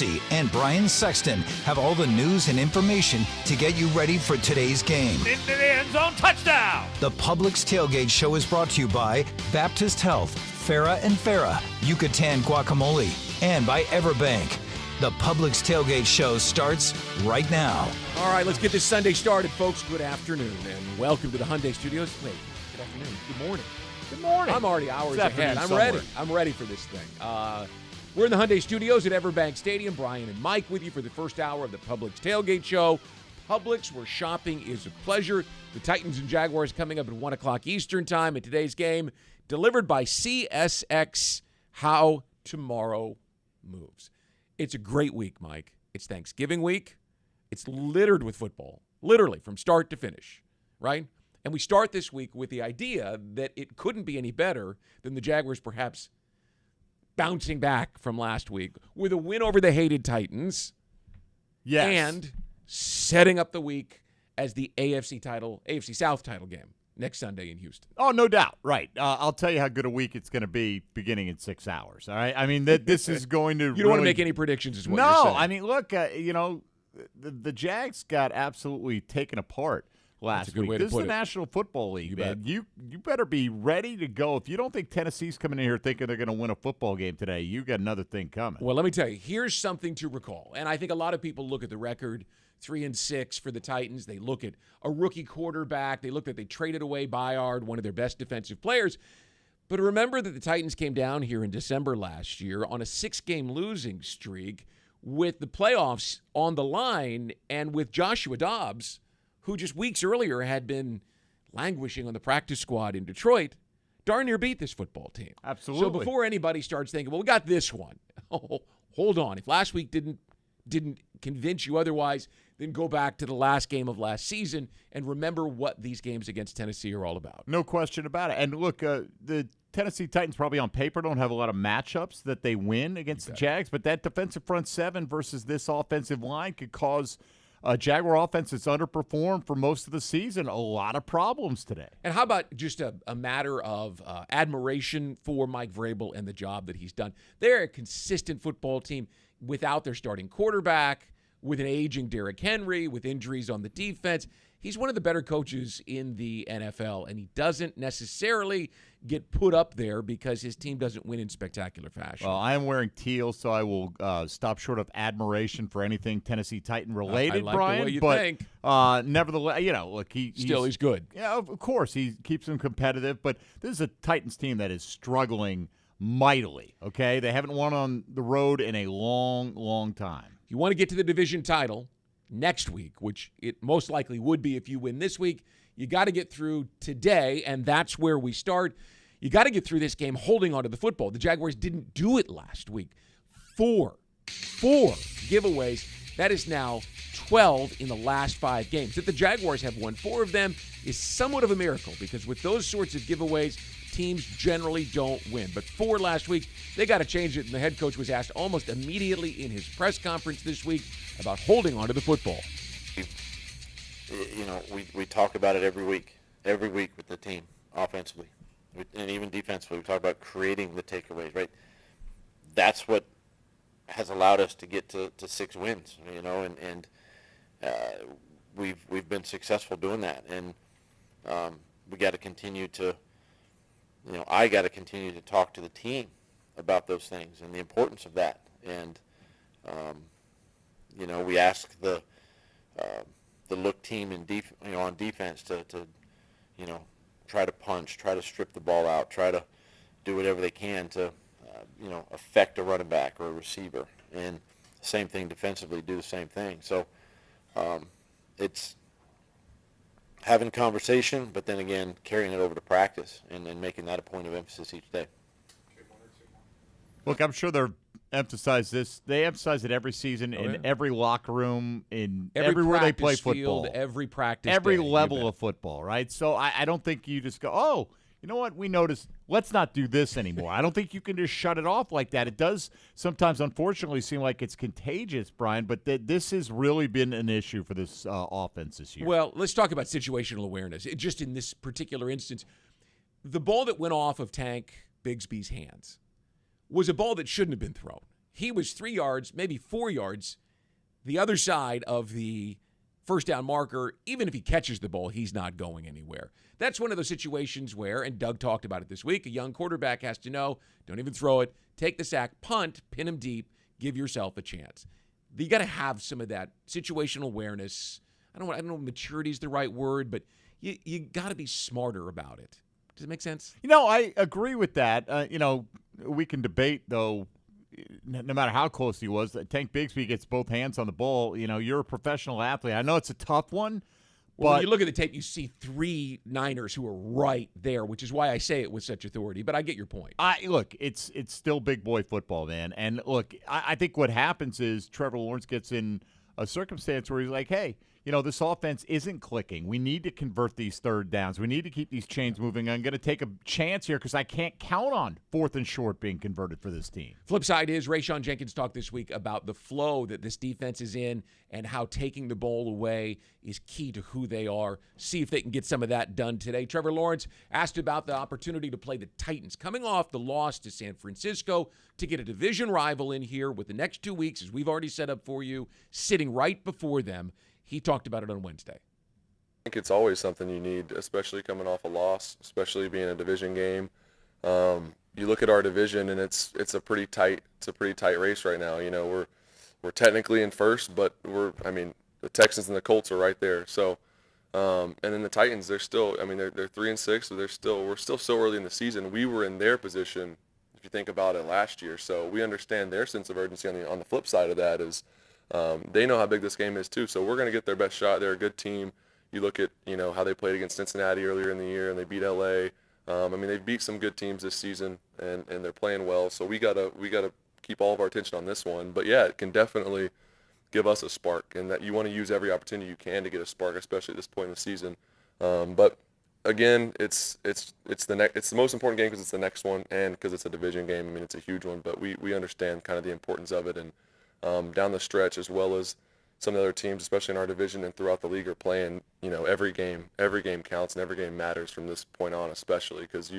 Dempsey and Brian Sexton have all the news and information to get you ready for today's game. Into the end zone, touchdown! The Publix Tailgate Show is brought to you by Baptist Health, Farah and Farah, Yucatan Guacamole, and by EverBank. The Publix Tailgate Show starts right now. All right, let's get this Sunday started, folks. Good afternoon, and welcome to the Hyundai Studios. Wait, good afternoon. Good morning. Good morning. I'm already hours ahead. I'm ready. I'm ready for this thing. We're in the Hyundai Studios at EverBank Stadium. Brian and Mike with you for the first hour of the Publix Tailgate Show. Publix, where shopping is a pleasure. The Titans and Jaguars coming up at 1 o'clock Eastern time in today's game, delivered by CSX. How tomorrow moves. It's a great week, Mike. It's Thanksgiving week. It's littered with football, literally from start to finish, right? And we start this week with the idea that it couldn't be any better than the Jaguars perhaps bouncing back from last week with a win over the hated Titans. Yes. And setting up the week as the AFC South title game next Sunday in Houston. Oh, no doubt. Right. I'll tell you how good a week it's going to be beginning in 6 hours. All right. I mean, this is going to You don't want to make any predictions is what you're saying. No. I mean, look, the Jags got absolutely taken apart last week. This is the National Football League, man. You better be ready to go. If you don't think Tennessee's coming in here thinking they're going to win a football game today, you got another thing coming. Well, let me tell you, here's something to recall. And I think a lot of people look at the record, 3-6 for the Titans. They look at a rookie quarterback. They look at they traded away Byard, one of their best defensive players. But remember that the Titans came down here in December last year on a 6-game losing streak with the playoffs on the line and with Joshua Dobbs, who just weeks earlier had been languishing on the practice squad in Detroit, darn near beat this football team. Absolutely. So before anybody starts thinking, well, we got this one. Oh, hold on. If last week didn't convince you otherwise, then go back to the last game of last season and remember what these games against Tennessee are all about. No question about it. And look, the Tennessee Titans probably on paper don't have a lot of matchups that they win against the Jags, but that defensive front seven versus this offensive line could cause Jaguar offense that's underperformed for most of the season a lot of problems today. And how about just a matter of admiration for Mike Vrabel and the job that he's done? They're a consistent football team without their starting quarterback, with an aging Derrick Henry, with injuries on the defense. He's one of the better coaches in the NFL, and he doesn't necessarily get put up there because his team doesn't win in spectacular fashion. Well, I am wearing teal, so I will stop short of admiration for anything Tennessee Titan related, I like Brian. the way you but think. Nevertheless, look, he's good. Yeah, of course, he keeps them competitive, but this is a Titans team that is struggling mightily. Okay, they haven't won on the road in a long, long time. You want to get to the division title next week, which it most likely would be if you win this week. You got to get through today, and that's where we start. You got to get through this game holding onto the football. The Jaguars didn't do it last week. Four giveaways. That is now 12 in the last 5 games. That the Jaguars have won 4 of them is somewhat of a miracle because with those sorts of giveaways, teams generally don't win. But 4 last week, they got to change it, and the head coach was asked almost immediately in his press conference this week about holding onto the football. We talk about it every week with the team, offensively. And even defensively, we talk about creating the takeaways, right? That's what has allowed us to get to 6 wins, and we've been successful doing that. And we got to continue to, I got to continue to talk to the team about those things and the importance of that. And, we ask the look team on defense to try to punch, try to strip the ball out, try to do whatever they can to, affect a running back or a receiver. And same thing defensively, do the same thing. So it's having conversation, but then again, carrying it over to practice and making that a point of emphasis each day. Look, I'm sure they're emphasize this. They emphasize it every season in every locker room, in everywhere they play football, field, every practice, every day, level of football, right? So I don't think you just go, oh, you know what? We noticed. Let's not do this anymore. I don't think you can just shut it off like that. It does sometimes, unfortunately, seem like it's contagious, Brian. But this has really been an issue for this offense this year. Well, let's talk about situational awareness. Just in this particular instance, the ball that went off of Tank Bigsby's hands was a ball that shouldn't have been thrown. he was 3 yards, maybe 4 yards, the other side of the first down marker. Even if he catches the ball, he's not going anywhere. That's one of those situations where, and Doug talked about it this week, a young quarterback has to know, don't even throw it, take the sack, punt, pin him deep, give yourself a chance. You got to have some of that situational awareness. I don't know if maturity is the right word, but you got to be smarter about it. Does it make sense? I agree with that. We can debate, though, no matter how close he was, Tank Bigsby gets both hands on the ball. You're a professional athlete. I know it's a tough one. Well, when you look at the tape, you see 3 Niners who are right there, which is why I say it with such authority. But I get your point. Look, it's still big boy football, man. And look, I think what happens is Trevor Lawrence gets in a circumstance where he's like, hey, this offense isn't clicking. We need to convert these third downs. We need to keep these chains moving. I'm going to take a chance here because I can't count on 4th and short being converted for this team. Flip side is Rayshon Jenkins talked this week about the flow that this defense is in and how taking the ball away is key to who they are. See if they can get some of that done today. Trevor Lawrence asked about the opportunity to play the Titans, coming off the loss to San Francisco, to get a division rival in here with the next 2 weeks, as we've already set up for you, sitting right before them. He talked about it on Wednesday. I think it's always something you need, especially coming off a loss, especially being a division game. You look at our division, and it's a pretty tight race right now. We're technically in first, but the Texans and the Colts are right there. So, and then the Titans, they're 3-6, so we're still so early in the season. We were in their position, if you think about it, last year. So we understand their sense of urgency. On the flip side of that is, they know how big this game is too, so we're going to get their best shot. They're a good team. You look at how they played against Cincinnati earlier in the year, and they beat LA. They've beat some good teams this season, and they're playing well. So we gotta keep all of our attention on this one. But yeah, it can definitely give us a spark, and that you want to use every opportunity you can to get a spark, especially at this point in the season. But again, it's the most important game because it's the next one, and because it's a division game. It's a huge one, but we understand kind of the importance of it, and down the stretch, as well as some of the other teams, especially in our division and throughout the league, are playing, every game counts and every game matters from this point on, especially because we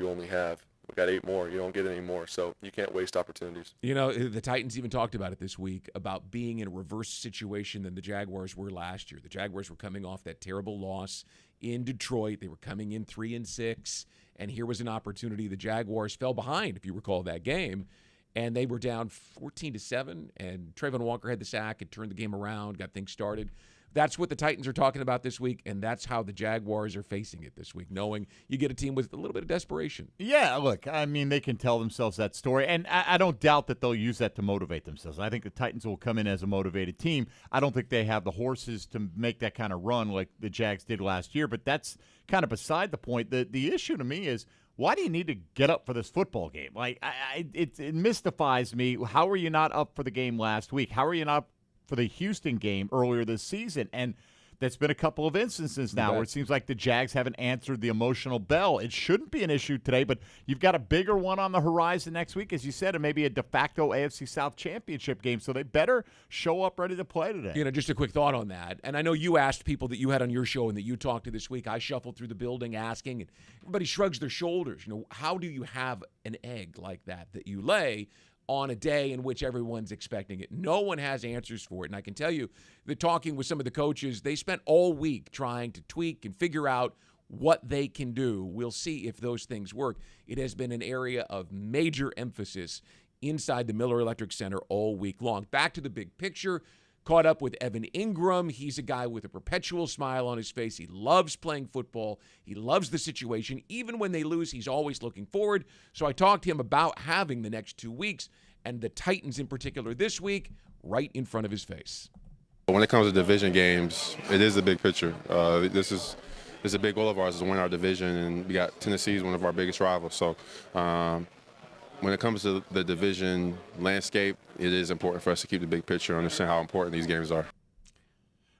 got 8 more. You don't get any more, so you can't waste opportunities. The Titans even talked about it this week, about being in a reverse situation than the Jaguars were last year. The Jaguars were coming off that terrible loss in Detroit. They were coming in 3-6, and here was an opportunity. The Jaguars fell behind, if you recall that game, and they were down 14-7, and Trayvon Walker had the sack and turned the game around, got things started. That's what the Titans are talking about this week, and that's how the Jaguars are facing it this week, knowing you get a team with a little bit of desperation. Yeah, look, they can tell themselves that story, and I don't doubt that they'll use that to motivate themselves. I think the Titans will come in as a motivated team. I don't think they have the horses to make that kind of run like the Jags did last year, but that's kind of beside the point. The issue to me is, why do you need to get up for this football game? It mystifies me. How are you not up for the game last week? How are you not up for the Houston game earlier this season? And that's been a couple of instances now where it seems like the Jags haven't answered the emotional bell. It shouldn't be an issue today, but you've got a bigger one on the horizon next week, as you said, and maybe a de facto AFC South championship game. So they better show up ready to play today. Just a quick thought on that. And I know you asked people that you had on your show and that you talked to this week. I shuffled through the building asking, and everybody shrugs their shoulders. How do you have an egg like that you lay on a day in which everyone's expecting it? No one has answers for it. And I can tell you that talking with some of the coaches, they spent all week trying to tweak and figure out what they can do. We'll see if those things work. It has been an area of major emphasis inside the Miller Electric Center all week long. Back to the big picture. Caught up with Evan Ingram. He's a guy with a perpetual smile on his face. He loves playing football. He loves the situation. Even when they lose, he's always looking forward. So I talked to him about having the next 2 weeks, and the Titans in particular this week, right in front of his face. When it comes to division games, it is the big picture. This is a big goal of ours, is to win our division, and we got Tennessee is one of our biggest rivals. So when it comes to the division landscape, it is important for us to keep the big picture and understand how important these games are.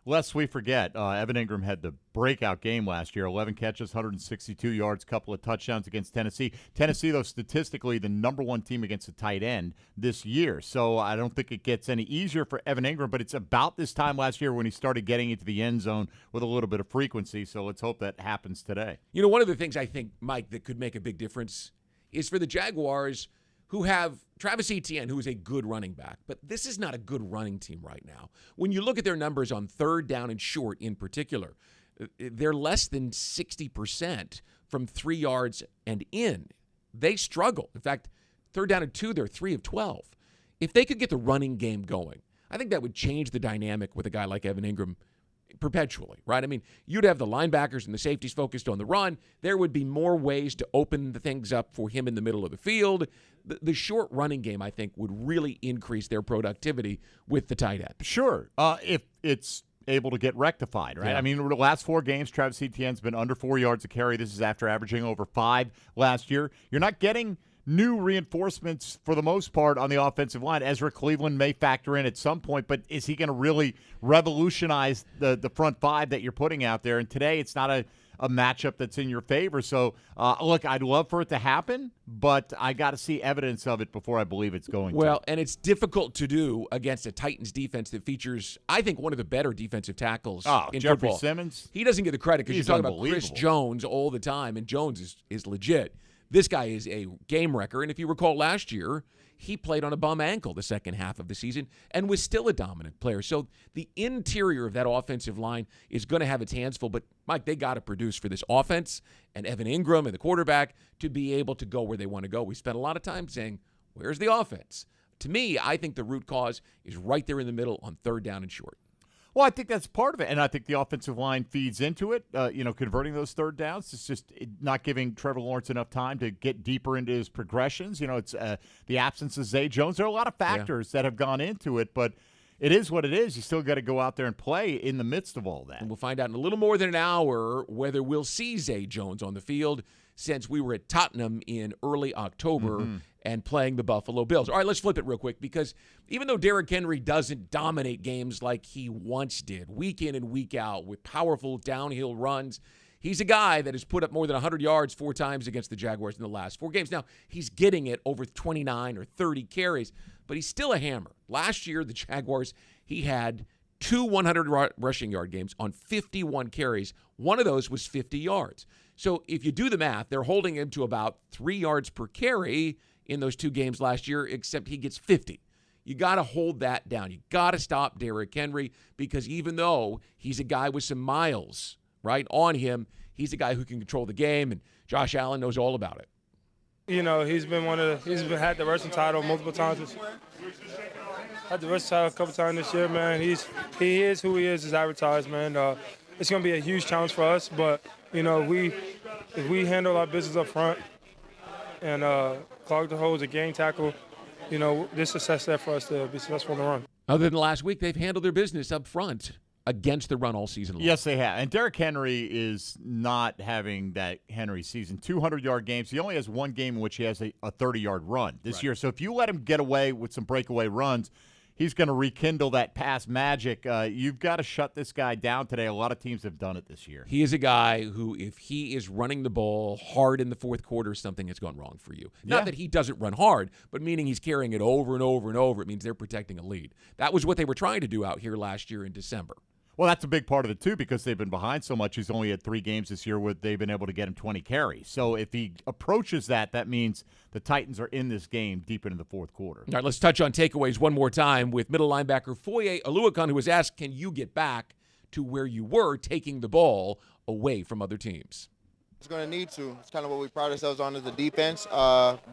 Lest we forget, Evan Ingram had the breakout game last year, 11 catches, 162 yards, couple of touchdowns against Tennessee. Tennessee, though, statistically the number 1 team against the tight end this year. So I don't think it gets any easier for Evan Ingram, but it's about this time last year when he started getting into the end zone with a little bit of frequency. So let's hope that happens today. One of the things I think, Mike, that could make a big difference is for the Jaguars, who have Travis Etienne, who is a good running back, but this is not a good running team right now. When you look at their numbers on third down and short in particular, they're less than 60% from 3 yards and in. They struggle. In fact, third down and 2, they're 3 of 12. If they could get the running game going, I think that would change the dynamic with a guy like Evan Ingram perpetually, right? I mean, you'd have the linebackers and the safeties focused on the run. There would be more ways to open the things up for him in the middle of the field. The short running game, I think, would really increase their productivity with the tight end. Sure, if it's able to get rectified, right? Yeah. I mean, the last 4 games, Travis Etienne's been under 4 yards a carry. This is after averaging over 5 last year. You're not getting new reinforcements for the most part on the offensive line. Ezra Cleveland may factor in at some point, but is he going to really revolutionize the front 5 that you're putting out there? And today it's not a matchup that's in your favor. So, look, I'd love for it to happen, but I got to see evidence of it before I believe it's going to. Well, and it's difficult to do against a Titans defense that features, I think, one of the better defensive tackles in Jeffrey football. Simmons. He doesn't get the credit because you He's talk about Chris unbelievable. Jones all the time, and Jones is legit. This guy is a game wrecker, and if you recall last year, he played on a bum ankle the second half of the season and was still a dominant player. So the interior of that offensive line is going to have its hands full. But, Mike, they got to produce for this offense and Evan Ingram and the quarterback to be able to go where they want to go. We spent a lot of time saying, where's the offense? To me, I think the root cause is right there in the middle on third down and short. Well, I think that's part of it, and I think the offensive line feeds into it, converting those third downs. It's just not giving Trevor Lawrence enough time to get deeper into his progressions. It's the absence of Zay Jones. There are a lot of factors that have gone into it, but it is what it is. You still got to go out there and play in the midst of all that. And we'll find out in a little more than an hour whether we'll see Zay Jones on the field, since we were at Tottenham in early October and playing the Buffalo Bills. All right, let's flip it real quick, because even though Derrick Henry doesn't dominate games like he once did, week in and week out with powerful downhill runs, he's a guy that has put up more than 100 yards 4 times against the Jaguars in the last 4 games. Now, he's getting it over 29 or 30 carries, but he's still a hammer. Last year, the Jaguars, he had 2 100 rushing yard games on 51 carries. One of those was 50 yards. So if you do the math, they're holding him to about 3 yards per carry in those 2 games last year, except he gets 50. You got to hold that down. You got to stop Derrick Henry, because even though he's a guy with some miles, right, on him, he's a guy who can control the game, and Josh Allen knows all about it. He's had the rushing title multiple times. Had the rushing title a couple times this year, man. He is who he is advertised, man. It's going to be a huge challenge for us, but if we handle our business up front and clog the holes, a game tackle, this is success there for us to be successful in the run. Other than last week, they've handled their business up front against the run all season long. Yes, they have. And Derrick Henry is not having that Henry season. 200-yard games. He only has 1 game in which he has a 30-yard run this year. So if you let him get away with some breakaway runs, he's going to rekindle that past magic. You've got to shut this guy down today. A lot of teams have done it this year. He is a guy who, if he is running the ball hard in the fourth quarter, something has gone wrong for you. Not that he doesn't run hard, but meaning he's carrying it over and over and over. It means they're protecting a lead. That was what they were trying to do out here last year in December. Well, that's a big part of it, too, because they've been behind so much. He's only had 3 games this year where they've been able to get him 20 carries. So if he approaches that means the Titans are in this game deep into the fourth quarter. All right, let's touch on takeaways one more time with middle linebacker Foye Oluokun, who was asked, can you get back to where you were taking the ball away from other teams? It's going to need to. It's kind of what we pride ourselves on as the defense.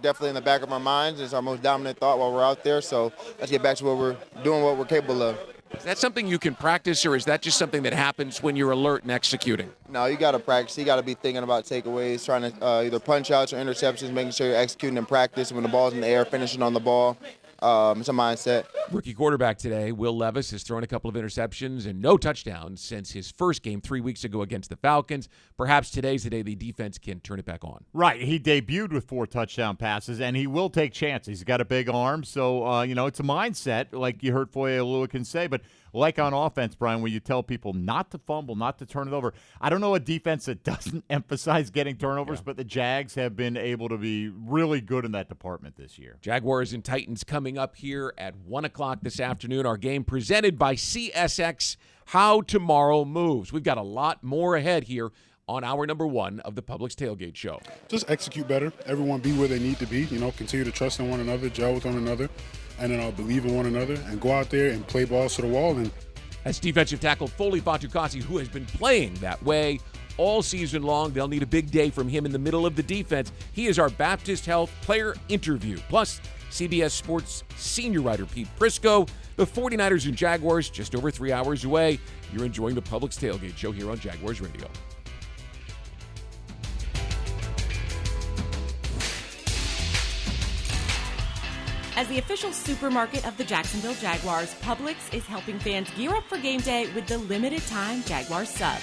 Definitely in the back of our minds. It's our most dominant thought while we're out there. So let's get back to what we're doing, what we're capable of. Is that something you can practice, or is that just something that happens when you're alert and executing? No, you got to practice. You got to be thinking about takeaways, trying to either punch outs or interceptions, making sure you're executing in practice. When the ball's in the air, finishing on the ball. It's a mindset. Rookie quarterback today, Will Levis, has thrown a couple of interceptions and no touchdowns since his first game 3 weeks ago against the Falcons. Perhaps today's the day the defense can turn it back on. Right. He debuted with 4 touchdown passes, and he will take chances. He's got a big arm, so, it's a mindset, like you heard Foye Oluokun say. But like on offense, Brian, where you tell people not to fumble, not to turn it over. I don't know a defense that doesn't emphasize getting turnovers, but the Jags have been able to be really good in that department this year. Jaguars and Titans coming up here at 1 o'clock this afternoon. Our game presented by CSX, How Tomorrow Moves. We've got a lot more ahead here on hour number 1 of the Publix Tailgate Show. Just execute better. Everyone be where they need to be. Continue to trust in one another, gel with one another, and then believe in one another, and go out there and play balls to the wall. And That's defensive tackle Foley Fatukasi, who has been playing that way all season long. They'll need a big day from him in the middle of the defense. He is our Baptist Health player interview. Plus, CBS Sports senior writer Pete Prisco. The 49ers and Jaguars just over 3 hours away. You're enjoying the Publix Tailgate Show here on Jaguars Radio. As the official supermarket of the Jacksonville Jaguars, Publix is helping fans gear up for game day with the limited-time Jaguars sub.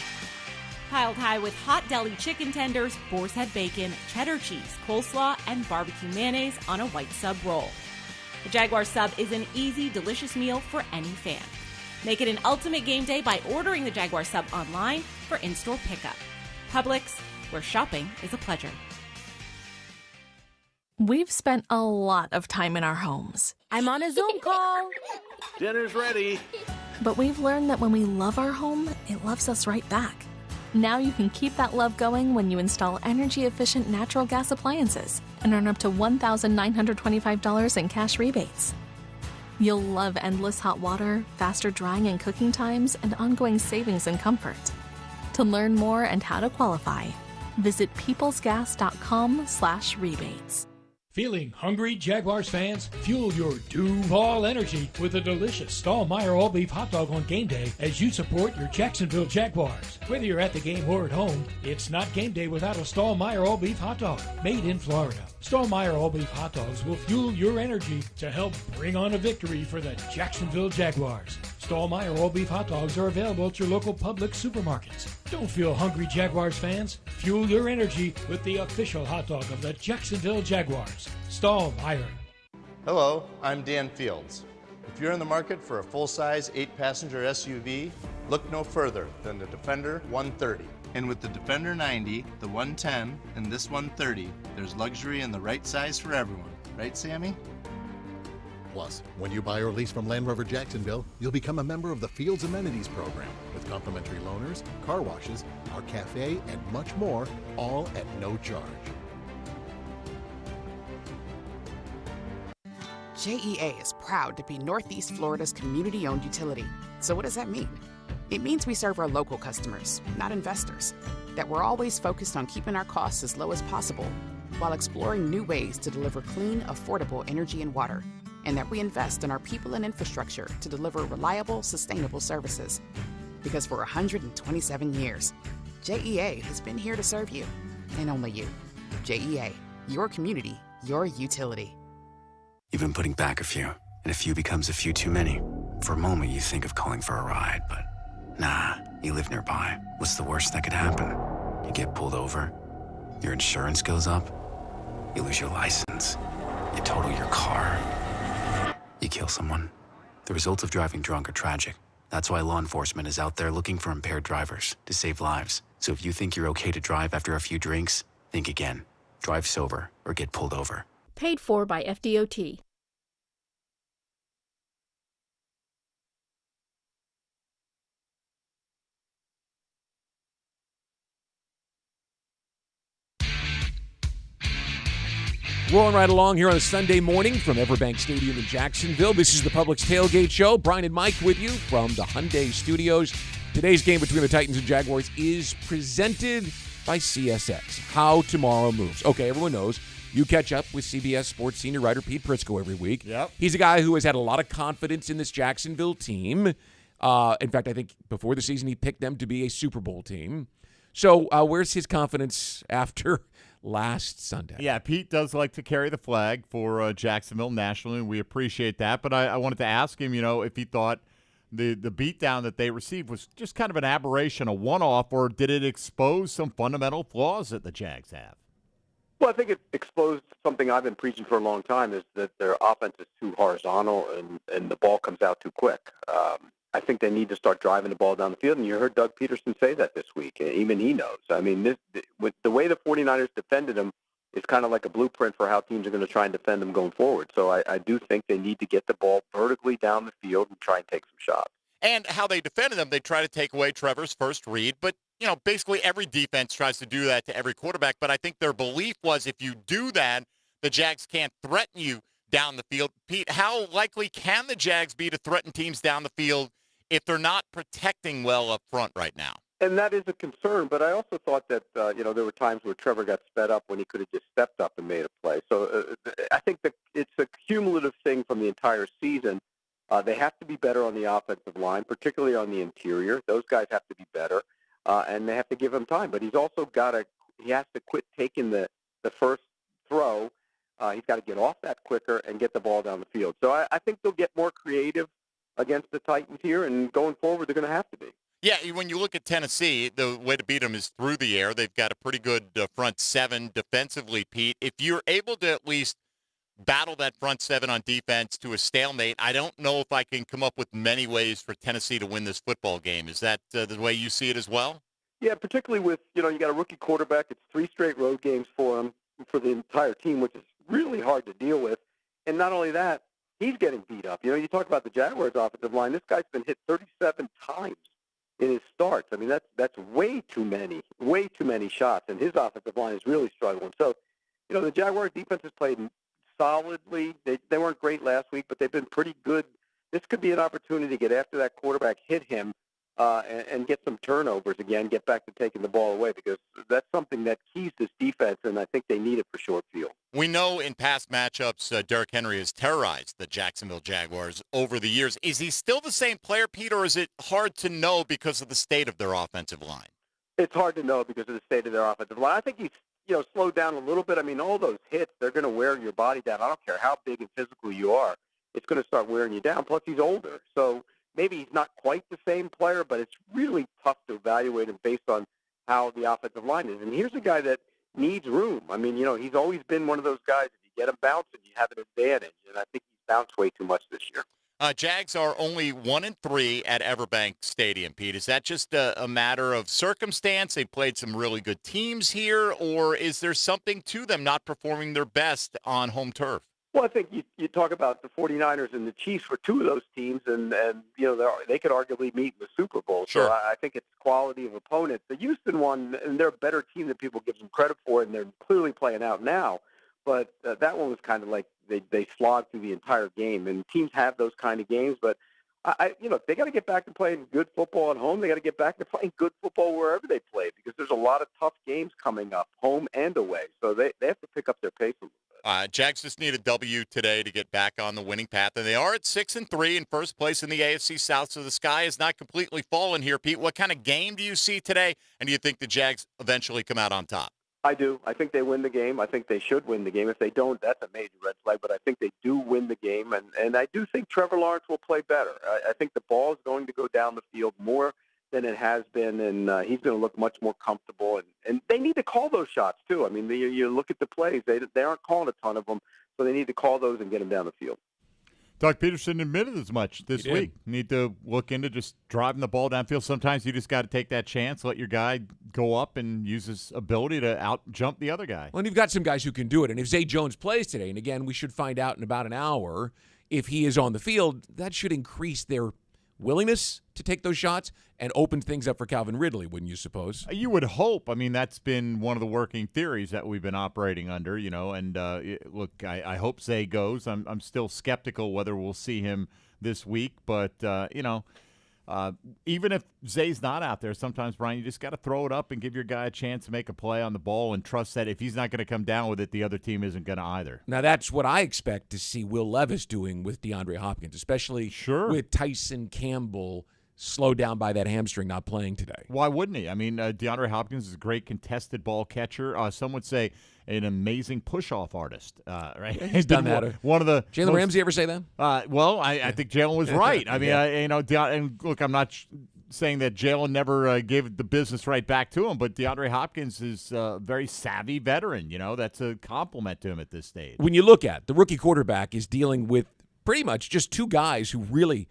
Piled high with hot deli chicken tenders, boar's head bacon, cheddar cheese, coleslaw, and barbecue mayonnaise on a white sub roll. The Jaguars sub is an easy, delicious meal for any fan. Make it an ultimate game day by ordering the Jaguars sub online for in-store pickup. Publix, where shopping is a pleasure. We've spent a lot of time in our homes. I'm on a Zoom call. Dinner's ready. But we've learned that when we love our home, it loves us right back. Now you can keep that love going when you install energy-efficient natural gas appliances and earn up to $1,925 in cash rebates. You'll love endless hot water, faster drying and cooking times, and ongoing savings and comfort. To learn more and how to qualify, visit peoplesgas.com/rebates. Feeling hungry, Jaguars fans? Fuel your Duval energy with a delicious Stallmeyer all-beef hot dog on game day as you support your Jacksonville Jaguars. Whether you're at the game or at home, it's not game day without a Stallmeyer all-beef hot dog made in Florida. Stallmeyer all-beef hot dogs will fuel your energy to help bring on a victory for the Jacksonville Jaguars. Stallmeyer all-beef hot dogs are available at your local Publix supermarkets. Don't feel hungry, Jaguars fans. Fuel your energy with the official hot dog of the Jacksonville Jaguars. Stallmeyer. Hello, I'm Dan Fields. If you're in the market for a full-size 8-passenger SUV, look no further than the Defender 130. And with the Defender 90, the 110, and this 130, there's luxury in the right size for everyone. Right, Sammy? Plus, when you buy or lease from Land Rover Jacksonville, you'll become a member of the Fields Amenities Program with complimentary loaners, car washes, our cafe, and much more, all at no charge. JEA is proud to be Northeast Florida's community-owned utility. So what does that mean? It means we serve our local customers, not investors. That we're always focused on keeping our costs as low as possible while exploring new ways to deliver clean, affordable energy and water. And that we invest in our people and infrastructure to deliver reliable, sustainable services. Because for 127 years, JEA has been here to serve you, and only you. JEA, your community, your utility. You've been putting back a few, and a few becomes a few too many. For a moment, you think of calling for a ride, but nah, you live nearby. What's the worst that could happen? You get pulled over, your insurance goes up, you lose your license, you total your car, you kill someone. The results of driving drunk are tragic. That's why law enforcement is out there looking for impaired drivers to save lives. So if you think you're okay to drive after a few drinks, think again. Drive sober or get pulled over. Paid for by FDOT. Rolling right along here on a Sunday morning from EverBank Stadium in Jacksonville. This is the Publix Tailgate Show. Brian and Mike with you from the Hyundai Studios. Today's game between the Titans and Jaguars is presented by CSX. How tomorrow moves. Okay, everyone knows you catch up with CBS Sports senior writer Pete Prisco every week. Yep. He's a guy who has had a lot of confidence in this Jacksonville team. In fact, I think before the season he picked them to be a Super Bowl team. So where's his confidence after last Sunday? Yeah, Pete does like to carry the flag for Jacksonville nationally, and we appreciate that. But I wanted to ask him, if he thought the beatdown that they received was just kind of an aberration, a one-off, or did it expose some fundamental flaws that the Jags have? Well, I think it exposed something I've been preaching for a long time, is that their offense is too horizontal and the ball comes out too quick. I think they need to start driving the ball down the field, and you heard Doug Peterson say that this week. Even he knows. I mean, with the way the 49ers defended him is kind of like a blueprint for how teams are going to try and defend them going forward. So I do think they need to get the ball vertically down the field and try and take some shots. And how they defended them, they try to take away Trevor's first read, but basically every defense tries to do that to every quarterback, but I think their belief was if you do that, the Jags can't threaten you down the field. Pete, how likely can the Jags be to threaten teams down the field if they're not protecting well up front right now? And that is a concern, but I also thought that, there were times where Trevor got sped up when he could have just stepped up and made a play. So I think that it's a cumulative thing from the entire season. They have to be better on the offensive line, particularly on the interior. Those guys have to be better, and they have to give him time. But he's also he has to quit taking the first throw. He's got to get off that quicker and get the ball down the field. So I think they'll get more creative against the Titans here, and going forward, they're going to have to be. Yeah, when you look at Tennessee, the way to beat them is through the air. They've got a pretty good front seven defensively, Pete. If you're able to at least battle that front seven on defense to a stalemate, I don't know if I can come up with many ways for Tennessee to win this football game. Is that the way you see it as well? Yeah, particularly with, you got a rookie quarterback. It's 3 straight road games for him, for the entire team, which is really hard to deal with. And not only that, he's getting beat up. You talk about the Jaguars' offensive line. This guy's been hit 37 times in his starts. I mean, that's way too many shots, and his offensive line is really struggling. So, the Jaguars' defense has played solidly. They weren't great last week, but they've been pretty good. This could be an opportunity to get after that quarterback, hit him, and get some turnovers again, get back to taking the ball away, because that's something that keys this defense, and I think they need it for short field. We know in past matchups, Derrick Henry has terrorized the Jacksonville Jaguars over the years. Is he still the same player, Pete, or is it hard to know because of the state of their offensive line? It's hard to know because of the state of their offensive line. I think he's slowed down a little bit. I mean, all those hits, they're going to wear your body down. I don't care how big and physical you are. It's going to start wearing you down. Plus, he's older. So maybe he's not quite the same player, but it's really tough to evaluate him based on how the offensive line is. And here's a guy that needs room. I mean, he's always been one of those guys, if you get him bouncing, you have an advantage. And I think he's bounced way too much this year. Jags are only 1-3 at EverBank Stadium, Pete. Is that just a matter of circumstance? They played some really good teams here, or is there something to them not performing their best on home turf? Well, I think you talk about the 49ers and the Chiefs were two of those teams, and they could arguably meet in the Super Bowl. Sure. So I think it's quality of opponent. The Houston one, and they're a better team that people give them credit for, and they're clearly playing out now. But that one was kind of like they slogged through the entire game, and teams have those kind of games. But they got to get back to playing good football at home. They got to get back to playing good football wherever they play, because there's a lot of tough games coming up, home and away. So they have to pick up their pace a little bit. Jags just need a W today to get back on the winning path, and they are at 6-3 in first place in the AFC South. So the sky is not completely fallen here, Pete. What kind of game do you see today, and do you think the Jags eventually come out on top? I do. I think they win the game. I think they should win the game. If they don't, that's a major red flag. But I think they do win the game, and I do think Trevor Lawrence will play better. I think the ball is going to go down the field more than it has been, and he's going to look much more comfortable. And they need to call those shots, too. I mean, you look at the plays. They aren't calling a ton of them, so they need to call those and get them down the field. Doug Peterson admitted as much this week. Need to look into just driving the ball downfield. Sometimes you just got to take that chance, let your guy go up and use his ability to out-jump the other guy. Well, and you've got some guys who can do it. And if Zay Jones plays today, and again, we should find out in about an hour, if he is on the field, that should increase their willingness to take those shots and open things up for Calvin Ridley, wouldn't you suppose? You would hope. I mean, that's been one of the working theories that we've been operating under, and look, I hope Zay goes. I'm still skeptical whether we'll see him this week, but, even if Zay's not out there, sometimes, Brian, you just got to throw it up and give your guy a chance to make a play on the ball and trust that if he's not going to come down with it, the other team isn't going to either. Now, that's what I expect to see Will Levis doing with DeAndre Hopkins, especially with Tyson Campbell slowed down by that hamstring not playing today. Why wouldn't he? I mean, DeAndre Hopkins is a great contested ball catcher. Some would say an amazing push-off artist, right? Yeah, he's done that. One of the Jalen Ramsey ever say that? Well, I think Jalen was right. I mean, and look, I'm not saying that Jalen never gave the business right back to him, but DeAndre Hopkins is a very savvy veteran. That's a compliment to him at this stage. When you look at the rookie quarterback is dealing with pretty much just two guys who really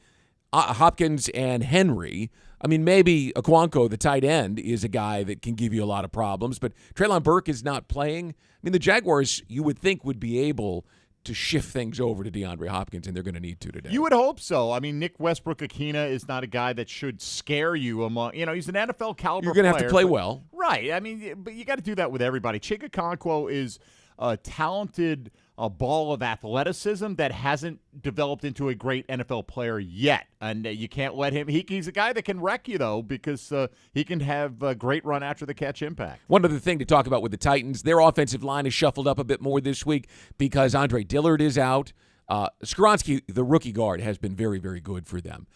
Hopkins and Henry. I mean, maybe Okwanko, the tight end, is a guy that can give you a lot of problems, but Treylon Burke is not playing. I mean, the Jaguars, you would think, would be able to shift things over to DeAndre Hopkins, and they're going to need to today. You would hope so. I mean, Nick Westbrook-Akina is not a guy that should scare you among, he's an NFL caliber player. You're going to have to play well. Right. I mean, but you got to do that with everybody. Chika Okonkwo is a talented ball of athleticism that hasn't developed into a great NFL player yet. And you can't let him. He's a guy that can wreck you, though, because he can have a great run after the catch impact. One other thing to talk about with the Titans, their offensive line is shuffled up a bit more this week because Andre Dillard is out. Skoronski, the rookie guard, has been very, very good for them.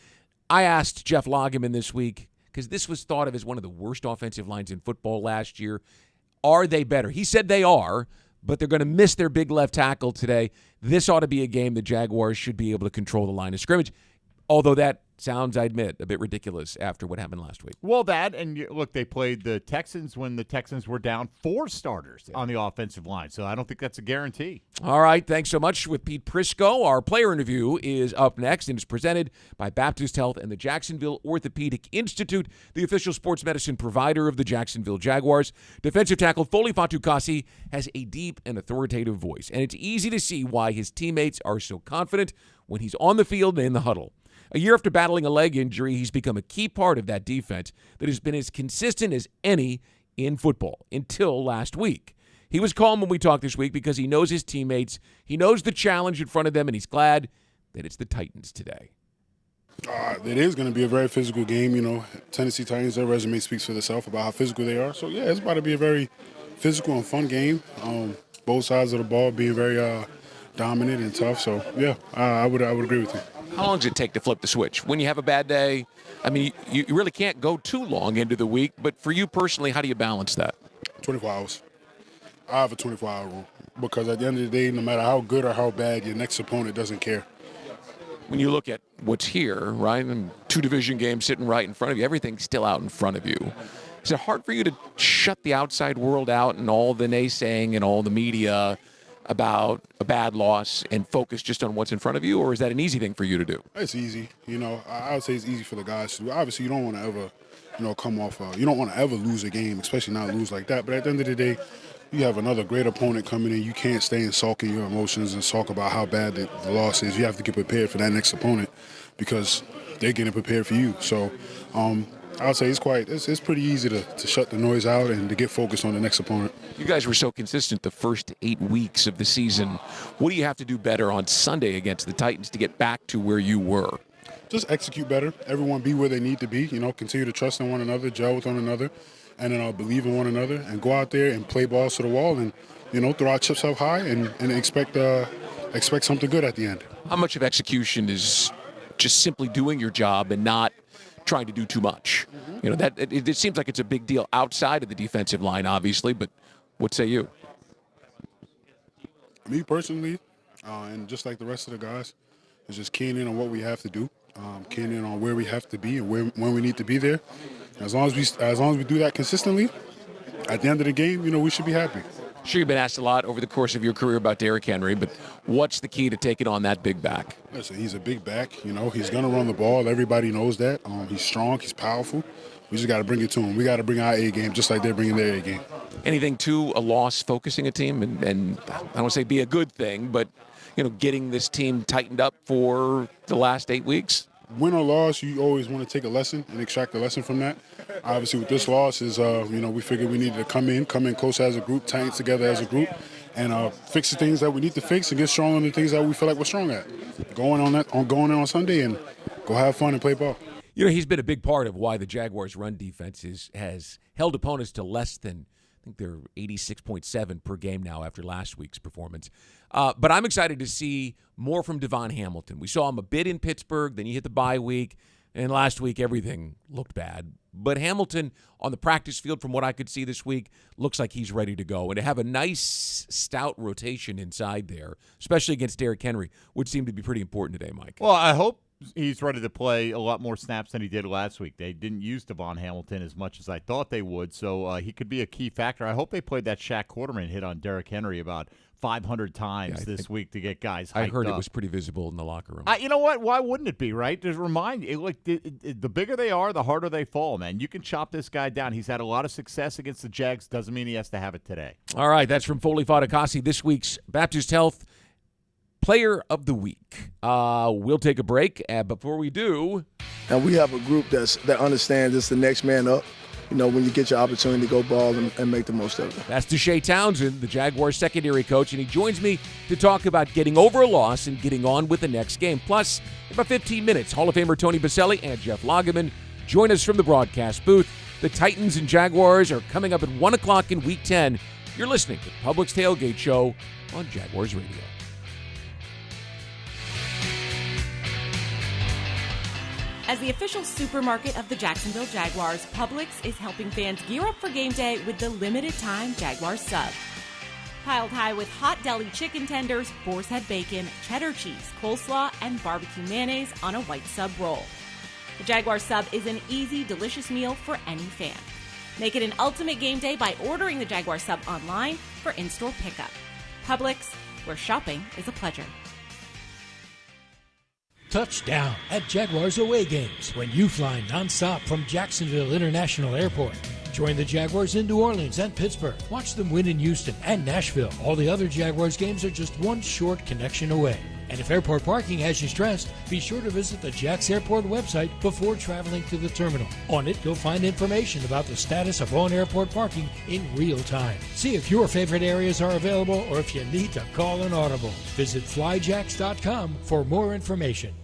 I asked Jeff Lageman this week, because this was thought of as one of the worst offensive lines in football last year. Are they better? He said they are, but they're going to miss their big left tackle today. This ought to be a game the Jaguars should be able to control the line of scrimmage, although that sounds, I admit, a bit ridiculous after what happened last week. Well, that, and look, they played the Texans when the Texans were down 4 starters on the offensive line, so I don't think that's a guarantee. All right, thanks so much with Pete Prisco. Our player interview is up next and is presented by Baptist Health and the Jacksonville Orthopedic Institute, the official sports medicine provider of the Jacksonville Jaguars. Defensive tackle Foley Fatukasi has a deep and authoritative voice, and it's easy to see why his teammates are so confident when he's on the field and in the huddle. A year after battling a leg injury, he's become a key part of that defense that has been as consistent as any in football until last week. He was calm when we talked this week because he knows his teammates, he knows the challenge in front of them, and he's glad that it's the Titans today. It is going to be a very physical game. Tennessee Titans, their resume speaks for itself about how physical they are. So, yeah, it's about to be a very physical and fun game. Both sides of the ball being very dominant and tough. So, yeah, I would agree with you. How long does it take to flip the switch? When you have a bad day, I mean, you really can't go too long into the week, but for you personally, how do you balance that? 24 hours. I have a 24-hour rule because at the end of the day, no matter how good or how bad, your next opponent doesn't care. When you look at what's here, right, and 2 division games sitting right in front of you, everything's still out in front of you. Is it hard for you to shut the outside world out and all the naysaying and all the media about a bad loss and focus just on what's in front of you, or is that an easy thing for you to do? It's easy. I would say it's easy for the guys to do. Obviously, you don't want to ever, come off. You don't want to ever lose a game, especially not lose like that. But at the end of the day, you have another great opponent coming in. You can't stay and sulk in your emotions and sulk about how bad the loss is. You have to get prepared for that next opponent because they're getting prepared for you. So I would say it's pretty easy to shut the noise out and to get focused on the next opponent. You guys were so consistent the first 8 weeks of the season. What do you have to do better on Sunday against the Titans to get back to where you were? Just execute better. Everyone be where they need to be. Continue to trust in one another, gel with one another, and then believe in one another, and go out there and play balls to the wall, and throw our chips up high and expect something good at the end. How much of execution is just simply doing your job and not trying to do too much? That it seems like it's a big deal outside of the defensive line, obviously, but what say you? Me personally, and just like the rest of the guys, is just keying in on what we have to do, keying in on where we have to be and when we need to be there. As long as we do that consistently, at the end of the game, we should be happy. Sure, you've been asked a lot over the course of your career about Derrick Henry, but what's the key to taking on that big back? Listen, he's a big back. He's going to run the ball. Everybody knows that. He's strong. He's powerful. We just got to bring it to him. We got to bring our A game just like they're bringing their A game. Anything to a loss focusing a team? And I don't want to say be a good thing, but, getting this team tightened up for the last 8 weeks? Win or loss, you always want to take a lesson and extract a lesson from that. Obviously, with this loss, we figured we needed to come in close as a group, tighten together as a group, and fix the things that we need to fix and get strong on the things that we feel like we're strong at. Going in on Sunday and go have fun and play ball. He's been a big part of why the Jaguars' run defense has held opponents to less than, I think they're 86.7 per game now after last week's performance. But I'm excited to see more from Devon Hamilton. We saw him a bit in Pittsburgh, then you hit the bye week, and last week everything looked bad. But Hamilton on the practice field, from what I could see this week, looks like he's ready to go. And to have a nice, stout rotation inside there, especially against Derrick Henry, would seem to be pretty important today, Mike. Well, I hope he's ready to play a lot more snaps than he did last week. They didn't use Devon Hamilton as much as I thought they would, so he could be a key factor. I hope they played that Shaq Quarterman hit on Derrick Henry about 500 times this week to get guys hyped I heard up. It was pretty visible in the locker room. You know what? Why wouldn't it be, right? Just remind you, like the bigger they are, the harder they fall, man. You can chop this guy down. He's had a lot of success against the Jags. Doesn't mean he has to have it today. All right, that's from Foley Fatukasi. This week's Baptist Health Player of the Week. We'll take a break. Before we do, and we have a group that understands it's the next man up. You know, when you get your opportunity to go ball and make the most of it. That's Deshae Townsend, the Jaguars secondary coach, and he joins me to talk about getting over a loss and getting on with the next game. Plus, in about 15 minutes, Hall of Famer Tony Baselli and Jeff Lageman join us from the broadcast booth. The Titans and Jaguars are coming up at 1 o'clock in Week 10. You're listening to the Publix Tailgate Show on Jaguars Radio. As the official supermarket of the Jacksonville Jaguars, Publix is helping fans gear up for game day with the limited-time Jaguars sub. Piled high with hot deli chicken tenders, boar's head bacon, cheddar cheese, coleslaw, and barbecue mayonnaise on a white sub roll. The Jaguars sub is an easy, delicious meal for any fan. Make it an ultimate game day by ordering the Jaguars sub online for in-store pickup. Publix, where shopping is a pleasure. Touchdown at Jaguars away games when you fly nonstop from Jacksonville International Airport. Join the Jaguars in New Orleans and Pittsburgh. Watch them win in Houston and Nashville. All the other Jaguars games are just one short connection away. And if airport parking has you stressed, be sure to visit the Jax Airport website before traveling to the terminal. On it, you'll find information about the status of on-airport parking in real time. See if your favorite areas are available or if you need to call an audible. Visit flyjax.com for more information.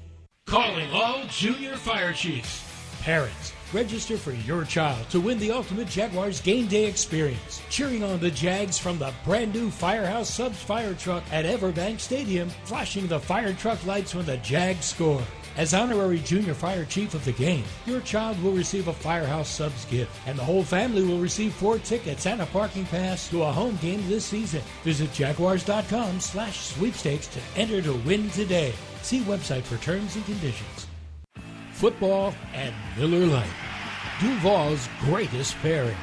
Calling all junior fire chiefs. Parents, register for your child to win the ultimate Jaguars game day experience. Cheering on the Jags from the brand new Firehouse Subs fire truck at EverBank Stadium, flashing the fire truck lights when the Jags score. As honorary junior fire chief of the game, your child will receive a Firehouse Subs gift, and the whole family will receive 4 tickets and a parking pass to a home game this season. Visit jaguars.com/sweepstakes to enter to win today. See website for terms and conditions. Football and Miller Lite. Duval's greatest pairing.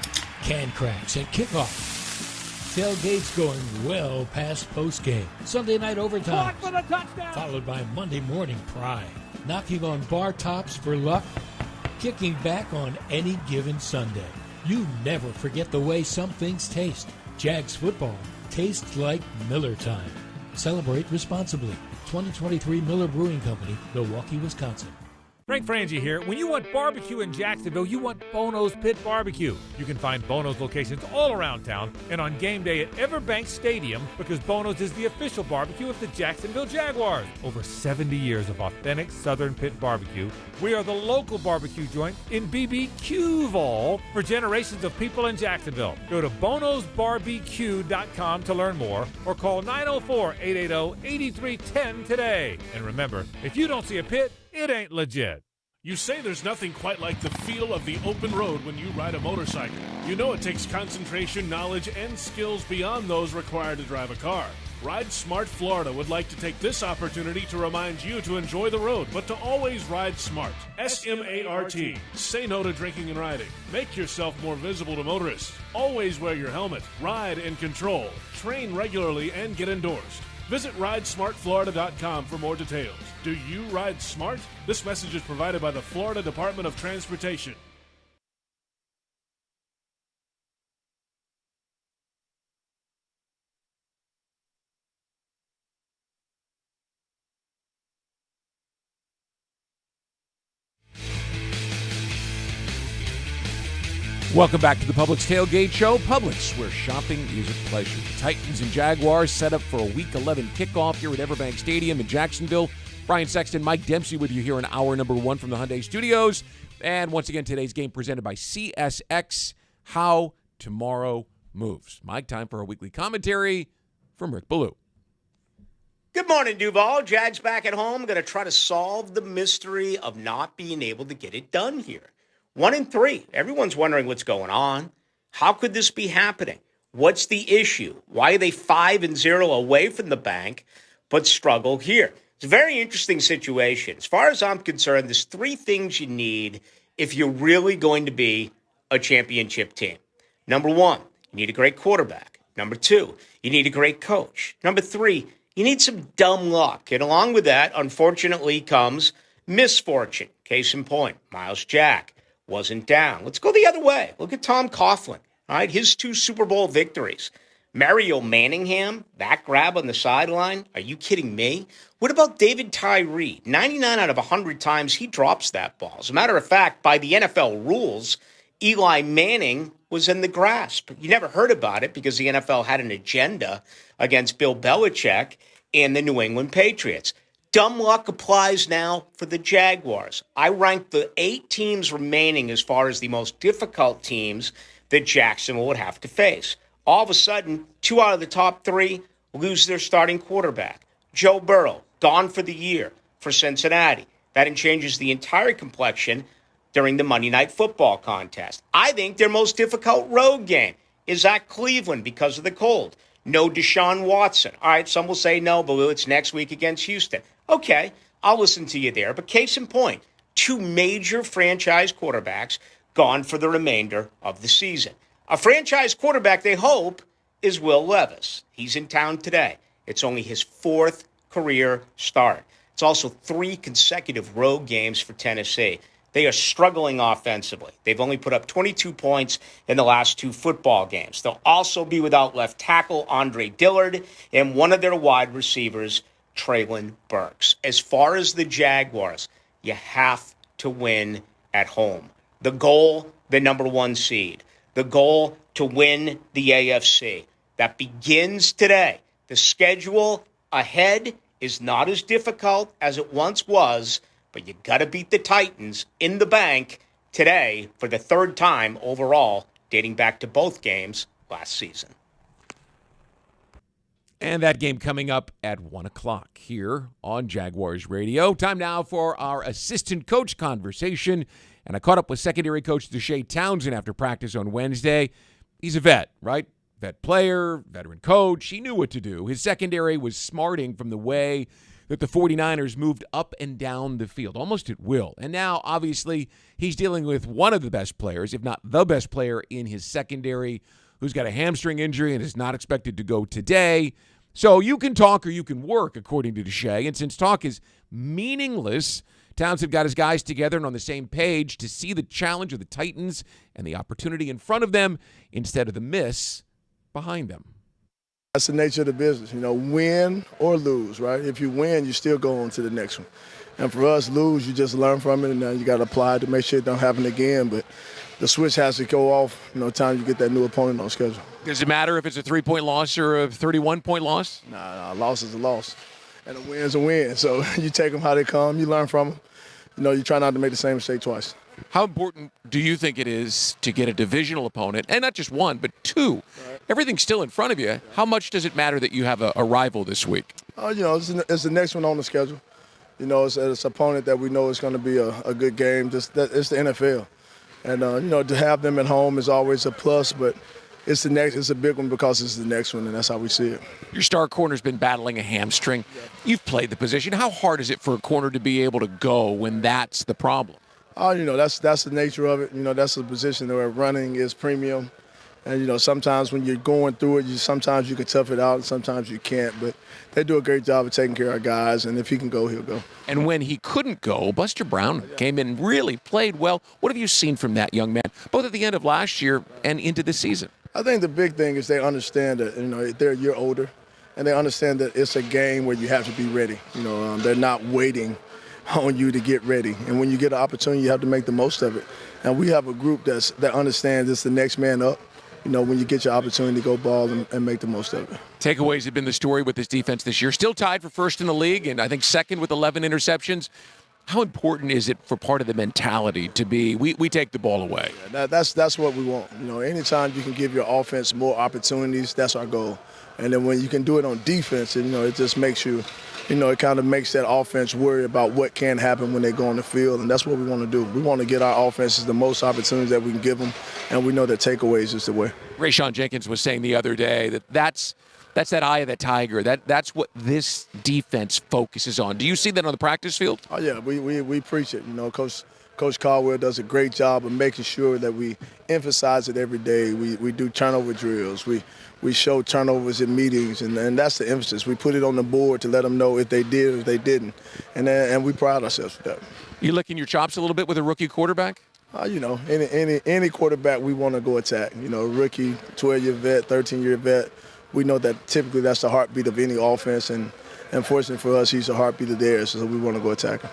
Can cracks and kickoff. Tailgates going well past postgame. Sunday night overtime. Followed by Monday morning pride. Knocking on bar tops for luck. Kicking back on any given Sunday. You never forget the way some things taste. Jags football tastes like Miller time. Celebrate responsibly. 2023 Miller Brewing Company, Milwaukee, Wisconsin. Frank Frangie here. When you want barbecue in Jacksonville, you want Bono's Pit Barbecue. You can find Bono's locations all around town and on game day at EverBank Stadium because Bono's is the official barbecue of the Jacksonville Jaguars. Over 70 years of authentic Southern pit barbecue. We are the local barbecue joint in BBQval for generations of people in Jacksonville. Go to bonosbarbecue.com to learn more or call 904-880-8310 today. And remember, if you don't see a pit, it ain't legit. You say there's nothing quite like the feel of the open road when you ride a motorcycle. You know it takes concentration, knowledge, and skills beyond those required to drive a car. Ride Smart Florida would like to take this opportunity to remind you to enjoy the road, but to always ride smart. S-M-A-R-T. Say no to drinking and riding. Make yourself more visible to motorists. Always wear your helmet. Ride in control. Train regularly and get endorsed. Visit ridesmartflorida.com for more details. Do you ride smart? This message is provided by the Florida Department of Transportation. welcome back to the Publix Tailgate Show. Publix, where shopping is a pleasure. The Titans and Jaguars set up for a Week 11 kickoff here at EverBank Stadium in Jacksonville. Brian Sexton, Mike Dempsey with you here in hour number 1 from the Hyundai Studios. And once again, today's game presented by CSX, How Tomorrow Moves. Mike, time for our weekly commentary from Rick Ballou. Good morning, Duval. Jags back at home. Going to try to solve the mystery of not being able to get it done here. 1-3. Everyone's wondering what's going on. How could this be happening? What's the issue? Why are they 5-0 away from the bank, but struggle here? It's a very interesting situation. As far as I'm concerned, there's 3 things you need if you're really going to be a championship team. Number 1, you need a great quarterback. Number 2, you need a great coach. Number 3, you need some dumb luck. And along with that, unfortunately, comes misfortune. Case in point, Miles Jack wasn't down. Let's go the other way. Look at Tom Coughlin. All right, his 2 Super Bowl victories. Mario Manningham, that grab on the sideline? Are you kidding me? What about David Tyree? 99 out of 100 times he drops that ball. As a matter of fact, by the NFL rules, Eli Manning was in the grasp. You never heard about it because the NFL had an agenda against Bill Belichick and the New England Patriots. Dumb luck applies now for the Jaguars. I ranked the 8 teams remaining as far as the most difficult teams that Jacksonville would have to face. All of a sudden, 2 out of the top 3 lose their starting quarterback. Joe Burrow, gone for the year for Cincinnati. That changes the entire complexion during the Monday Night Football contest. I think their most difficult road game is at Cleveland because of the cold. No Deshaun Watson. All right, some will say no, but it's next week against Houston. Okay, I'll listen to you there. But case in point, 2 major franchise quarterbacks gone for the remainder of the season. A franchise quarterback, they hope, is Will Levis. He's in town today. It's only his 4th career start. It's also 3 consecutive road games for Tennessee. They are struggling offensively. They've only put up 22 points in the last 2 football games. They'll also be without left tackle Andre Dillard and one of their wide receivers, Traylon Burks. As far as the Jaguars, you have to win at home. The goal, the number 1 seed. The goal to win the AFC. That begins today. The schedule ahead is not as difficult as it once was, but you got to beat the Titans in the bank today for the 3rd time overall, dating back to both games last season. And that game coming up at 1 o'clock here on Jaguars Radio. Time now for our assistant coach conversation. And I caught up with secondary coach Deshae Townsend after practice on Wednesday. He's a vet, right? Vet player, veteran coach. He knew what to do. His secondary was smarting from the way that the 49ers moved up and down the field, almost at will. And now, obviously, he's dealing with one of the best players, if not the best player in his secondary, who's got a hamstring injury and is not expected to go today. So you can talk or you can work, according to Deshae. And since talk is meaningless, Townsend got his guys together and on the same page to see the challenge of the Titans and the opportunity in front of them instead of the miss behind them. That's the nature of the business, win or lose, right? If you win, you still go on to the next one. And for us, lose, you just learn from it, and now you got to apply it to make sure it don't happen again. But the switch has to go off, time you get that new opponent on schedule. Does it matter if it's a 3-point loss or a 31-point loss? Nah, a loss is a loss. And a win's a win. So you take them how they come, you learn from them. You try not to make the same mistake twice. How important do you think it is to get a divisional opponent, and not just one, but 2? Right. Everything's still in front of you. How much does it matter that you have a rival this week? It's the next one on the schedule. It's an opponent that we know is going to be a good game. It's the NFL. And, to have them at home is always a plus, but it's a big one because it's the next one, and that's how we see it. Your star corner's been battling a hamstring. Yeah. You've played the position. How hard is it for a corner to be able to go when that's the problem? That's the nature of it. That's the position where running is premium. And, sometimes when you're going through it, sometimes you can tough it out and sometimes you can't. But they do a great job of taking care of our guys, and if he can go, he'll go. And when he couldn't go, Buster Brown came in, really played well. What have you seen from that young man, both at the end of last year and into this season? I think the big thing is they understand that, they're a year older, and they understand that it's a game where you have to be ready. They're not waiting on you to get ready. And when you get an opportunity, you have to make the most of it. And we have a group that understands it's the next man up, when you get your opportunity to go ball and make the most of it. Takeaways have been the story with this defense this year. Still tied for first in the league, and I think second with 11 interceptions. How important is it for part of the mentality to be, we take the ball away? Yeah, that's what we want. Anytime you can give your offense more opportunities, that's our goal. And then when you can do it on defense, it just makes you, it kind of makes that offense worry about what can happen when they go on the field, and that's what we want to do. We want to get our offenses the most opportunities that we can give them, and we know that takeaways is the way. Rayshawn Jenkins was saying the other day that's that eye of the tiger. That's what this defense focuses on. Do you see that on the practice field? Oh, yeah, we preach it. Coach Caldwell does a great job of making sure that we emphasize it every day. We do turnover drills. We show turnovers in meetings, and that's the emphasis. We put it on the board to let them know if they did or if they didn't, and we pride ourselves with that. You licking your chops a little bit with a rookie quarterback? Any quarterback we want to go attack. Rookie, 12-year vet, 13-year vet, we know that typically that's the heartbeat of any offense, and unfortunately for us, he's the heartbeat of theirs, so we want to go attack him.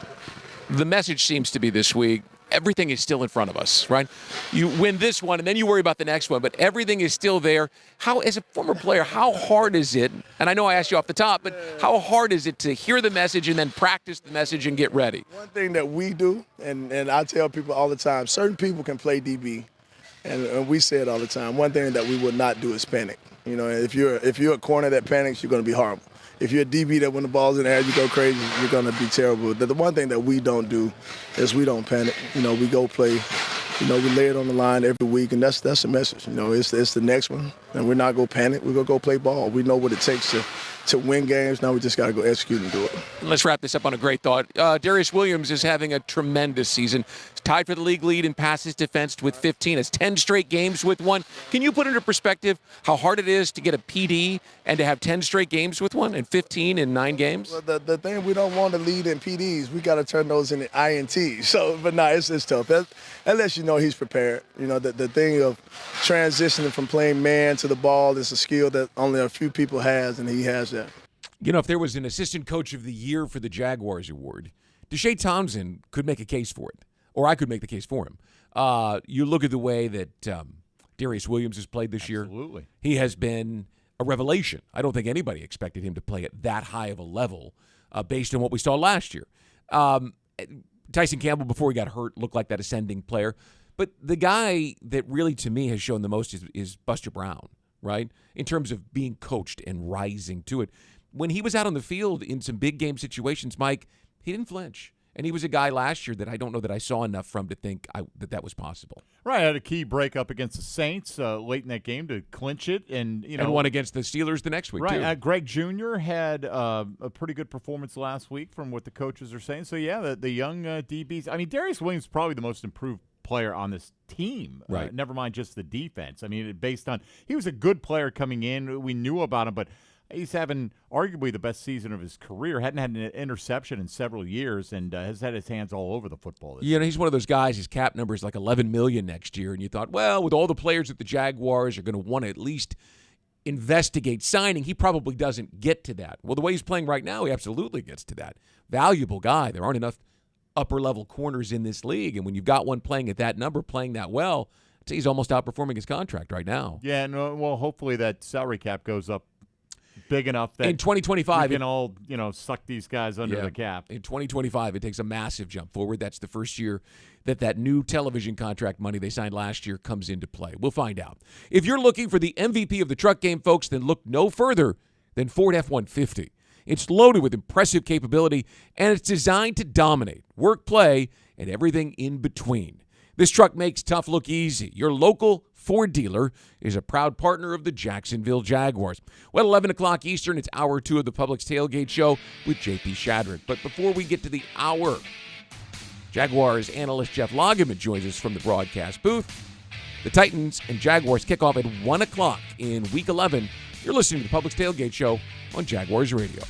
The message seems to be this week, everything is still in front of us, right? You win this one, and then you worry about the next one, but everything is still there. How, as a former player, how hard is it, and I know I asked you off the top, but how hard is it to hear the message and then practice the message and get ready? One thing that we do, and I tell people all the time, certain people can play DB, and we say it all the time. One thing that we would not do is panic. You know, if you're a corner that panics, you're going to be horrible. If you're a DB that when the ball's in the air, you go crazy, you're going to be terrible. The one thing that we don't do is we don't panic. You know, we go play. You know, we lay it on the line every week, and that's the message. You know, it's the next one, and we're not going to panic. We're going to go play ball. We know what it takes to win games. Now we just got to go execute and do it. Let's wrap this up on a great thought. Darius Williams is having a tremendous season. He's tied for the league lead in passes defensed with 15. Has 10 straight games with one. Can you put into perspective how hard it is to get a PD and to have 10 straight games with one and 15 in 9 games? Well, the thing we don't want to lead in PDs. We got to turn those into INTs. So, but no, it's tough. That lets you know he's prepared. You know, the thing of transitioning from playing man to the ball is a skill that only a few people has, and he has that. You know, if there was an assistant coach of the year for the Jaguars award, Deshae Townsend could make a case for it, or I could make the case for him. You look at the way that Darius Williams has played this year. Absolutely. He has been a revelation. I don't think anybody expected him to play at that high of a level based on what we saw last year. Tyson Campbell, before he got hurt, looked like that ascending player. But the guy that really, to me, has shown the most is Buster Brown, right, in terms of being coached and rising to it. When he was out on the field in some big game situations, Mike, he didn't flinch. And he was a guy last year that I don't know that I saw enough from to think that was possible. Right, had a key breakup against the Saints late in that game to clinch it, and one against the Steelers the next week too. Right, Greg Jr. had a pretty good performance last week from what the coaches are saying. So yeah, the young DBs. I mean, Darius Williams is probably the most improved player on this team. Right. Never mind just the defense. I mean, based on he was a good player coming in. We knew about him, but he's having arguably the best season of his career. Hadn't had an interception in several years, and has had his hands all over the football. He's one of those guys. His cap number is like $11 million next year, and you thought, well, with all the players that the Jaguars are going to want to at least investigate signing, he probably doesn't get to that. Well, the way he's playing right now, he absolutely gets to that. Valuable guy. There aren't enough upper-level corners in this league, and when you've got one playing at that number, playing that well, I'd say he's almost outperforming his contract right now. Yeah, and well, hopefully that salary cap goes up big enough that in 2025 we can all suck these guys under the cap. In 2025, it takes a massive jump forward. That's the first year that new television contract money they signed last year comes into play. We'll find out. If you're looking for the MVP of the truck game, folks, then look no further than Ford F-150. It's loaded with impressive capability, and it's designed to dominate work, play, and everything in between. This truck makes tough look easy. Your local Ford dealer is a proud partner of the Jacksonville Jaguars. Well, 11 o'clock Eastern, it's hour 2 of the Publix Tailgate Show with JP Shadrick. But before we get to the hour, Jaguars analyst Jeff Lageman joins us from the broadcast booth. The Titans and Jaguars kick off at 1 o'clock in Week 11. You're listening to the Publix Tailgate Show on Jaguars Radio.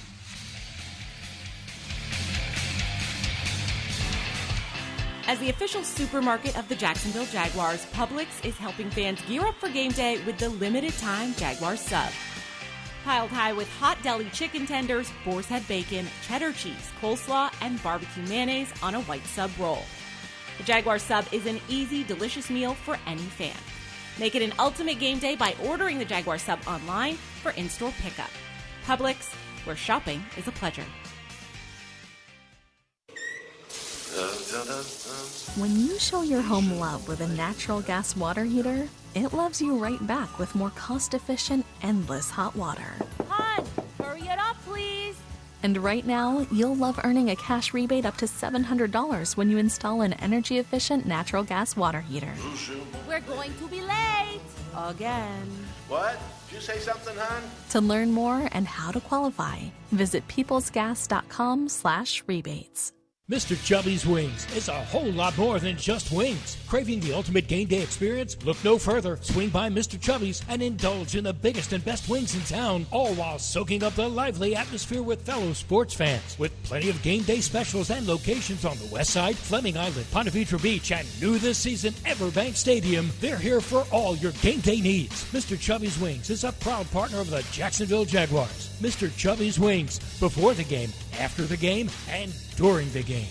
As the official supermarket of the Jacksonville Jaguars, Publix is helping fans gear up for game day with the limited-time Jaguars sub. Piled high with hot deli chicken tenders, boar's head bacon, cheddar cheese, coleslaw, and barbecue mayonnaise on a white sub roll. The Jaguars sub is an easy, delicious meal for any fan. Make it an ultimate game day by ordering the Jaguars sub online for in-store pickup. Publix, where shopping is a pleasure. When you show your home love with a natural gas water heater, it loves you right back with more cost-efficient, endless hot water. Hon, hurry it up, please. And right now, you'll love earning a cash rebate up to $700 when you install an energy-efficient natural gas water heater. We're going to be late. Again. What? Did you say something, hon? To learn more and how to qualify, visit peoplesgas.com/rebates. Mr. Chubby's Wings is a whole lot more than just wings. Craving the ultimate game day experience? Look no further. Swing by Mr. Chubby's and indulge in the biggest and best wings in town, all while soaking up the lively atmosphere with fellow sports fans. With plenty of game day specials and locations on the West Side, Fleming Island, Ponte Vedra Beach, and new this season, EverBank Stadium. They're here for all your game day needs. Mr. Chubby's Wings is a proud partner of the Jacksonville Jaguars. Mr. Chubby's Wings, before the game, after the game, and during the game.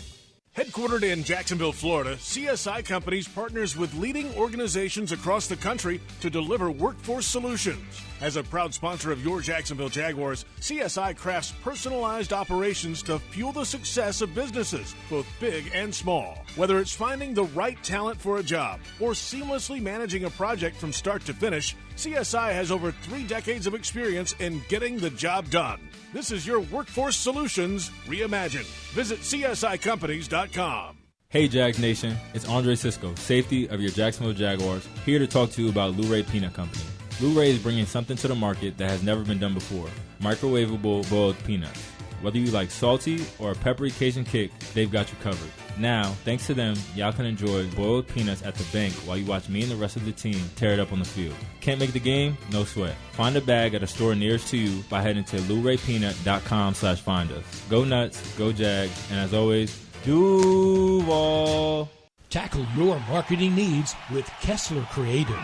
Headquartered in Jacksonville, Florida, CSI Companies partners with leading organizations across the country to deliver workforce solutions. As a proud sponsor of your Jacksonville Jaguars, CSI crafts personalized operations to fuel the success of businesses, both big and small. Whether it's finding the right talent for a job or seamlessly managing a project from start to finish, CSI has over 3 decades of experience in getting the job done. This is your Workforce Solutions Reimagined. Visit CSICompanies.com. Hey Jags Nation, it's Andre Sisco, safety of your Jacksonville Jaguars, here to talk to you about Lou Ray Peanut Company. Lou Ray is bringing something to the market that has never been done before, microwavable boiled peanuts. Whether you like salty or a peppery Cajun kick, they've got you covered. Now, thanks to them, y'all can enjoy boiled peanuts at the bank while you watch me and the rest of the team tear it up on the field. Can't make the game? No sweat. Find a bag at a store nearest to you by heading to LouRayPeanut.com/find us. Go nuts, go Jags, and as always, Duval. Tackle your marketing needs with Kessler Creative.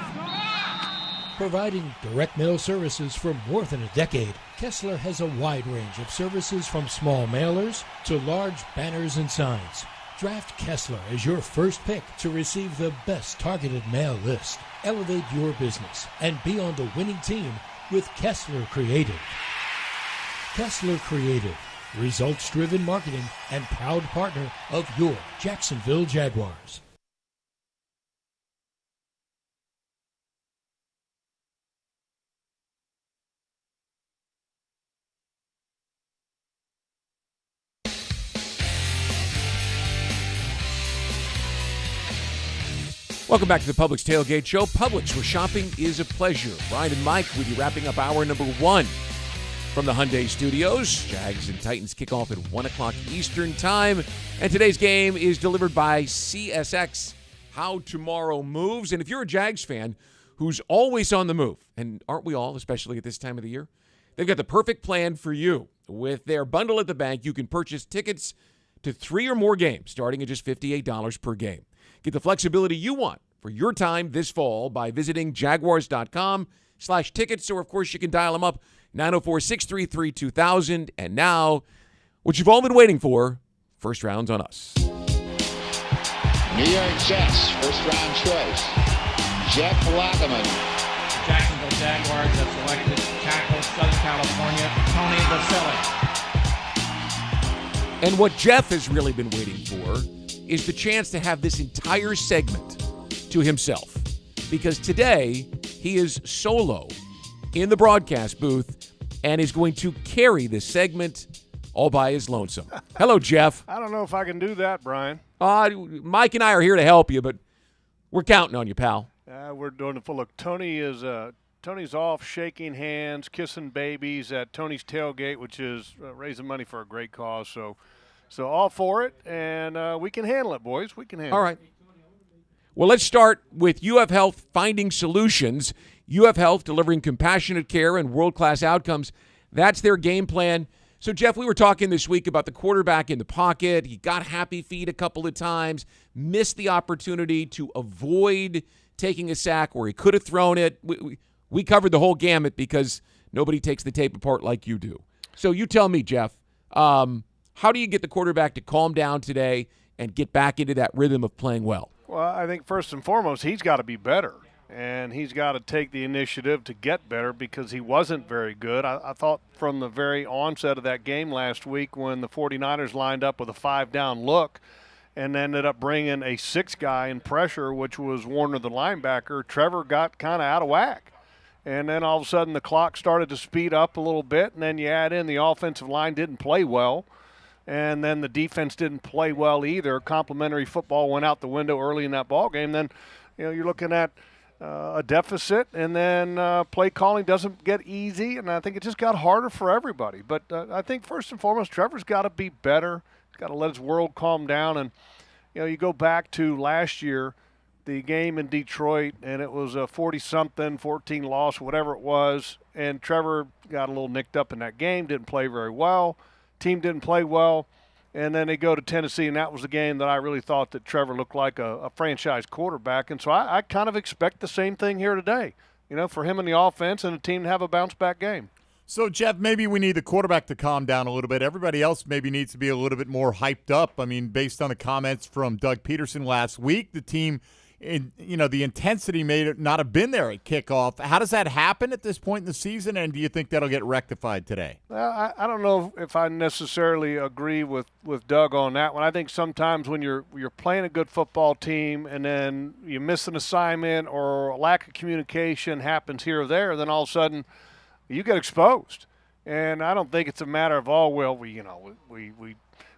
Providing direct mail services for more than a decade, Kessler has a wide range of services from small mailers to large banners and signs. Draft Kessler as your first pick to receive the best targeted mail list. Elevate your business and be on the winning team with Kessler Creative. Kessler Creative, results-driven marketing and proud partner of your Jacksonville Jaguars. Welcome back to the Publix Tailgate Show. Publix, where shopping is a pleasure. Brian and Mike with you, wrapping up hour number 1 from the Hyundai Studios. Jags and Titans kick off at 1 o'clock Eastern Time. And today's game is delivered by CSX, How Tomorrow Moves. And if you're a Jags fan who's always on the move, and aren't we all, especially at this time of the year, they've got the perfect plan for you. With their bundle at the bank, you can purchase tickets to 3 or more games, starting at just $58 per game. Get the flexibility you want for your time this fall by visiting jaguars.com/tickets, or of course you can dial them up 904-633-2000. And now, what you've all been waiting for, first round's on us. New York Jets, first round choice, Jeff Lockerman. Jacksonville Jaguars have selected tackle Southern California, Tony Vasilek. And what Jeff has really been waiting for is the chance to have this entire segment to himself. Because today, he is solo in the broadcast booth and is going to carry this segment all by his lonesome. Hello, Jeff. I don't know if I can do that, Brian. Mike and I are here to help you, but we're counting on you, pal. We're doing it full. Look, Tony's off shaking hands, kissing babies at Tony's Tailgate, which is raising money for a great cause. So all for it, and we can handle it, boys. We can handle it. All right. Well, let's start with UF Health finding solutions. UF Health delivering compassionate care and world-class outcomes. That's their game plan. So, Jeff, we were talking this week about the quarterback in the pocket. He got happy feet a couple of times, missed the opportunity to avoid taking a sack where he could have thrown it. We covered the whole gamut because nobody takes the tape apart like you do. So you tell me, Jeff, how do you get the quarterback to calm down today and get back into that rhythm of playing well? Well, I think first and foremost, he's got to be better, and he's got to take the initiative to get better because he wasn't very good. I thought from the very onset of that game last week when the 49ers lined up with a 5-down look and ended up bringing a 6 guy in pressure, which was Warner the linebacker, Trevor got kind of out of whack. And then all of a sudden the clock started to speed up a little bit, and then you add in the offensive line didn't play well. And then the defense didn't play well either. Complementary football went out the window early in that ball game. Then, you're looking at a deficit, and then play calling doesn't get easy. And I think it just got harder for everybody. But I think first and foremost, Trevor's got to be better got to let his world calm down. And you go back to last year, the game in Detroit, and it was a 40-something, 14 loss, whatever it was, and Trevor got a little nicked up in that game, didn't play very well. Team didn't play well, and then they go to Tennessee, and that was the game that I really thought that Trevor looked like a franchise quarterback. And so I kind of expect the same thing here today, for him and the offense and the team to have a bounce-back game. So, Jeff, maybe we need the quarterback to calm down a little bit. Everybody else maybe needs to be a little bit more hyped up. I mean, based on the comments from Doug Peterson last week, the team, the intensity may not have been there at kickoff. How does that happen at this point in the season, and do you think that'll get rectified today? Well, I don't know if I necessarily agree with Doug on that one. I think sometimes when you're playing a good football team and then you miss an assignment or a lack of communication happens here or there, then all of a sudden – you get exposed. And I don't think it's a matter of, we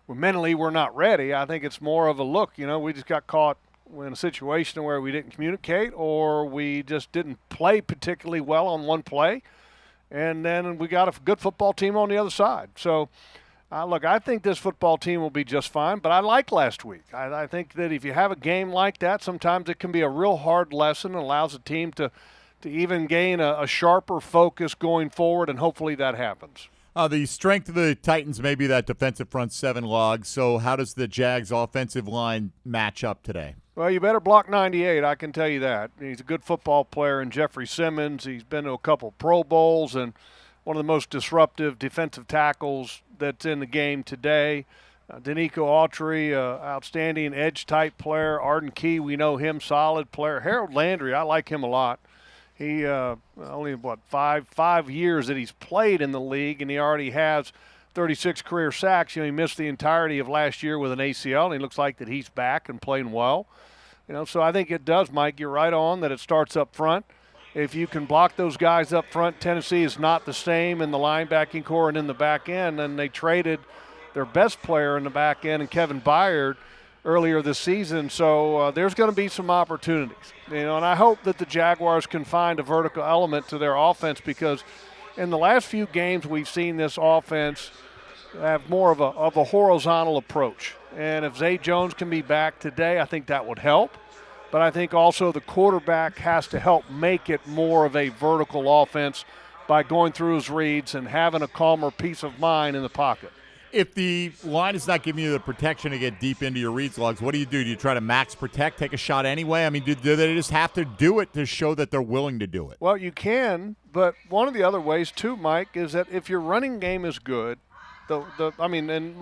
mentally we're not ready. I think it's more of a look, we just got caught in a situation where we didn't communicate or we just didn't play particularly well on one play. And then we got a good football team on the other side. So, I think this football team will be just fine, but I like last week. I think that if you have a game like that, sometimes it can be a real hard lesson and allows a team to even gain a sharper focus going forward, and hopefully that happens. The strength of the Titans may be that defensive front seven log, so how does the Jags' offensive line match up today? Well, you better block 98, I can tell you that. He's a good football player in Jeffrey Simmons. He's been to a couple Pro Bowls and one of the most disruptive defensive tackles that's in the game today. Danico Autry, outstanding edge-type player. Arden Key, we know him, solid player. Harold Landry, I like him a lot. He only, five years that he's played in the league, and he already has 36 career sacks. He missed the entirety of last year with an ACL, and he looks like that he's back and playing well. So I think it does, Mike. You're right on that it starts up front. If you can block those guys up front, Tennessee is not the same in the linebacking core and in the back end, and they traded their best player in the back end, and Kevin Byard, earlier this season, so there's going to be some opportunities. And I hope that the Jaguars can find a vertical element to their offense, because in the last few games we've seen this offense have more of a horizontal approach. And if Zay Jones can be back today, I think that would help. But I think also the quarterback has to help make it more of a vertical offense by going through his reads and having a calmer peace of mind in the pocket. If the line is not giving you the protection to get deep into your reads logs, what do? Do you try to max protect, take a shot anyway? I mean, do they just have to do it to show that they're willing to do it? Well, you can, but one of the other ways too, Mike, is that if your running game is good, and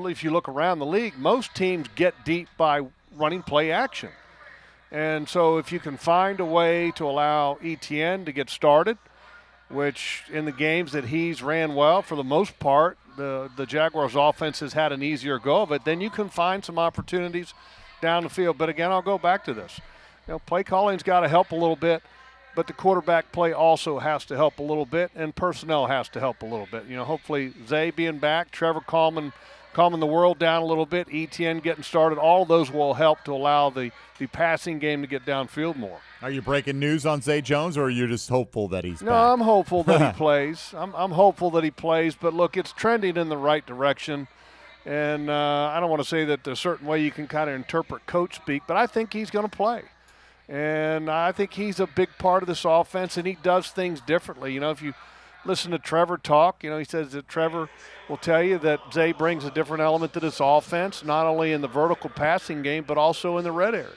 if you look around the league, most teams get deep by running play action. And so if you can find a way to allow ETN to get started, which in the games that he's ran well, for the most part, the Jaguars offense has had an easier go of it, then you can find some opportunities down the field. But again, I'll go back to this. Play calling's got to help a little bit, but the quarterback play also has to help a little bit, and personnel has to help a little bit. Hopefully Zay being back, Trevor calming the world down a little bit, ETN getting started, all those will help to allow the passing game to get downfield more. Are you breaking news on Zay Jones, or are you just hopeful that he's back? No, I'm hopeful that he plays. I'm hopeful that he plays, but look, it's trending in the right direction. And I don't want to say that there's a certain way you can kind of interpret coach speak, but I think he's going to play. And I think he's a big part of this offense, and he does things differently. If you listen to Trevor talk, he says that Trevor will tell you that Zay brings a different element to this offense, not only in the vertical passing game, but also in the red area.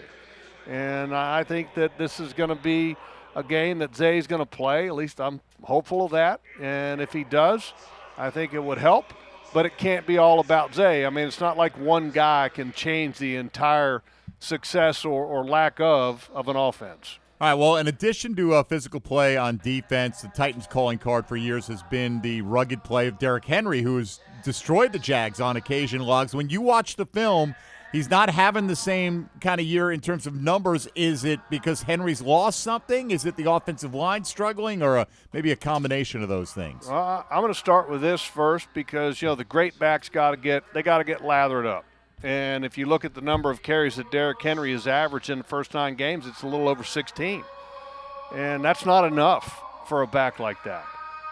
And I think that this is going to be a game that Zay's going to play. At least I'm hopeful of that. And if he does, I think it would help. But it can't be all about Zay. I mean, it's not like one guy can change the entire success or lack of an offense. All right, well, in addition to physical play on defense, the Titans' calling card for years has been the rugged play of Derrick Henry, who has destroyed the Jags on occasion. Logs, when you watch the film, he's not having the same kind of year in terms of numbers. Is it because Henry's lost something? Is it the offensive line struggling, or maybe a combination of those things? Well, I'm going to start with this first because, the great backs got to get lathered up. And if you look at the number of carries that Derrick Henry has averaged in the first 9 games, it's a little over 16. And that's not enough for a back like that.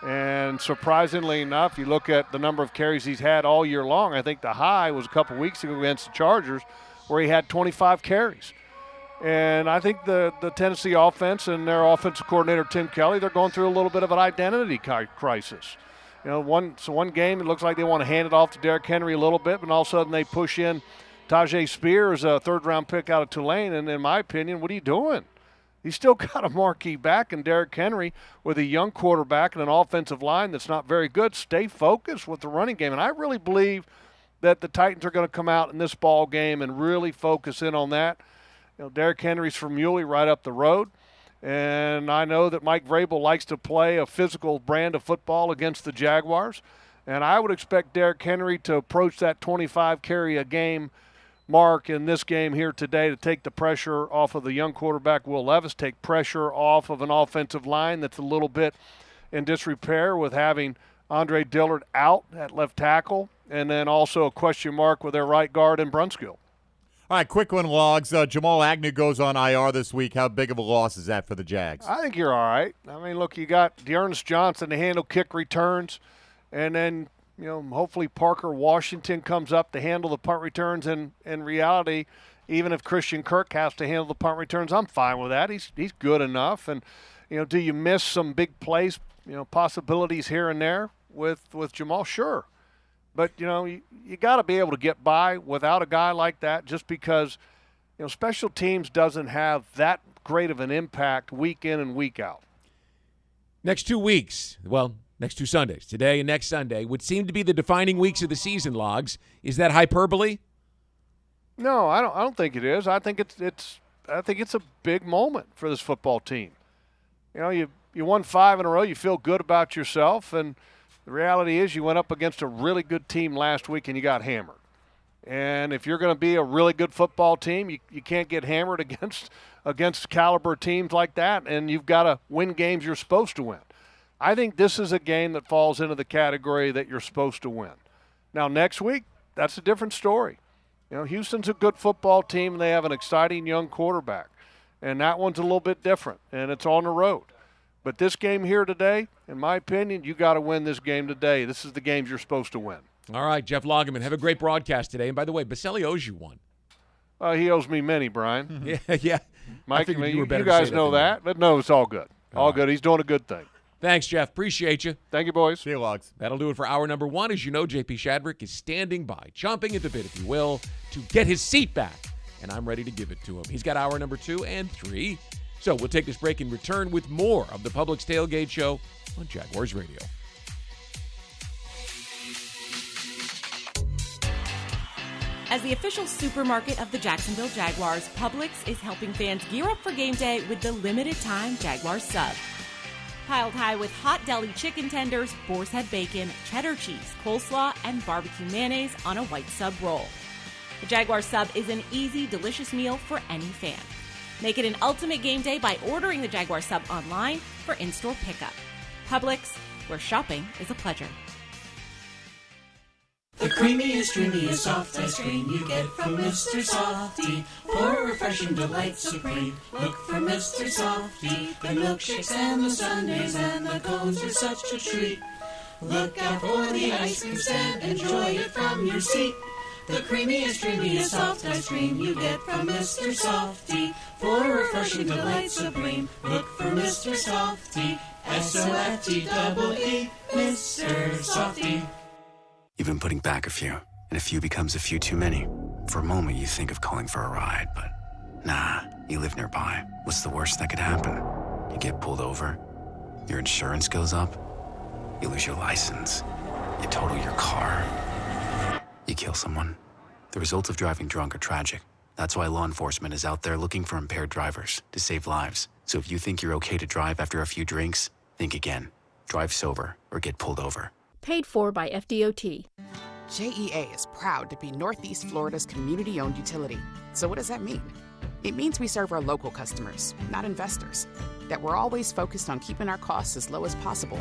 And surprisingly enough, you look at the number of carries he's had all year long. I think the high was a couple weeks ago against the Chargers where he had 25 carries. And I think the Tennessee offense and their offensive coordinator, Tim Kelly, they're going through a little bit of an identity crisis. You know, one game it looks like they want to hand it off to Derrick Henry a little bit, but all of a sudden they push in Tajay Spears, a third-round pick out of Tulane. And in my opinion, what are you doing? He's still got a marquee back in Derrick Henry with a young quarterback and an offensive line that's not very good. Stay focused with the running game. And I really believe that the Titans are going to come out in this ball game and really focus in on that. You know, Derrick Henry's from Muley right up the road. And I know that Mike Vrabel likes to play a physical brand of football against the Jaguars. And I would expect Derrick Henry to approach that 25 carry a game mark in this game here today to take the pressure off of the young quarterback Will Levis, take pressure off of an offensive line that's a little bit in disrepair with having Andre Dillard out at left tackle, and then also a question mark with their right guard in Brunskill. All right, quick one, Logs. Jamal Agnew goes on IR this week. How big of a loss is that for the Jags? I think you're all right. I mean, look, you got Dearness Johnson to handle kick returns, and then, you know, hopefully Parker Washington comes up to handle the punt returns. And in reality, even if Christian Kirk has to handle the punt returns, I'm fine with that. He's good enough. And, you know, do you miss some big plays, you know, possibilities here and there with Jamal? Sure. But, you know, you got to be able to get by without a guy like that just because, you know, special teams doesn't have that great of an impact week in and week out. Next 2 weeks, well, next 2 Sundays, today and next Sunday, would seem to be the defining weeks of the season, Logs. Is that hyperbole? No, I don't think it is. I think it's a big moment for this football team. You know, you won 5 in a row, you feel good about yourself, and the reality is you went up against a really good team last week and you got hammered. And if you're going to be a really good football team, you can't get hammered against caliber teams like that, and you've got to win games you're supposed to win. I think this is a game that falls into the category that you're supposed to win. Now, next week, that's a different story. You know, Houston's a good football team, and they have an exciting young quarterback. And that one's a little bit different, and it's on the road. But this game here today, in my opinion, you got to win this game today. This is the games you're supposed to win. All right, Jeff Lageman, have a great broadcast today. And by the way, Baselli owes you one. He owes me many, Brian. Yeah. Mike, you guys know that. But no, it's all good. All good. He's doing a good thing. Thanks, Jeff. Appreciate you. Thank you, boys. See you, Logs. That'll do it for hour number 1. As you know, JP Shadrick is standing by, chomping at the bit, if you will, to get his seat back. And I'm ready to give it to him. He's got hour number 2 and 3. So we'll take this break and return with more of the Publix Tailgate Show on Jaguars Radio. As the official supermarket of the Jacksonville Jaguars, Publix is helping fans gear up for game day with the limited-time Jaguars sub. Piled high with hot deli chicken tenders, boar's head bacon, cheddar cheese, coleslaw, and barbecue mayonnaise on a white sub roll. The Jaguar sub is an easy, delicious meal for any fan. Make it an ultimate game day by ordering the Jaguar sub online for in-store pickup. Publix, where shopping is a pleasure. The creamiest, dreamiest, soft ice cream you get from Mr. Softy. For a refreshing delight supreme, look for Mr. Softy. The milkshakes and the sundaes and the cones are such a treat. Look out for the ice cream stand, enjoy it from your seat. The creamiest, dreamiest, soft ice cream you get from Mr. Softy. For a refreshing delight supreme, look for Mr. Softy. S-O-F-T-E-E, Mr. Softy. You've been putting back a few, and a few becomes a few too many. For a moment, you think of calling for a ride, but nah, you live nearby. What's the worst that could happen? You get pulled over, your insurance goes up, you lose your license, you total your car, you kill someone. The results of driving drunk are tragic. That's why law enforcement is out there looking for impaired drivers to save lives. So if you think you're okay to drive after a few drinks, think again. Drive sober or get pulled over. Paid for by FDOT. JEA is proud to be Northeast Florida's community-owned utility. So what does that mean? It means we serve our local customers, not investors. That we're always focused on keeping our costs as low as possible,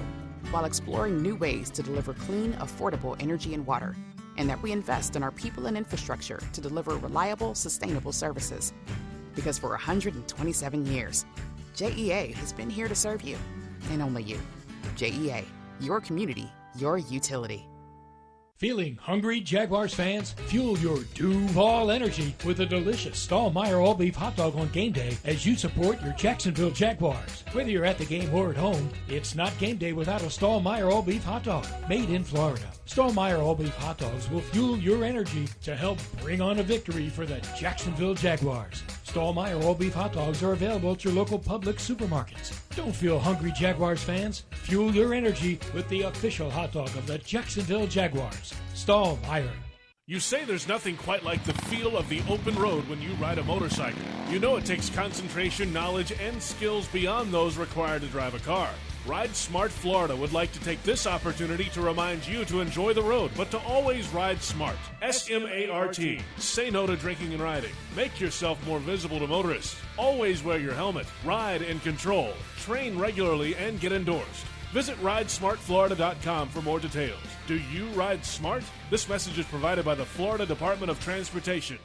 while exploring new ways to deliver clean, affordable energy and water. And that we invest in our people and infrastructure to deliver reliable, sustainable services. Because for 127 years, JEA has been here to serve you, and only you. JEA, Your community, your utility. Feeling hungry, Jaguars fans? Fuel your Duval energy with a delicious Stallmeyer all-beef hot dog on game day as you support your Jacksonville Jaguars. Whether you're at the game or at home, it's not game day without a Stallmeyer all-beef hot dog made in Florida. Stallmeyer all-beef hot dogs will fuel your energy to help bring on a victory for the Jacksonville Jaguars. Stallmeyer all-beef hot dogs are available at your local Publix supermarkets. Don't feel hungry, Jaguars fans. Fuel your energy with the official hot dog of the Jacksonville Jaguars. Stallmeyer. You say there's nothing quite like the feel of the open road when you ride a motorcycle. You know it takes concentration, knowledge, and skills beyond those required to drive a car. Ride Smart Florida would like to take this opportunity to remind you to enjoy the road, but to always ride smart. S-M-A-R-T. Say no to drinking and riding. Make yourself more visible to motorists. Always wear your helmet. Ride in control. Train regularly and get endorsed. Visit ridesmartflorida.com for more details. Do you ride smart? This message is provided by the Florida Department of Transportation.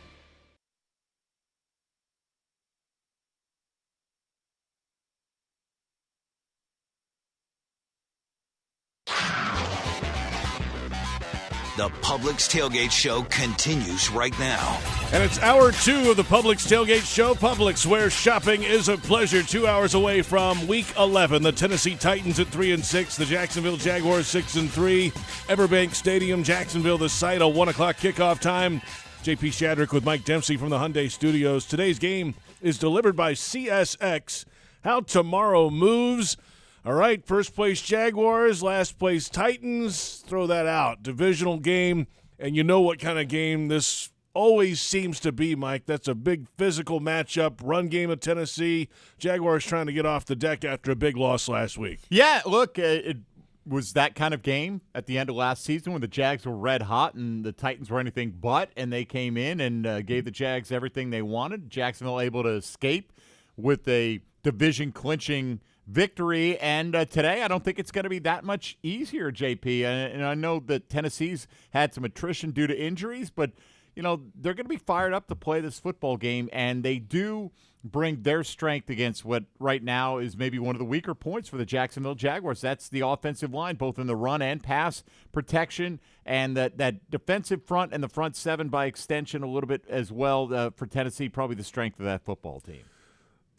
The Publix Tailgate Show continues right now. And it's hour 2 of the Publix Tailgate Show. Publix, where shopping is a pleasure. 2 hours away from Week 11. The Tennessee Titans at 3-6. The Jacksonville Jaguars 6-3. EverBank Stadium, Jacksonville, the site. A 1 o'clock kickoff time. JP Shadrick with Mike Dempsey from the Hyundai Studios. Today's game is delivered by CSX. How tomorrow moves. All right, first place Jaguars, last place Titans. Throw that out. Divisional game, and you know what kind of game this always seems to be, Mike. That's a big physical matchup, run game of Tennessee. Jaguars trying to get off the deck after a big loss last week. Yeah, look, it was that kind of game at the end of last season when the Jags were red hot and the Titans were anything but, and they came in and gave the Jags everything they wanted. Jacksonville able to escape with a division-clinching victory, and today I don't think it's going to be that much easier, JP. And I know that Tennessee's had some attrition due to injuries, but you know they're going to be fired up to play this football game, and they do bring their strength against what right now is maybe one of the weaker points for the Jacksonville Jaguars. That's the offensive line, both in the run and pass protection, and that defensive front and the front seven by extension a little bit as well for Tennessee, probably the strength of that football team.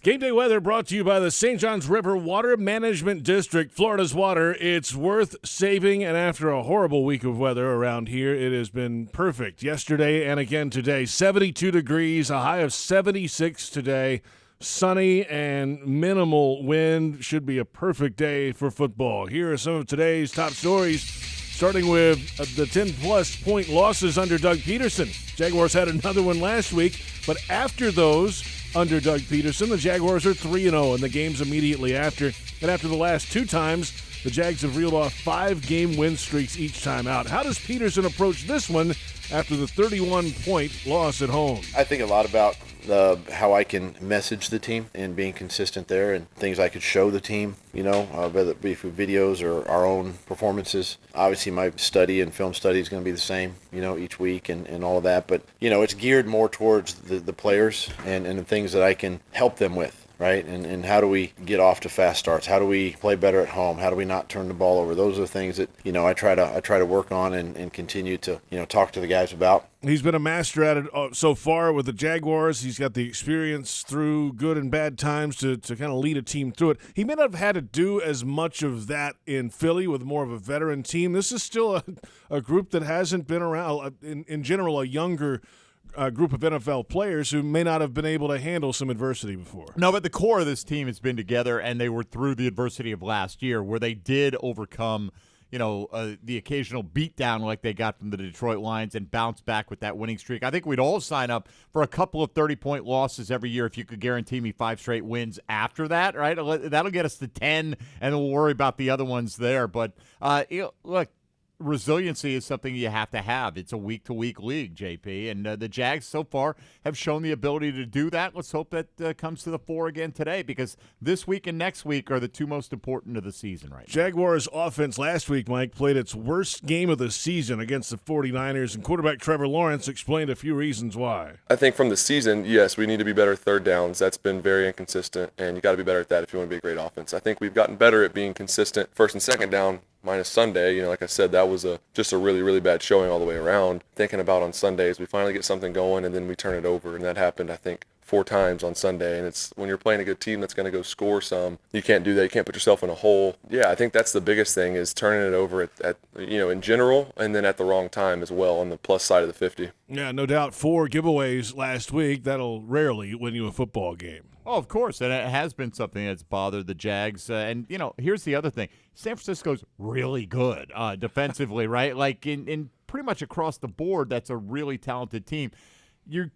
Game day weather brought to you by the St. Johns River Water Management District. Florida's water, it's worth saving, and after a horrible week of weather around here, it has been perfect. Yesterday and again today, 72 degrees, a high of 76 today. Sunny and minimal wind. Should be a perfect day for football. Here are some of today's top stories, starting with the 10-plus point losses under Doug Peterson. Jaguars had another one last week, but after those under Doug Peterson, the Jaguars are 3-0 in the games immediately after. And after the last 2 times, the Jags have reeled off 5-game win streaks each time out. How does Peterson approach this one after the 31-point loss at home? I think a lot about how I can message the team and being consistent there, and things I could show the team, whether it be through videos or our own performances. Obviously, my study and film study is going to be the same, each week and all of that. But, it's geared more towards the players and the things that I can help them with. Right, and how do we get off to fast starts? How do we play better at home? How do we not turn the ball over? Those are the things that I try to work on and continue to talk to the guys about. He's been a master at it so far with the Jaguars. He's got the experience through good and bad times to kind of lead a team through it. He may not have had to do as much of that in Philly with more of a veteran team. This is still a group that hasn't been around. In general, a younger group of NFL players who may not have been able to handle some adversity before. No, but the core of this team has been together, and they were through the adversity of last year where they did overcome, the occasional beatdown like they got from the Detroit Lions and bounce back with that winning streak. I think we'd all sign up for a couple of 30-point losses every year if you could guarantee me 5 straight wins after that, right? That'll get us to 10, and then we'll worry about the other ones there. But, look, resiliency is something you have to have. It's a week-to-week league, JP, and the Jags so far have shown the ability to do that. Let's hope that comes to the fore again today, because this week and next week are the 2 most important of the season right now. Jaguars offense last week, Mike, played its worst game of the season against the 49ers, and quarterback Trevor Lawrence explained a few reasons why. I think from the season, yes, we need to be better at third downs. That's been very inconsistent, and you got to be better at that if you want to be a great offense. I think we've gotten better at being consistent first and second down, minus Sunday. You know, like I said, that was just a really, really bad showing all the way around. Thinking about on Sundays, we finally get something going, and then we turn it over, and that happened, I think, 4 times on Sunday. And it's when you're playing a good team that's going to go score some, you can't do that. You can't put yourself in a hole. Yeah, I think that's the biggest thing, is turning it over at in general, and then at the wrong time as well on the plus side of the 50. Yeah, no doubt. 4 giveaways last week. That'll rarely win you a football game. Oh, of course, and it has been something that's bothered the Jags. And, here's the other thing. San Francisco's really good defensively, right? Like, in pretty much across the board, that's a really talented team. You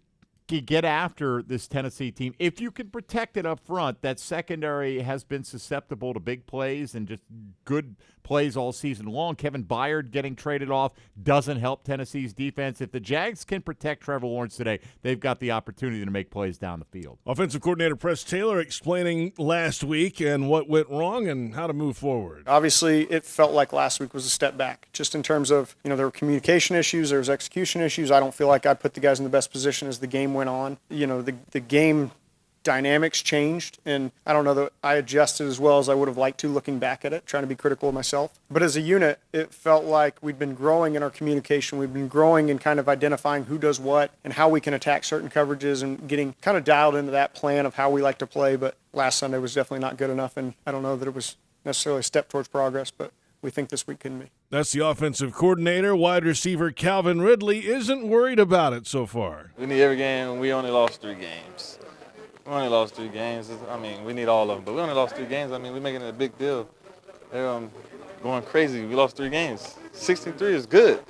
get after this Tennessee team. If you can protect it up front, that secondary has been susceptible to big plays and just good plays all season long. Kevin Byard getting traded off doesn't help Tennessee's defense. If the Jags can protect Trevor Lawrence today, they've got the opportunity to make plays down the field. Offensive coordinator Press Taylor explaining last week and what went wrong and how to move forward. Obviously, it felt like last week was a step back, just in terms of, there were communication issues, there was execution issues. I don't feel like I put the guys in the best position as the game went on. The game dynamics changed, and I don't know that I adjusted as well as I would have liked to, looking back at it, trying to be critical of myself. But as a unit, it felt like we'd been growing in our communication. We've been growing in kind of identifying who does what and how we can attack certain coverages and getting kind of dialed into that plan of how we like to play. But last Sunday was definitely not good enough, and I don't know that it was necessarily a step towards progress, but we think this week can be. That's the offensive coordinator. Wide receiver Calvin Ridley isn't worried about it so far. We need every game. We only lost 3 games. We only lost 3 games. I mean, we need all of them, but we only lost 3 games. I mean, we're making it a big deal. They're going crazy. We lost 3 games. 16-3 is good.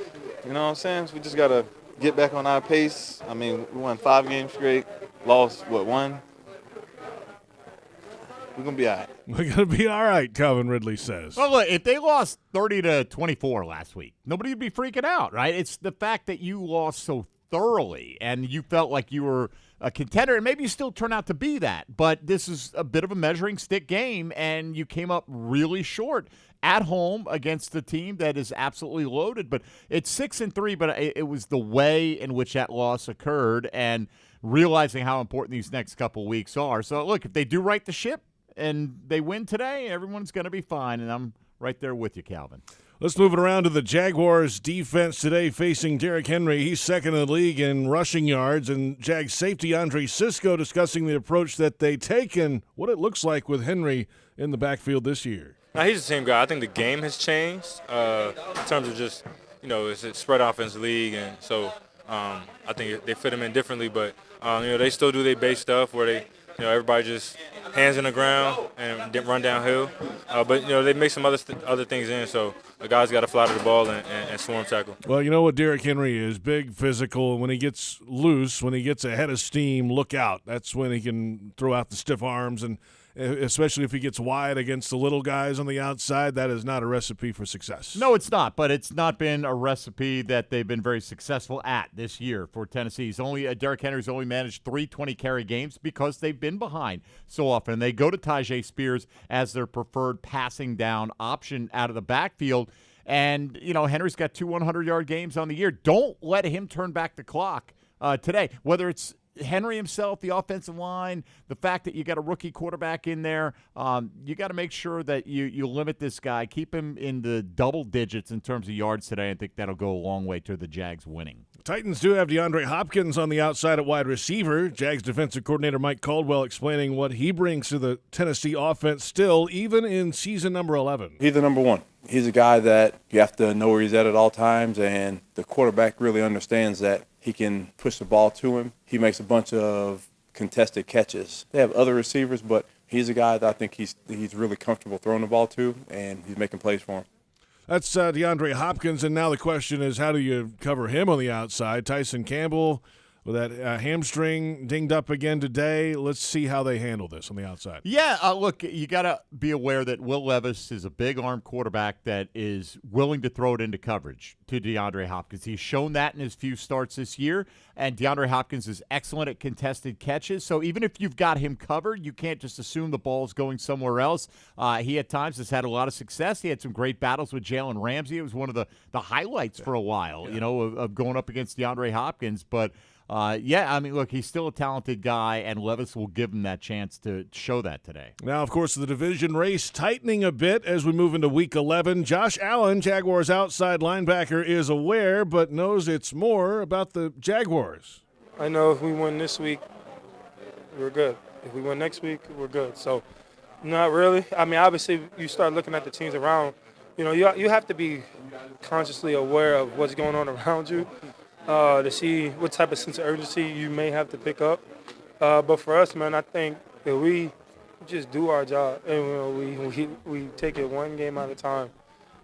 You know what I'm saying? So we just got to get back on our pace. I mean, we won 5 games straight, lost, 1? We're going to be all right. We're going to be all right, Calvin Ridley says. Well, look, if they lost 30-24 last week, nobody would be freaking out, right? It's the fact that you lost so thoroughly and you felt like you were a contender, and maybe you still turn out to be that, but this is a bit of a measuring stick game, and you came up really short at home against a team that is absolutely loaded. But it's 6-3, but it was the way in which that loss occurred and realizing how important these next couple weeks are. So, look, if they do right the ship and they win today, everyone's going to be fine, and I'm right there with you, Calvin. Let's move it around to the Jaguars defense today facing Derrick Henry. He's second in the league in rushing yards, and Jags safety Andre Cisco discussing the approach that they take and what it looks like with Henry in the backfield this year. Now, he's the same guy. I think the game has changed in terms of just, it's a spread offense league, and so I think they fit him in differently, but, they still do their base stuff where they, everybody just hands in the ground and run downhill. But, they make some other things in, so the guys got to fly to the ball and swarm tackle. Well, you know what Derrick Henry is, big, physical, and when he gets loose, when he gets ahead of steam, look out. That's when he can throw out the stiff arms, and especially if he gets wide against the little guys on the outside, that is not a recipe for success. No, it's not, but it's not been a recipe that they've been very successful at this year for Tennessee. Derrick Henry's only managed 3 20-carry games because they've been behind so often. They go to Tyjae Spears as their preferred passing down option out of the backfield. And, Henry's got 2 100-yard games on the year. Don't let him turn back the clock today, whether it's Henry himself, the offensive line, the fact that you got a rookie quarterback in there, you got to make sure that you limit this guy, keep him in the double digits in terms of yards today. I think that'll go a long way to the Jags winning. Titans do have DeAndre Hopkins on the outside at wide receiver. Jags defensive coordinator Mike Caldwell explaining what he brings to the Tennessee offense still, even in season number 11. He's the number one. He's a guy that you have to know where he's at all times, and the quarterback really understands that. He can push the ball to him. He makes a bunch of contested catches. They have other receivers, but he's a guy that I think he's really comfortable throwing the ball to, and he's making plays for him. That's DeAndre Hopkins, and now the question is, how do you cover him on the outside? Tyson Campbell with that hamstring dinged up again today. Let's see how they handle this on the outside. Yeah, look, you got to be aware that Will Levis is a big-arm quarterback that is willing to throw it into coverage to DeAndre Hopkins. He's shown that in his few starts this year, and DeAndre Hopkins is excellent at contested catches. So even if you've got him covered, you can't just assume the ball's going somewhere else. He at times has had a lot of success. He had some great battles with Jalen Ramsey. It was one of the highlights for a while, of going up against DeAndre Hopkins. But Look, he's still a talented guy, and Levis will give him that chance to show that today. Now, of course, the division race tightening a bit as we move into Week 11. Josh Allen, Jaguars outside linebacker, is aware but knows it's more about the Jaguars. I know if we win this week, we're good. If we win next week, we're good. So, not really. I mean, obviously, you start looking at the teams around. You have to be consciously aware of what's going on around you to see what type of sense of urgency you may have to pick up. But for us, man, I think that we just do our job and we take it one game at a time.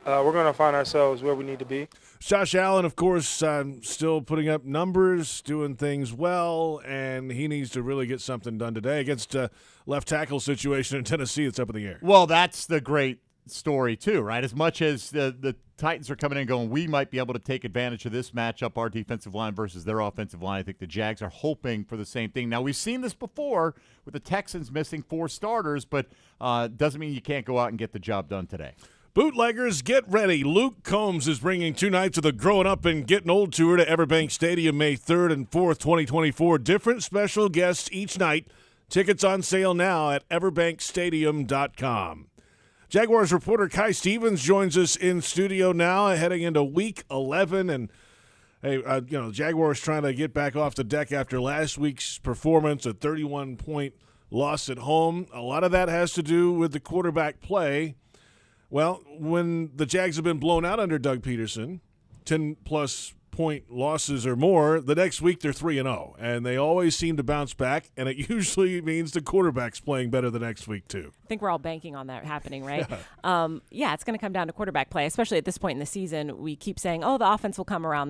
We're going to find ourselves where we need to be. Josh Allen, of course, still putting up numbers, doing things well, and he needs to really get something done today against a left tackle situation in Tennessee. It's up in the air. Well, that's the great story too, right? As much as the Titans are coming in and going, we might be able to take advantage of this matchup, our defensive line versus their offensive line. I think the Jags are hoping for the same thing. Now, we've seen this before with the Texans missing 4 starters, but doesn't mean you can't go out and get the job done today. Bootleggers, get ready. Luke Combs is bringing 2 nights of the Growing Up and Getting Old tour to EverBank Stadium May 3rd and 4th, 2024. Different special guests each night. Tickets on sale now at everbankstadium.com. Jaguars reporter Kai Stevens joins us in studio now, heading into Week 11. And, hey, Jaguars trying to get back off the deck after last week's performance, a 31-point loss at home. A lot of that has to do with the quarterback play. Well, when the Jags have been blown out under Doug Peterson, 10-plus point losses or more, the next week they're 3-0, and they always seem to bounce back, and it usually means the quarterback's playing better the next week too. I think we're all banking on that happening, right? Yeah, it's going to come down to quarterback play, especially at this point in the season. We keep saying, the offense will come around,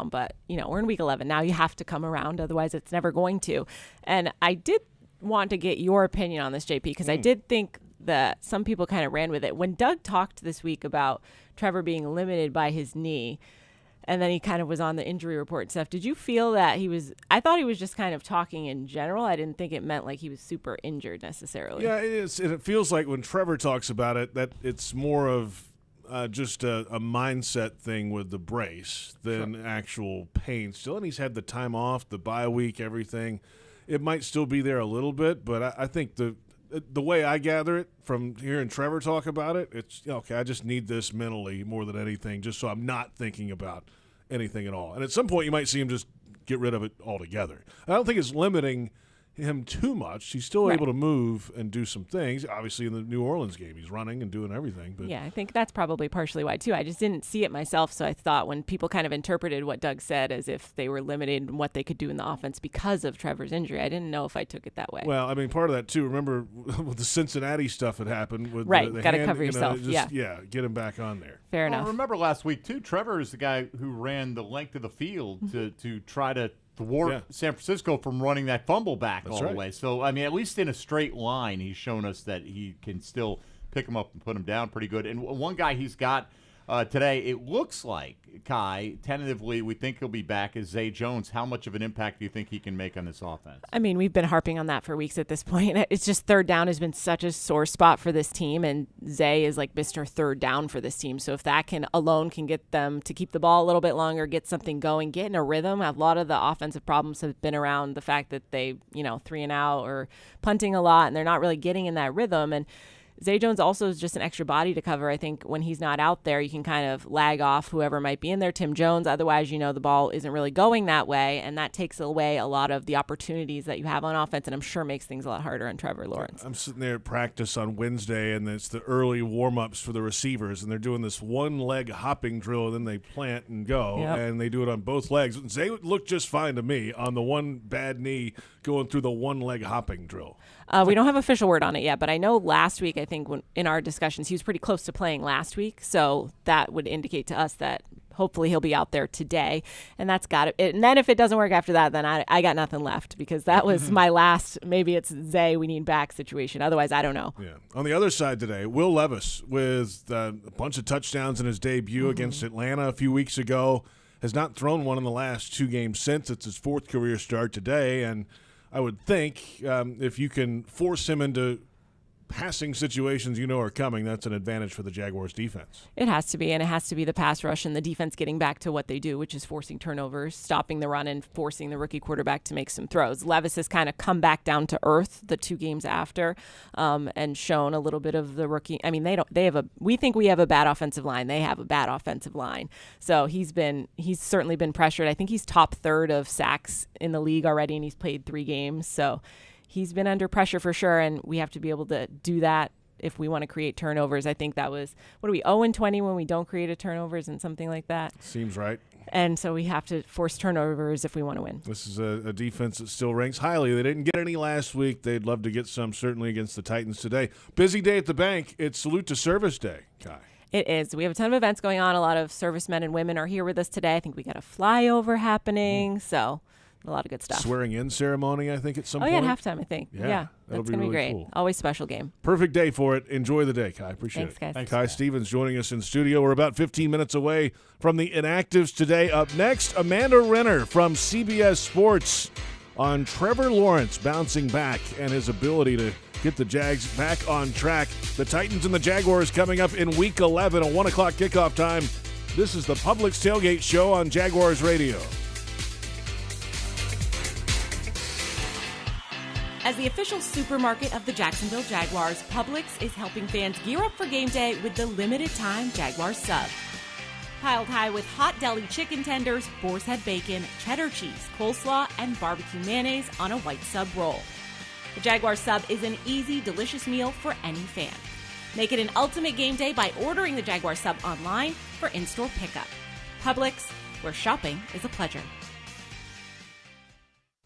but, we're in Week 11. Now you have to come around, otherwise it's never going to. And I did want to get your opinion on this, JP, because I did think that some people kind of ran with it. When Doug talked this week about Trevor being limited by his knee, and then he kind of was on the injury report and stuff, did you feel that I thought he was just kind of talking in general. I didn't think it meant like he was super injured necessarily. Yeah, it is. And it feels like when Trevor talks about it, that it's more of just a mindset thing with the brace than actual pain still. And he's had the time off, the bye week, everything. It might still be there a little bit, but I think the way I gather it from hearing Trevor talk about it, it's, okay, I just need this mentally more than anything, just so I'm not thinking about anything at all. And at some point you might see him just get rid of it altogether. I don't think it's limiting him too much. He's still able to move and do some things. Obviously, in the New Orleans game, he's running and doing everything. But yeah, I think that's probably partially why, too. I just didn't see it myself, so I thought when people kind of interpreted what Doug said as if they were limited in what they could do in the offense because of Trevor's injury, I didn't know if I took it that way. Well, I mean, part of that, too, remember with the Cincinnati stuff that happened. With right, got to cover yourself. Yeah, get him back on there. Fair enough. Remember last week, too, Trevor is the guy who ran the length of the field to try to thwart San Francisco from running that fumble back all the way. So, I mean, at least in a straight line, he's shown us that he can still pick him up and put him down pretty good. And one guy he's got today, it looks like, Kai, tentatively, we think he'll be back, is Zay Jones. How much of an impact do you think he can make on this offense? I mean, we've been harping on that for weeks at this point. It's just third down has been such a sore spot for this team, and Zay is like Mr. Third Down for this team. So if that can get them to keep the ball a little bit longer, get something going, get in a rhythm. A lot of the offensive problems have been around the fact that they, 3 and out or punting a lot, and they're not really getting in that rhythm. And Zay Jones also is just an extra body to cover. I think when he's not out there, you can kind of lag off whoever might be in there, Tim Jones. Otherwise, the ball isn't really going that way, and that takes away a lot of the opportunities that you have on offense, and I'm sure makes things a lot harder on Trevor Lawrence. I'm sitting there at practice on Wednesday, and it's the early warm-ups for the receivers, and they're doing this one-leg hopping drill, and then they plant and go, and they do it on both legs. Zay looked just fine to me on the one bad knee going through the one-leg hopping drill. We don't have official word on it yet, but I know last week, I think in our discussions, he was pretty close to playing last week. So that would indicate to us that hopefully he'll be out there today. And that's got it. And then if it doesn't work after that, then I got nothing left, because that was my last, maybe it's Zay, we need back situation. Otherwise, I don't know. Yeah. On the other side today, Will Levis with a bunch of touchdowns in his debut against Atlanta a few weeks ago, has not thrown one in the last 2 games since. It's his 4th career start today. And I would think if you can force him into passing situations are coming, that's an advantage for the Jaguars defense. It has to be, and it has to be the pass rush and the defense getting back to what they do, which is forcing turnovers, stopping the run, and forcing the rookie quarterback to make some throws. Levis has kind of come back down to earth the 2 games after, and shown a little bit of the rookie. I mean, we think we have a bad offensive line. They have a bad offensive line. So he's certainly been pressured. I think he's top third of sacks in the league already, and he's played 3 games. So he's been under pressure for sure, and we have to be able to do that if we want to create turnovers. I think that was, 0-20 when we don't create a turnovers and something like that? Seems right. And so we have to force turnovers if we want to win. This is a defense that still ranks highly. They didn't get any last week. They'd love to get some, certainly against the Titans today. Busy day at the bank. It's Salute to Service Day, Kai. It is. We have a ton of events going on. A lot of servicemen and women are here with us today. I think we got a flyover happening, so a lot of good stuff. Swearing-in ceremony, I think, at some point. Oh, yeah, at halftime, I think. Yeah, that's going to be great. Cool. Always special game. Perfect day for it. Enjoy the day, Kai. Appreciate it. Thanks, guys. Kai Stevens joining us in studio. We're about 15 minutes away from the inactives today. Up next, Amanda Renner from CBS Sports on Trevor Lawrence bouncing back and his ability to get the Jags back on track. The Titans and the Jaguars coming up in Week 11, a 1 o'clock kickoff time. This is the Publix Tailgate Show on Jaguars Radio. As the official supermarket of the Jacksonville Jaguars, Publix is helping fans gear up for game day with the limited-time Jaguars sub. Piled high with hot deli chicken tenders, boar's head bacon, cheddar cheese, coleslaw, and barbecue mayonnaise on a white sub roll. The Jaguars sub is an easy, delicious meal for any fan. Make it an ultimate game day by ordering the Jaguars sub online for in-store pickup. Publix, where shopping is a pleasure.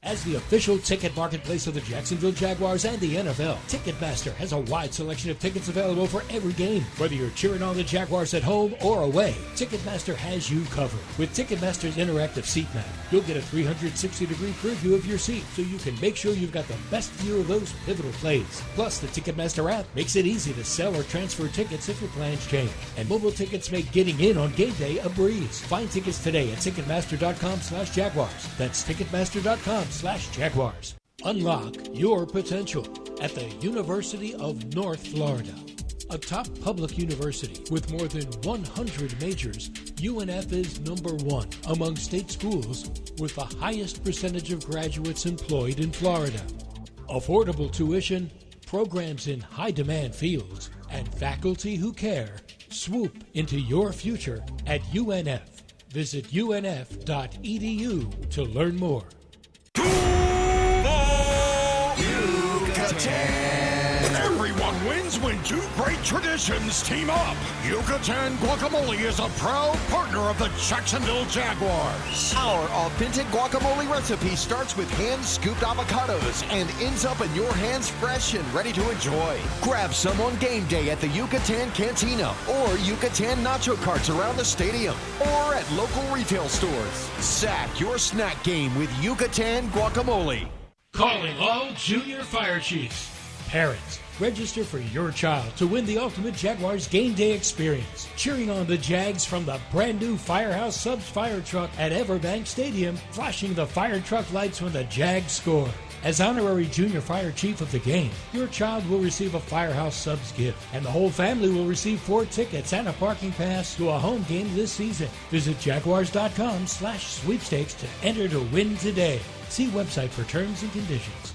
As the official ticket marketplace of the Jacksonville Jaguars and the NFL, Ticketmaster has a wide selection of tickets available for every game. Whether you're cheering on the Jaguars at home or away, Ticketmaster has you covered. With Ticketmaster's interactive seat map, you'll get a 360-degree preview of your seat so you can make sure you've got the best view of those pivotal plays. Plus, the Ticketmaster app makes it easy to sell or transfer tickets if your plans change. And mobile tickets make getting in on game day a breeze. Find tickets today at Ticketmaster.com/Jaguars. That's Ticketmaster.com/Jaguars. Unlock your potential at the University of North Florida. A top public university with more than 100 majors, UNF is number 1 among state schools with the highest percentage of graduates employed in Florida. Affordable tuition, programs in high-demand fields, and faculty who care. Swoop into your future at UNF. Visit unf.edu to learn more. Everyone wins when 2 great traditions team up. Yucatan Guacamole is a proud partner of the Jacksonville Jaguars. Our authentic guacamole recipe starts with hand-scooped avocados and ends up in your hands fresh and ready to enjoy. Grab some on game day at the Yucatan Cantina or Yucatan nacho carts around the stadium or at local retail stores. Sack your snack game with Yucatan Guacamole. Calling all junior fire chiefs. Parents, register for your child to win the ultimate Jaguars game day experience. Cheering on the Jags from the brand new Firehouse Subs fire truck at EverBank Stadium, flashing the fire truck lights when the Jags score. As honorary junior fire chief of the game, your child will receive a Firehouse Subs gift, and the whole family will receive 4 tickets and a parking pass to a home game this season. Visit Jaguars.com/sweepstakes to enter to win today. See website for terms and conditions.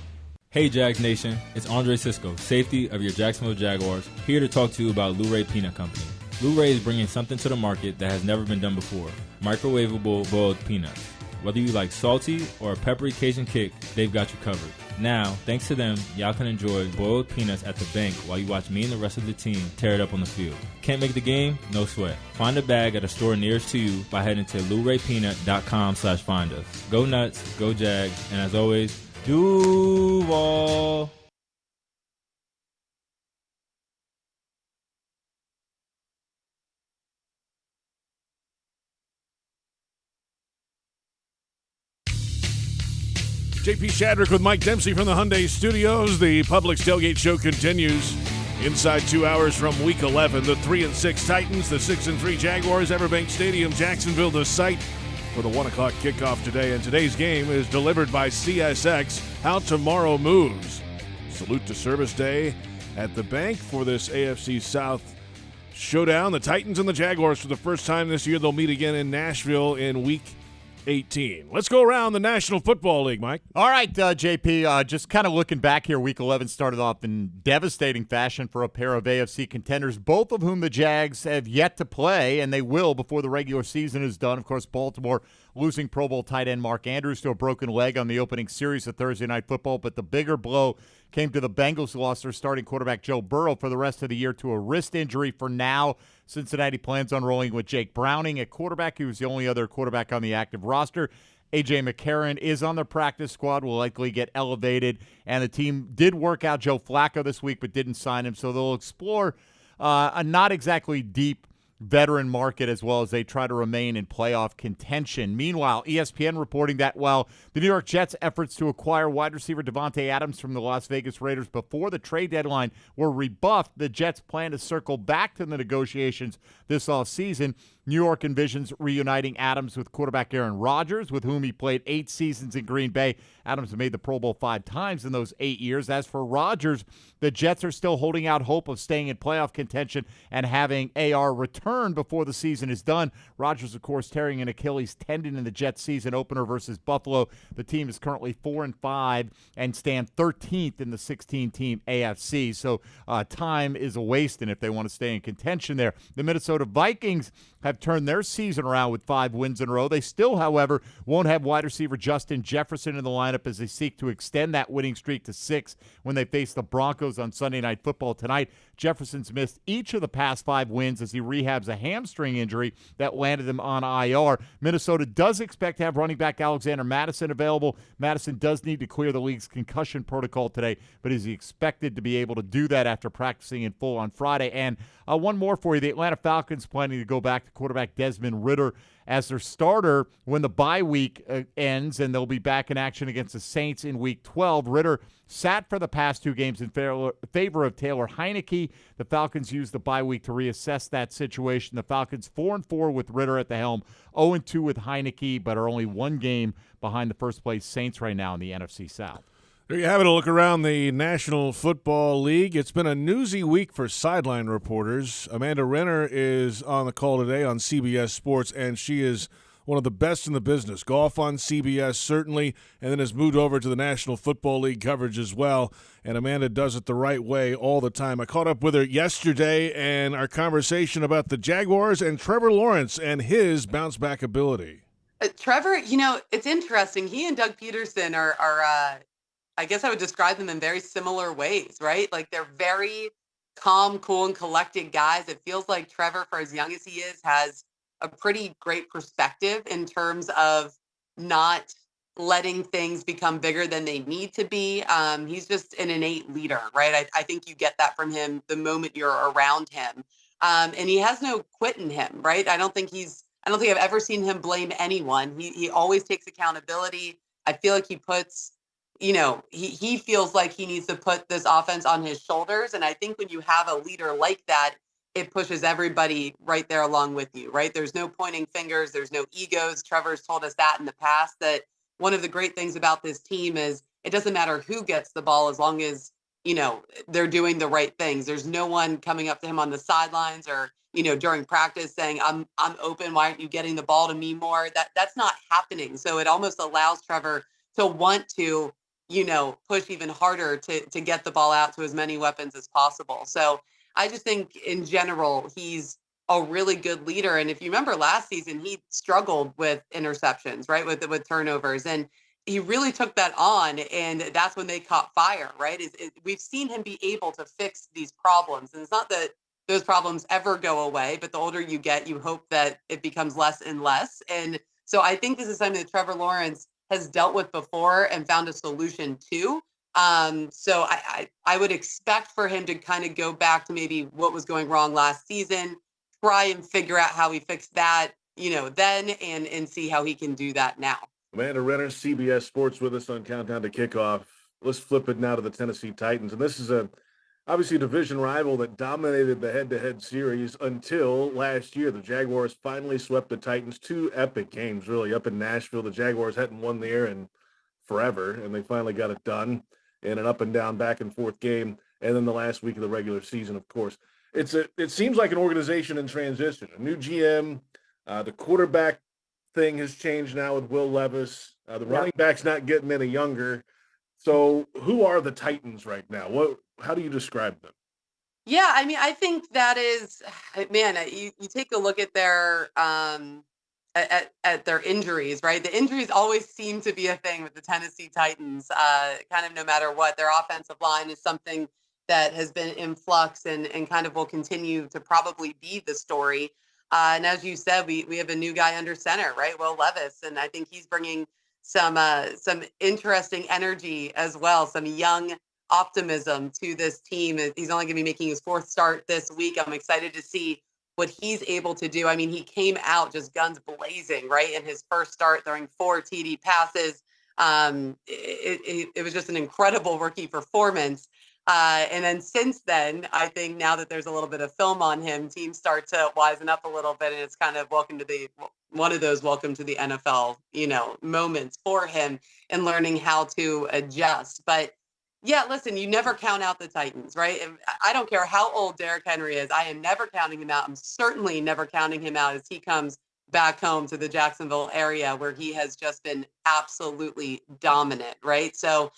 Hey Jags Nation, it's Andre Sisco, safety of your Jacksonville Jaguars, here to talk to you about Lou Ray Peanut Company. Lou Ray is bringing something to the market that has never been done before, microwavable boiled peanuts. Whether you like salty or a peppery Cajun kick, they've got you covered. Now, thanks to them, y'all can enjoy boiled peanuts at the bank while you watch me and the rest of the team tear it up on the field. Can't make the game? No sweat. Find a bag at a store nearest to you by heading to LouRayPeanut.com/find us. Go nuts, go Jags, and as always, Duval. JP Shadrick with Mike Dempsey from the Hyundai Studios. The Publix Tailgate Show continues. Inside 2 hours from Week 11, the 3-6 Titans, the 6-3 Jaguars, EverBank Stadium, Jacksonville, the site for the 1 o'clock kickoff today. And today's game is delivered by CSX. How tomorrow moves. Salute to Service Day at the bank for this AFC South showdown. The Titans and the Jaguars for the first time this year. They'll meet again in Nashville in Week 18. Let's go around the National Football League, Mike. All right, JP, just kind of looking back here, Week 11 started off in devastating fashion for a pair of AFC contenders, both of whom the Jags have yet to play, and they will before the regular season is done. Of course, Baltimore losing Pro Bowl tight end Mark Andrews to a broken leg on the opening series of Thursday Night Football, but the bigger blow came to the Bengals, who lost their starting quarterback Joe Burrow for the rest of the year to a wrist injury. For now, Cincinnati plans on rolling with Jake Browning at quarterback. He was the only other quarterback on the active roster. A.J. McCarron is on the practice squad, will likely get elevated. And the team did work out Joe Flacco this week but didn't sign him, so they'll explore a not exactly deep veteran market as well as they try to remain in playoff contention. Meanwhile, ESPN reporting that while the New York Jets' efforts to acquire wide receiver Devontae Adams from the Las Vegas Raiders before the trade deadline were rebuffed, the Jets plan to circle back to the negotiations this offseason. New York envisions reuniting Adams with quarterback Aaron Rodgers, with whom he played 8 seasons in Green Bay. Adams made the Pro Bowl 5 times in those 8 years. As for Rodgers, the Jets are still holding out hope of staying in playoff contention and having AR return before the season is done. Rodgers, of course, tearing an Achilles tendon in the Jets season opener versus Buffalo. The team is currently 4-5 and stand 13th in the 16-team AFC. So time is a wasting if they want to stay in contention there. The Minnesota Vikings have turned their season around with 5 wins in a row. They still, however, won't have wide receiver Justin Jefferson in the lineup as they seek to extend that winning streak to 6 when they face the Broncos on Sunday Night Football tonight. Jefferson's missed each of the past 5 wins as he rehabs a hamstring injury that landed him on IR. Minnesota does expect to have running back Alexander Mattison available. Mattison does need to clear the league's concussion protocol today, but is expected to be able to do that after practicing in full on Friday. And one more for you. The Atlanta Falcons planning to go back to quarterback Desmond Ridder as their starter when the bye week ends, and they'll be back in action against the Saints in Week 12. Ridder sat for the past 2 games in favor of Taylor Heineke. The Falcons used the bye week to reassess that situation. The Falcons 4-4 with Ridder at the helm, 0-2 with Heineke, but are only 1 game behind the first-place Saints right now in the NFC South. There you have it, a look around the National Football League. It's been a newsy week for sideline reporters. Amanda Renner is on the call today on CBS Sports, and she is one of the best in the business. Golf on CBS, certainly, and then has moved over to the National Football League coverage as well. And Amanda does it the right way all the time. I caught up with her yesterday, and our conversation about the Jaguars and Trevor Lawrence and his bounce-back ability. Trevor, it's interesting. He and Doug Peterson are I guess I would describe them in very similar ways, right? Like they're very calm, cool, and collected guys. It feels like Trevor, for as young as he is, has a pretty great perspective in terms of not letting things become bigger than they need to be. He's just an innate leader, right? I think you get that from him the moment you're around him. And he has no quit in him, right? I don't think I've ever seen him blame anyone. He always takes accountability. I feel like he puts he feels like he needs to put this offense on his shoulders. And I think when you have a leader like that, it pushes everybody right there along with you, right? There's no pointing fingers. There's no egos. Trevor's told us that in the past, that one of the great things about this team is it doesn't matter who gets the ball as long as, they're doing the right things. There's no one coming up to him on the sidelines or, during practice saying, I'm open. Why aren't you getting the ball to me more? That's not happening. So it almost allows Trevor to want to, push even harder to get the ball out to as many weapons as possible. So I just think in general, he's a really good leader. And if you remember last season, he struggled with interceptions, right? With turnovers. And he really took that on. And that's when they caught fire, right? We've seen him be able to fix these problems. And it's not that those problems ever go away, but the older you get, you hope that it becomes less and less. And so I think this is something that Trevor Lawrence has dealt with before and found a solution to. So I would expect for him to kind of go back to maybe what was going wrong last season, try and figure out how he fixed that, then and see how he can do that now. Amanda Renner, CBS Sports with us on Countdown to Kickoff. Let's flip it now to the Tennessee Titans. And this is obviously a division rival that dominated the head-to-head series until last year. The Jaguars finally swept the Titans. 2 epic games, really, up in Nashville. The Jaguars hadn't won there in forever, and they finally got it done in an up-and-down, back-and-forth game and then the last week of the regular season, of course. It seems like an organization in transition. A new GM, the quarterback thing has changed now with Will Levis. The running back's not getting any younger. So who are the Titans right now? How do you describe them? Yeah, I mean, I think that is, man, you take a look at their at their injuries, right? The injuries always seem to be a thing with the Tennessee Titans. Kind of no matter what, their offensive line is something that has been in flux and kind of will continue to probably be the story. And as you said, we have a new guy under center, right? Will Levis, and I think he's bringing some interesting energy as well, some young optimism to this team. He's only going to be making his 4th start this week. I'm excited to see what he's able to do. I mean, he came out just guns blazing, right? In his first start, throwing 4 TD passes. It was just an incredible rookie performance. And then since then, I think now that there's a little bit of film on him, teams start to wisen up a little bit, and it's kind of welcome to the NFL, moments for him and learning how to adjust. But yeah, listen, you never count out the Titans, right? And I don't care how old Derrick Henry is. I am never counting him out. I'm certainly never counting him out as he comes back home to the Jacksonville area where he has just been absolutely dominant, right? So,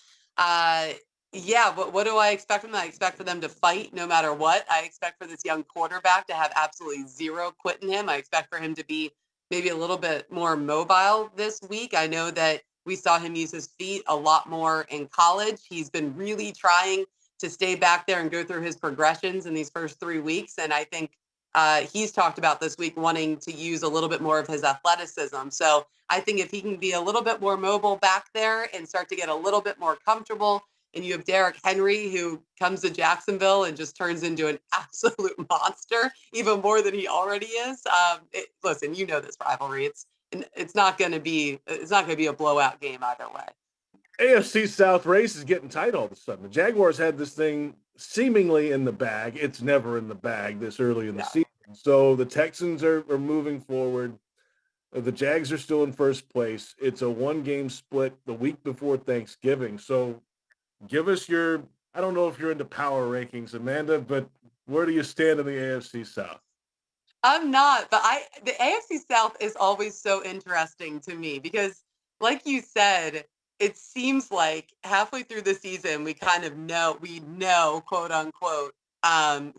yeah, what do I expect from them? I expect for them to fight no matter what. I expect for this young quarterback to have absolutely zero quit in him. I expect for him to be maybe a little bit more mobile this week. I know that we saw him use his feet a lot more in college. He's been really trying to stay back there and go through his progressions in these first 3 weeks. And I think he's talked about this week wanting to use a little bit more of his athleticism. So I think if he can be a little bit more mobile back there and start to get a little bit more comfortable, and you have Derrick Henry, who comes to Jacksonville and just turns into an absolute monster, even more than he already is. Listen, you know this rivalry. It's not going to be a blowout game either way. AFC South race is getting tight all of a sudden. The Jaguars had this thing seemingly in the bag. It's never in the bag this early in the season. So the Texans are moving forward. The Jags are still in first place. It's a 1-game split the week before Thanksgiving. So give us I don't know if you're into power rankings, Amanda, but where do you stand in the AFC South? I'm not, but the AFC South is always so interesting to me because, like you said, it seems like halfway through the season we kind of know, quote unquote,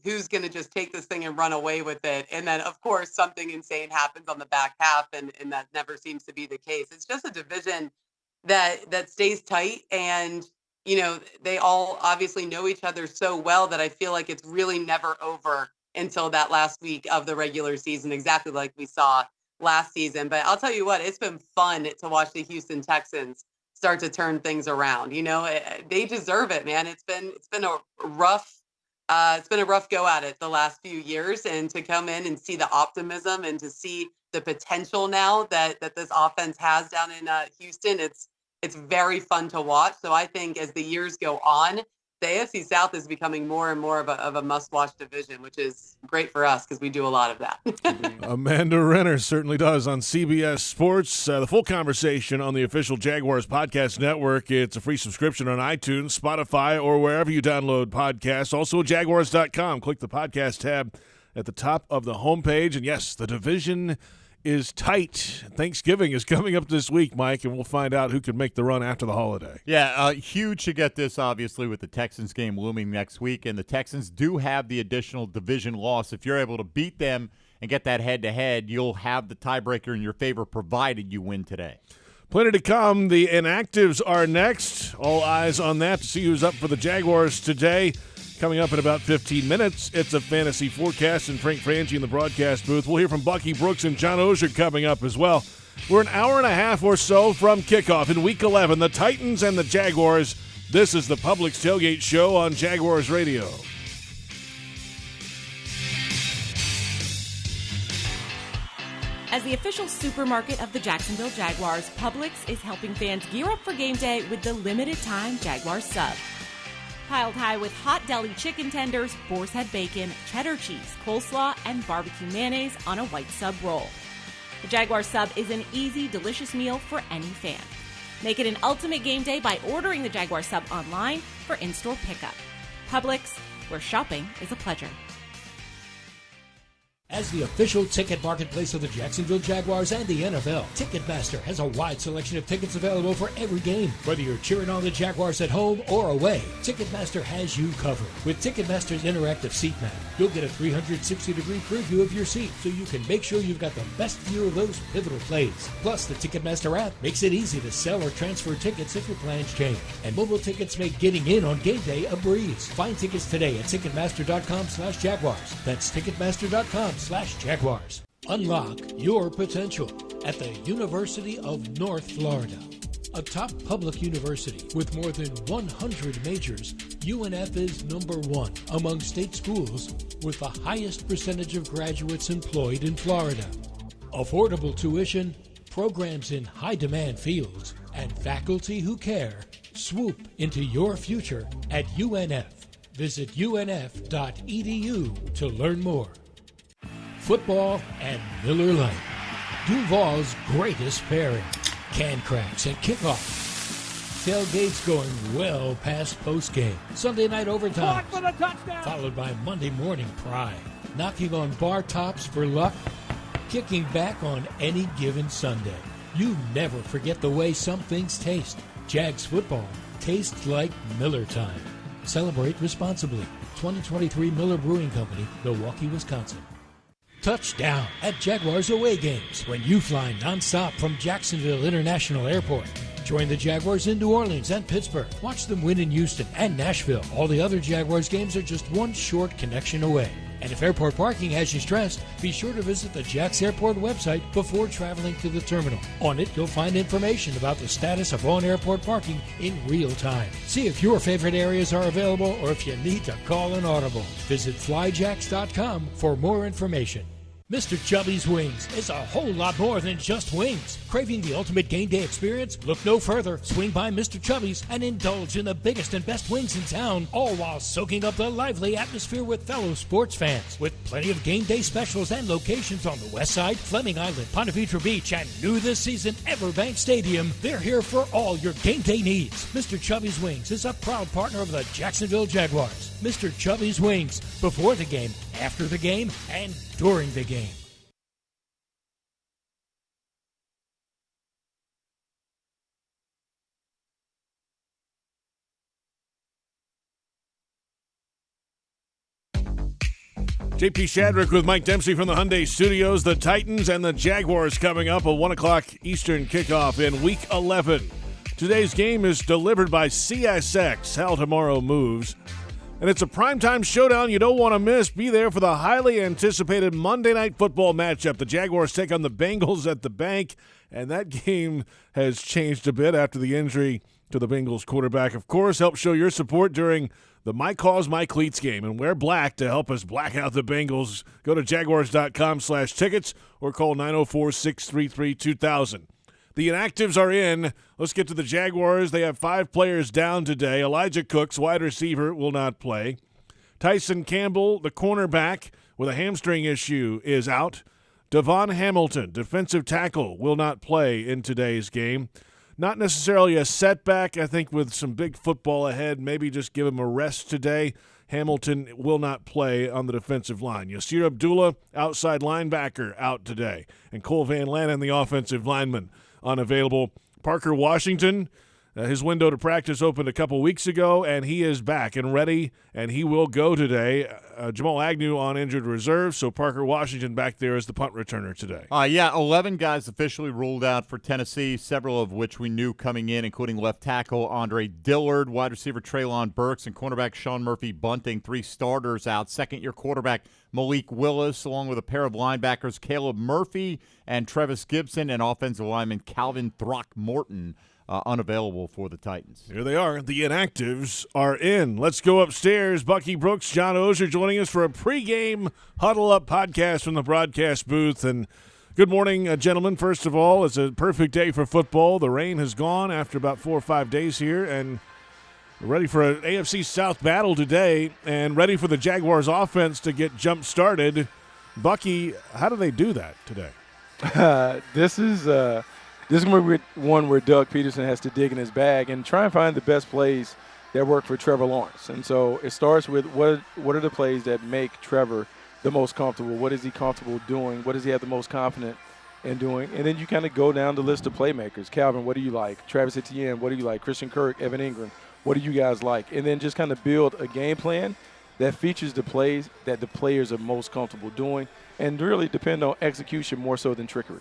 who's going to just take this thing and run away with it, and then of course something insane happens on the back half, and that never seems to be the case. It's just a division that stays tight, and they all obviously know each other so well that I feel like it's really never over until that last week of the regular season, exactly like we saw last season. But I'll tell you what, it's been fun to watch the Houston Texans start to turn things around. They deserve it, man. It's been a rough go at it the last few years, and to come in and see the optimism and to see the potential now that this offense has down in Houston, it's very fun to watch. So I think as the years go on, the AFC South is becoming more and more of a must-watch division, which is great for us because we do a lot of that. Amanda Renner certainly does on CBS Sports. The full conversation on the official Jaguars podcast network. It's a free subscription on iTunes, Spotify, or wherever you download podcasts. Also, Jaguars.com. Click the podcast tab at the top of the homepage. And yes, the division is tight. Thanksgiving is coming up this week, Mike, and we'll find out who can make the run after the holiday. Yeah, huge to get this, obviously, with the Texans game looming next week, and the Texans do have the additional division loss. If you're able to beat them and get that head-to-head, you'll have the tiebreaker in your favor, provided you win today. Plenty to come. The inactives are next. All eyes on that to see who's up for the Jaguars today. Coming up in about 15 minutes, it's a fantasy forecast, and Frank Frangie in the broadcast booth. We'll hear from Bucky Brooks and John Oehser coming up as well. We're an hour and a half or so from kickoff in Week 11, the Titans and the Jaguars. This is the Publix Tailgate Show on Jaguars Radio. As the official supermarket of the Jacksonville Jaguars, Publix is helping fans gear up for game day with the limited-time Jaguars sub. Piled high with hot deli chicken tenders, boar's head bacon, cheddar cheese, coleslaw, and barbecue mayonnaise on a white sub roll. The Jaguar sub is an easy, delicious meal for any fan. Make it an ultimate game day by ordering the Jaguar sub online for in-store pickup. Publix, where shopping is a pleasure. As the official ticket marketplace of the Jacksonville Jaguars and the NFL, Ticketmaster has a wide selection of tickets available for every game. Whether you're cheering on the Jaguars at home or away, Ticketmaster has you covered. With Ticketmaster's interactive seat map, you'll get a 360-degree preview of your seat so you can make sure you've got the best view of those pivotal plays. Plus, the Ticketmaster app makes it easy to sell or transfer tickets if your plans change. And mobile tickets make getting in on game day a breeze. Find tickets today at Ticketmaster.com/Jaguars. That's Ticketmaster.com/Jaguars. Unlock your potential at the University of North Florida. A top public university with more than 100 majors, UNF is number one among state schools with the highest percentage of graduates employed in Florida. Affordable tuition, programs in high-demand fields, and faculty who care. Swoop into your future at UNF. Visit unf.edu to learn more. Football and Miller Lite, Duval's greatest pairing. Can cracks and kickoff. Tailgates going well past postgame. Sunday night overtime, followed by Monday morning pride. Knocking on bar tops for luck, kicking back on any given Sunday. You never forget the way some things taste. Jags football tastes like Miller time. Celebrate responsibly. 2023 Miller Brewing Company, Milwaukee, Wisconsin. Touchdown at Jaguars away games when you fly nonstop from Jacksonville International Airport. Join the Jaguars in New Orleans and Pittsburgh. Watch them win in Houston and Nashville. All the other Jaguars games are just one short connection away. And if airport parking has you stressed, be sure to visit the Jax Airport website before traveling to the terminal. On it, you'll find information about the status of on-airport parking in real time. See if your favorite areas are available or if you need to call an audible. Visit flyjax.com for more information. Mr. Chubby's Wings is a whole lot more than just wings. Craving the ultimate game day experience? Look no further. Swing by Mr. Chubby's and indulge in the biggest and best wings in town, all while soaking up the lively atmosphere with fellow sports fans. With plenty of game day specials and locations on the West Side, Fleming Island, Ponte Vedra Beach, and new this season, EverBank Stadium, they're here for all your game day needs. Mr. Chubby's Wings is a proud partner of the Jacksonville Jaguars. Mr. Chubby's Wings, before the game, after the game, and during the game. JP Shadrick with Mike Dempsey from the Hyundai Studios. The Titans and the Jaguars coming up, a 1 o'clock Eastern kickoff in Week 11. Today's game is delivered by CSX. How tomorrow moves. And it's a primetime showdown you don't want to miss. Be there for the highly anticipated Monday Night Football matchup. The Jaguars take on the Bengals at the bank, and that game has changed a bit after the injury to the Bengals quarterback. Of course, help show your support during the My Cause, My Cleats game, and wear black to help us black out the Bengals. Go to jaguars.com/tickets or call 904-633-2000. The inactives are in. Let's get to the Jaguars. They have 5 players down today. Elijah Cooks, wide receiver, will not play. Tyson Campbell, the cornerback, with a hamstring issue, is out. Devon Hamilton, defensive tackle, will not play in today's game. Not necessarily a setback, I think, with some big football ahead. Maybe just give him a rest today. Hamilton will not play on the defensive line. Yasir Abdullah, outside linebacker, out today. And Cole Van Lanen, the offensive lineman, unavailable. Parker Washington, his window to practice opened a couple weeks ago, and he is back and ready, and he will go today. Jamal Agnew on injured reserve, so Parker Washington back there as the punt returner today. 11 guys officially ruled out for Tennessee, several of which we knew coming in, including left tackle Andre Dillard, wide receiver Treylon Burks, and cornerback Sean Murphy-Bunting. 3 starters out. Second-year quarterback Malik Willis, along with a pair of linebackers Caleb Murphy and Trevis Gibson, and offensive lineman Calvin Throckmorton. Unavailable for the Titans. Here they are. The inactives are in. Let's go upstairs. Bucky Brooks, John Oehser joining us for a pregame huddle-up podcast from the broadcast booth. And good morning, gentlemen. First of all, it's a perfect day for football. The rain has gone after about 4 or 5 days here, and we're ready for an AFC South battle today and ready for the Jaguars offense to get jump-started. Bucky, how do they do that today? This is one where Doug Peterson has to dig in his bag and try and find the best plays that work for Trevor Lawrence. And so it starts with what are the plays that make Trevor the most comfortable? What is he comfortable doing? What does he have the most confident in doing? And then you kind of go down the list of playmakers. Calvin, what do you like? Travis Etienne, what do you like? Christian Kirk, Evan Ingram, what do you guys like? And then just kind of build a game plan that features the plays that the players are most comfortable doing and really depend on execution more so than trickery.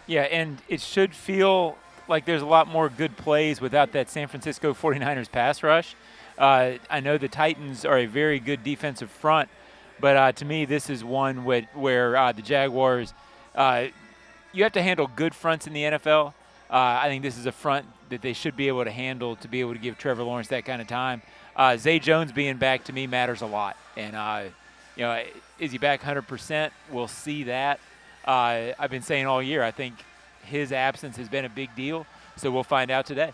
Yeah, and it should feel like there's a lot more good plays without that San Francisco 49ers pass rush. I know the Titans are a very good defensive front, but to me this is one where the Jaguars, you have to handle good fronts in the NFL. I think this is a front that they should be able to handle to be able to give Trevor Lawrence that kind of time. Zay Jones being back to me matters a lot. And, is he back 100%? We'll see that. I've been saying all year, I think his absence has been a big deal, so we'll find out today.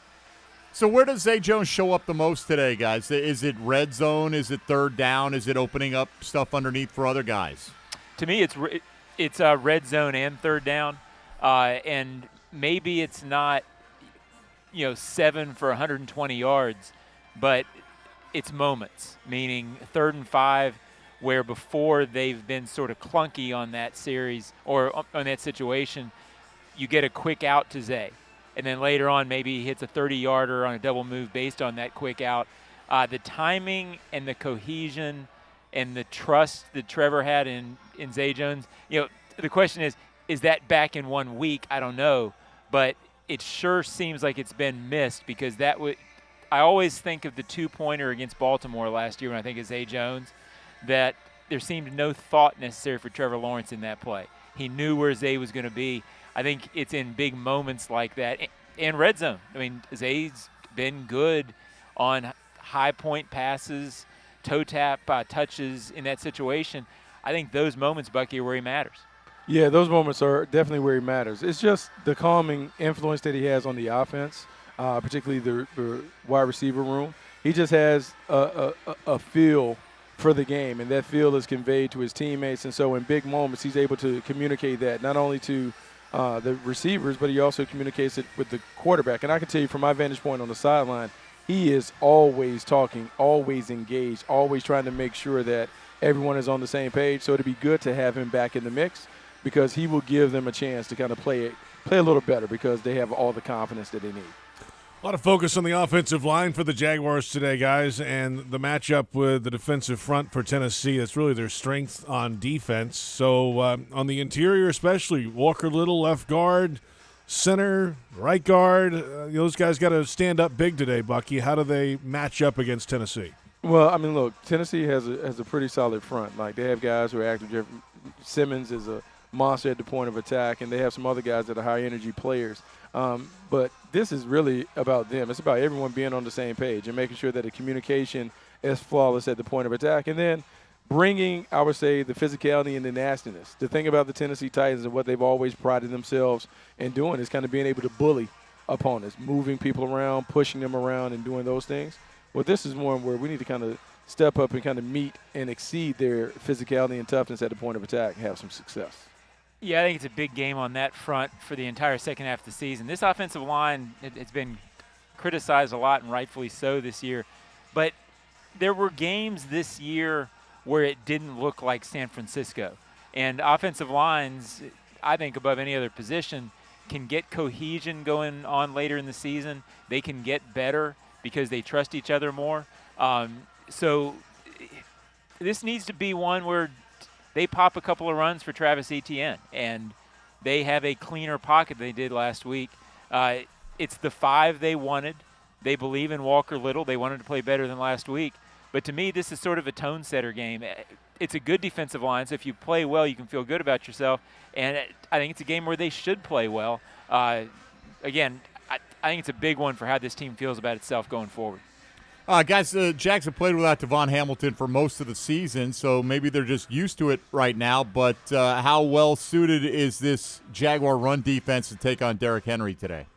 So where does Zay Jones show up the most today, guys? Is it red zone? Is it third down? Is it opening up stuff underneath for other guys? To me, it's red zone and third down, and maybe it's not 7 for 120 yards, but it's moments, meaning 3rd and 5, where before they've been sort of clunky on that series or on that situation, you get a quick out to Zay. And then later on, maybe he hits a 30-yarder on a double move based on that quick out. The timing and the cohesion and the trust that Trevor had in Zay Jones, the question is that back in 1 week? I don't know. But it sure seems like it's been missed because I always think of the two-pointer against Baltimore last year when I think of Zay Jones, that there seemed no thought necessary for Trevor Lawrence in that play. He knew where Zay was going to be. I think it's in big moments like that. And red zone. I mean, Zay's been good on high-point passes, toe-tap touches in that situation. I think those moments, Bucky, are where he matters. Yeah, those moments are definitely where he matters. It's just the calming influence that he has on the offense, particularly the wide receiver room. He just has a feel for the game, and that feel is conveyed to his teammates. And so in big moments, he's able to communicate that not only to the receivers, but he also communicates it with the quarterback. And I can tell you from my vantage point on the sideline, he is always talking, always engaged, always trying to make sure that everyone is on the same page. So it'd be good to have him back in the mix because he will give them a chance to kind of play a little better because they have all the confidence that they need. A lot of focus on the offensive line for the Jaguars today, guys, and the matchup with the defensive front for Tennessee. That's really their strength on defense. So on the interior especially, Walker Little, left guard, center, right guard, those guys got to stand up big today, Bucky. How do they match up against Tennessee? Well, I mean, look, Tennessee has a pretty solid front. Like, they have guys who are active. Jeff Simmons is a monster at the point of attack, and they have some other guys that are high-energy players. But this is really about them. It's about everyone being on the same page and making sure that the communication is flawless at the point of attack. And then bringing, I would say, the physicality and the nastiness. The thing about the Tennessee Titans and what they've always prided themselves in doing is kind of being able to bully opponents, moving people around, pushing them around, and doing those things. Well, this is more where we need to kind of step up and kind of meet and exceed their physicality and toughness at the point of attack and have some success. Yeah, I think it's a big game on that front for the entire second half of the season. This offensive line, it's been criticized a lot, and rightfully so this year. But there were games this year where it didn't look like San Francisco. And offensive lines, I think above any other position, can get cohesion going on later in the season. They can get better because they trust each other more. So this needs to be one where they pop a couple of runs for Travis Etienne, and they have a cleaner pocket than they did last week. It's the 5 they wanted. They believe in Walker Little. They wanted to play better than last week. But to me, this is sort of a tone-setter game. It's a good defensive line, so if you play well, you can feel good about yourself. And I think it's a game where they should play well. Again, I think it's a big one for how this team feels about itself going forward. Guys, the Jags have played without Devon Hamilton for most of the season, so maybe they're just used to it right now. But how well-suited is this Jaguar run defense to take on Derrick Henry today?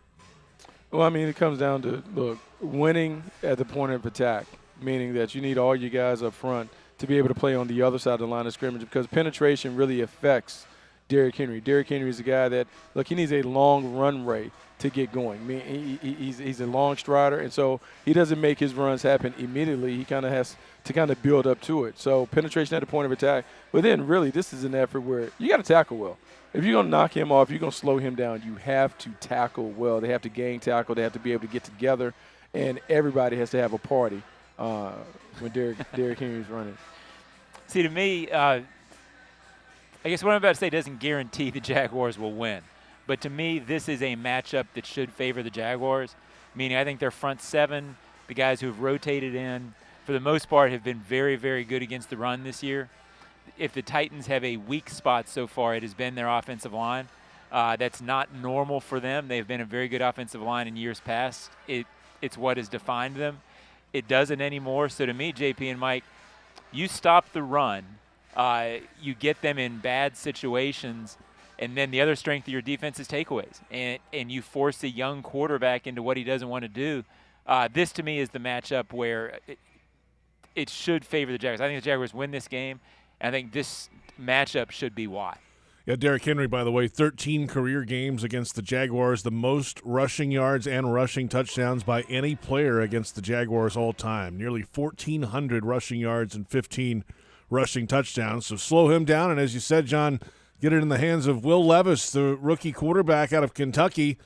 Well, I mean, it comes down to, look, winning at the point of attack, meaning that you need all your guys up front to be able to play on the other side of the line of scrimmage because penetration really affects Derrick Henry. Derrick Henry is a guy that, look, he needs a long runway to get going. I mean, he's a long strider, and so he doesn't make his runs happen immediately. He kind of has to kind of build up to it. So penetration at the point of attack. But then really this is an effort where you got to tackle well. If you're going to knock him off, you're going to slow him down, you have to tackle well. They have to gang tackle. They have to be able to get together, and everybody has to have a party when Derrick Henry's running. See, to me, I guess what I'm about to say doesn't guarantee the Jaguars will win. But to me, this is a matchup that should favor the Jaguars, meaning I think their front seven, the guys who have rotated in, for the most part have been very, very good against the run this year. If the Titans have a weak spot so far, it has been their offensive line. That's not normal for them. They've been a very good offensive line in years past. It's what has defined them. It doesn't anymore. So to me, JP and Mike, you stop the run, you get them in bad situations, and then the other strength of your defense is takeaways. And you force a young quarterback into what he doesn't want to do. This, to me, is the matchup where it should favor the Jaguars. I think the Jaguars win this game, and I think this matchup should be why. Yeah, Derrick Henry, by the way, 13 career games against the Jaguars, the most rushing yards and rushing touchdowns by any player against the Jaguars all time. Nearly 1,400 rushing yards and 15 rushing touchdowns. So slow him down, and as you said, John, get it in the hands of Will Levis, the rookie quarterback out of Kentucky.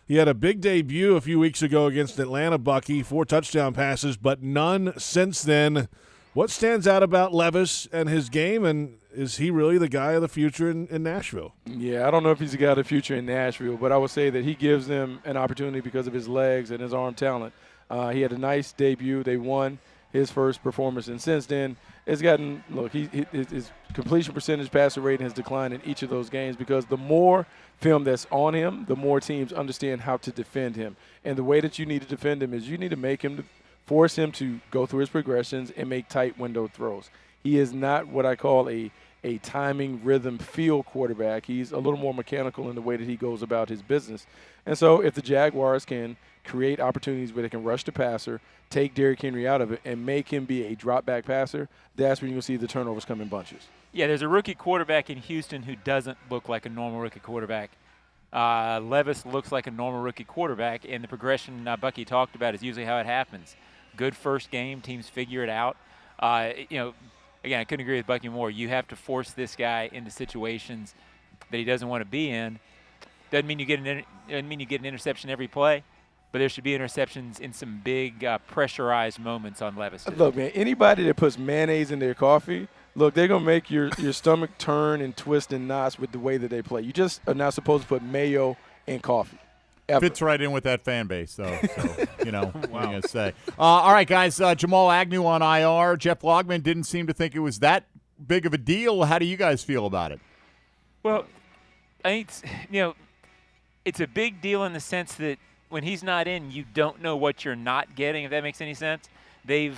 He had a big debut a few weeks ago against Atlanta, Bucky, 4 touchdown passes, but none since then. What stands out about Levis and his game, and is he really the guy of the future in Nashville? Yeah, I don't know if he's the guy of the future in Nashville, but I would say that he gives them an opportunity because of his legs and his arm talent. He had a nice debut. They won his first performance, and since then it's gotten – look, his completion percentage, passer rating has declined in each of those games because the more film that's on him, the more teams understand how to defend him. And the way that you need to defend him is you need to make him – force him to go through his progressions and make tight window throws. He is not what I call a timing, rhythm, feel quarterback. He's a little more mechanical in the way that he goes about his business. And so if the Jaguars can create opportunities where they can rush the passer, take Derrick Henry out of it, and make him be a drop-back passer, that's when you'll see the turnovers come in bunches. Yeah, there's a rookie quarterback in Houston who doesn't look like a normal rookie quarterback. Levis looks like a normal rookie quarterback, and the progression Bucky talked about is usually how it happens. Good first game, teams figure it out. Again, I couldn't agree with Bucky more. You have to force this guy into situations that he doesn't want to be in. Doesn't mean you get an interception every play, but there should be interceptions in some big pressurized moments on Levis. Look, man, anybody that puts mayonnaise in their coffee, look, they're going to make your stomach turn and twist and knots with the way that they play. You just are not supposed to put mayo in coffee. Ever. Fits right in with that fan base, though. So, what are you going to say? All right, guys, Jamal Agnew on IR. Jeff Logman didn't seem to think it was that big of a deal. How do you guys feel about it? Well, I think it's a big deal in the sense that when he's not in, you don't know what you're not getting, if that makes any sense. They've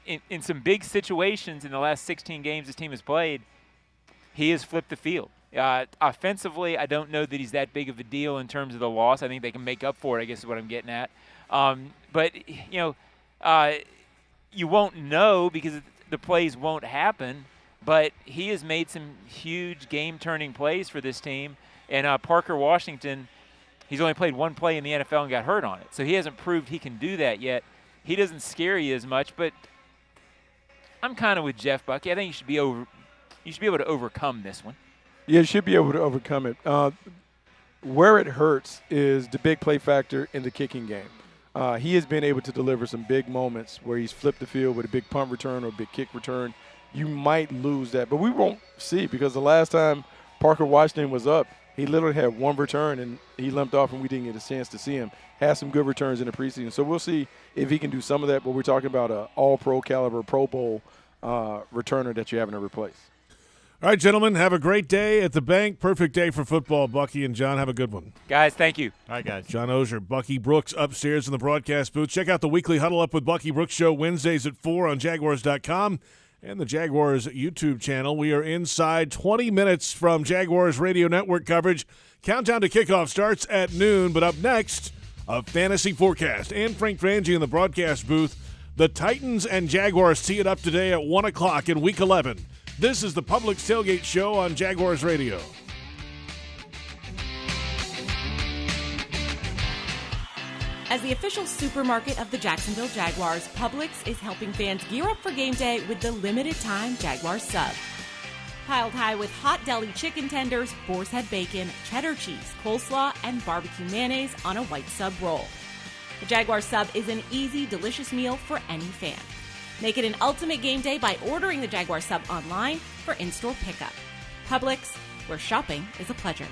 in some big situations in the last 16 games this team has played, he has flipped the field. Offensively, I don't know that he's that big of a deal in terms of the loss. I think they can make up for it, I guess is what I'm getting at. But you won't know because the plays won't happen. But he has made some huge game-turning plays for this team. And Parker Washington, he's only played one play in the NFL and got hurt on it. So he hasn't proved he can do that yet. He doesn't scare you as much, but I'm kind of with Jeff, Bucky. I think you should be able to overcome this one. Yeah, you should be able to overcome it. Where it hurts is the big play factor in the kicking game. He has been able to deliver some big moments where he's flipped the field with a big punt return or a big kick return. You might lose that, but we won't see because the last time Parker Washington was up, he literally had one return and he limped off and we didn't get a chance to see him. Has some good returns in the preseason. So we'll see if he can do some of that, but we're talking about an all-pro caliber Pro Bowl returner that you're having to replace. All right, gentlemen, have a great day at the bank. Perfect day for football. Bucky and John, have a good one. Guys, thank you. All right, guys. John Oehser, Bucky Brooks upstairs in the broadcast booth. Check out the weekly Huddle Up with Bucky Brooks show Wednesdays at 4 on Jaguars.com and the Jaguars YouTube channel. We are inside 20 minutes from Jaguars Radio Network coverage. Countdown to kickoff starts at noon, but up next, a fantasy forecast. And Frank Frangie in the broadcast booth. The Titans and Jaguars tee it up today at 1 o'clock in Week 11. This is the Publix Tailgate Show on Jaguars Radio. As the official supermarket of the Jacksonville Jaguars, Publix is helping fans gear up for game day with the limited-time Jaguars sub. Piled high with hot deli chicken tenders, boar's head bacon, cheddar cheese, coleslaw, and barbecue mayonnaise on a white sub roll. The Jaguars sub is an easy, delicious meal for any fan. Make it an ultimate game day by ordering the Jaguars sub online for in-store pickup. Publix, where shopping is a pleasure.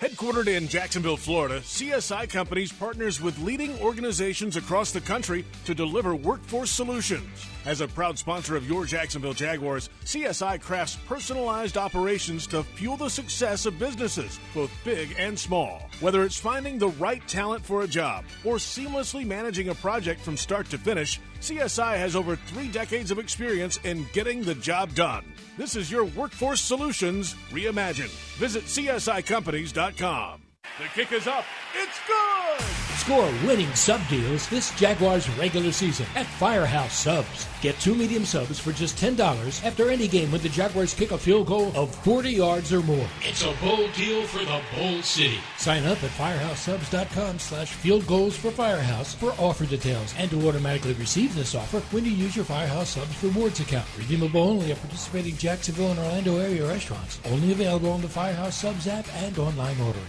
Headquartered in Jacksonville, Florida, CSI Companies partners with leading organizations across the country to deliver workforce solutions. As a proud sponsor of your Jacksonville Jaguars, CSI crafts personalized operations to fuel the success of businesses, both big and small. Whether it's finding the right talent for a job or seamlessly managing a project from start to finish, CSI has over 3 decades of experience in getting the job done. This is your workforce solutions reimagined. Visit CSICompanies.com. The kick is up. It's good! Score winning sub deals this Jaguars regular season at Firehouse Subs. Get 2 medium subs for just $10 after any game when the Jaguars kick a field goal of 40 yards or more. It's a bold deal for the bold city. Sign up at firehousesubs.com/field goals for Firehouse for offer details and to automatically receive this offer when you use your Firehouse Subs rewards account. Redeemable only at participating Jacksonville and Orlando area restaurants. Only available on the Firehouse Subs app and online ordering.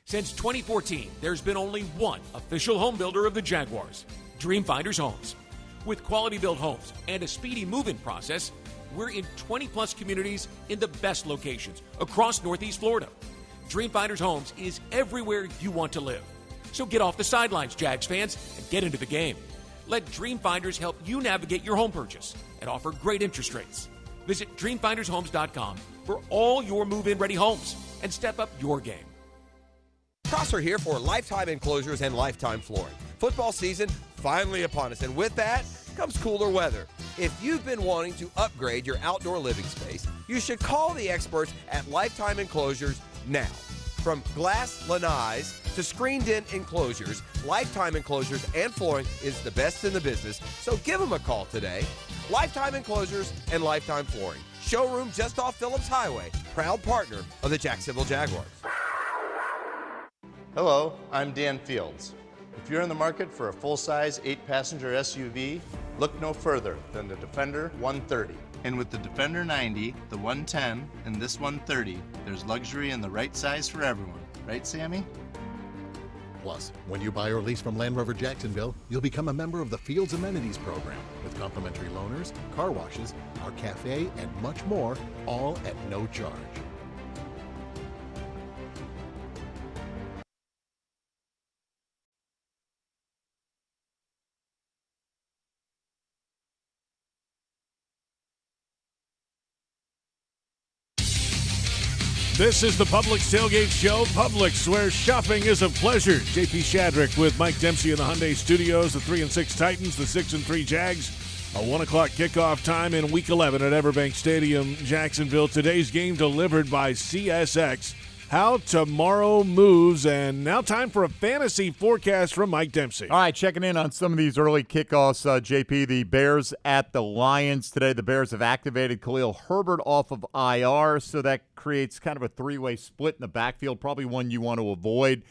Since 2014, there's been only one official home builder of the Jaguars, Dreamfinders Homes. With quality-built homes and a speedy move-in process, we're in 20-plus communities in the best locations across Northeast Florida. Dreamfinders Homes is everywhere you want to live. So get off the sidelines, Jags fans, and get into the game. Let Dreamfinders help you navigate your home purchase and offer great interest rates. Visit DreamfindersHomes.com for all your move-in ready homes and step up your game. Prosser here for Lifetime Enclosures and Lifetime Flooring. Football season finally upon us, and with that comes cooler weather. If you've been wanting to upgrade your outdoor living space, you should call the experts at Lifetime Enclosures now. From glass lanais to screened-in enclosures, Lifetime Enclosures and Flooring is the best in the business, so give them a call today. Lifetime Enclosures and Lifetime Flooring. Showroom just off Phillips Highway, proud partner of the Jacksonville Jaguars. Hello, I'm Dan Fields. If you're in the market for a full-size 8-passenger SUV, look no further than the Defender 130. And with the Defender 90, the 110, and this 130, there's luxury in the right size for everyone. Right, Sammy? Plus, when you buy or lease from Land Rover Jacksonville, you'll become a member of the Fields Amenities Program with complimentary loaners, car washes, our cafe, and much more, all at no charge. This is the Publix Tailgate Show. Publix, where shopping is a pleasure. JP Shadrick with Mike Dempsey in the Hyundai Studios. The 3-6 Titans, the 6-3 Jags. A 1 o'clock kickoff time in Week 11 at EverBank Stadium, Jacksonville. Today's game delivered by CSX. How tomorrow moves, and now time for a fantasy forecast from Mike Dempsey. All right, checking in on some of these early kickoffs, JP. The Bears at the Lions today. The Bears have activated Khalil Herbert off of IR, so that creates kind of a 3-way split in the backfield, probably one you want to avoid.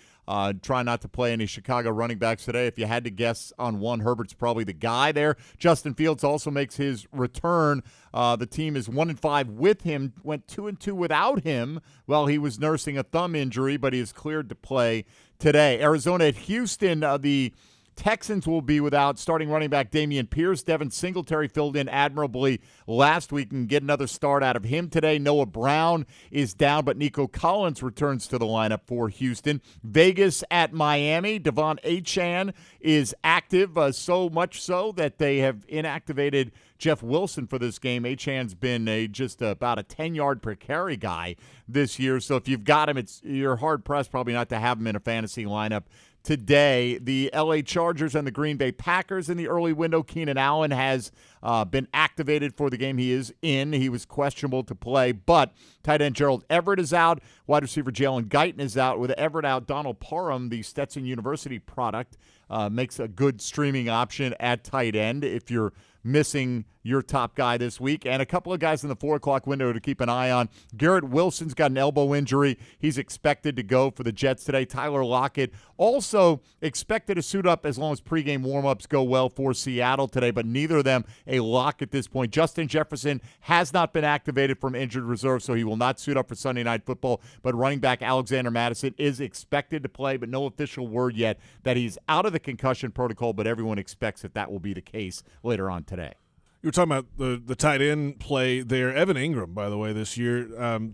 Try not to play any Chicago running backs today. If you had to guess on one, Herbert's probably the guy there. Justin Fields also makes his return. The team is 1-5 with him, went 2-2 without him while he was nursing a thumb injury, but he is cleared to play today. Arizona at Houston, the Texans will be without starting running back Dameon Pierce. Devin Singletary filled in admirably last week and get another start out of him today. Noah Brown is down, but Nico Collins returns to the lineup for Houston. Vegas at Miami. Devon Achane is active, so much so that they have inactivated Jeff Wilson for this game. Achane's been just about a 10-yard per carry guy this year, so if you've got him, you're hard-pressed probably not to have him in a fantasy lineup today. The L.A. Chargers and the Green Bay Packers in the early window. Keenan Allen has been activated for the game he is in. He was questionable to play, but tight end Gerald Everett is out. Wide receiver Jalen Guyton is out. With Everett out, Donald Parham, the Stetson University product, makes a good streaming option at tight end if you're missing your top guy this week. And a couple of guys in the 4 o'clock window to keep an eye on. Garrett Wilson's got an elbow injury. He's expected to go for the Jets today. Tyler Lockett also expected to suit up as long as pregame warmups go well for Seattle today, but neither of them a lock at this point. Justin Jefferson has not been activated from injured reserve, so he will not suit up for Sunday Night Football, but running back Alexander Mattison is expected to play, but no official word yet that he's out of the concussion protocol, but everyone expects that will be the case later on today. You were talking about the tight end play there. Evan Ingram, by the way, this year,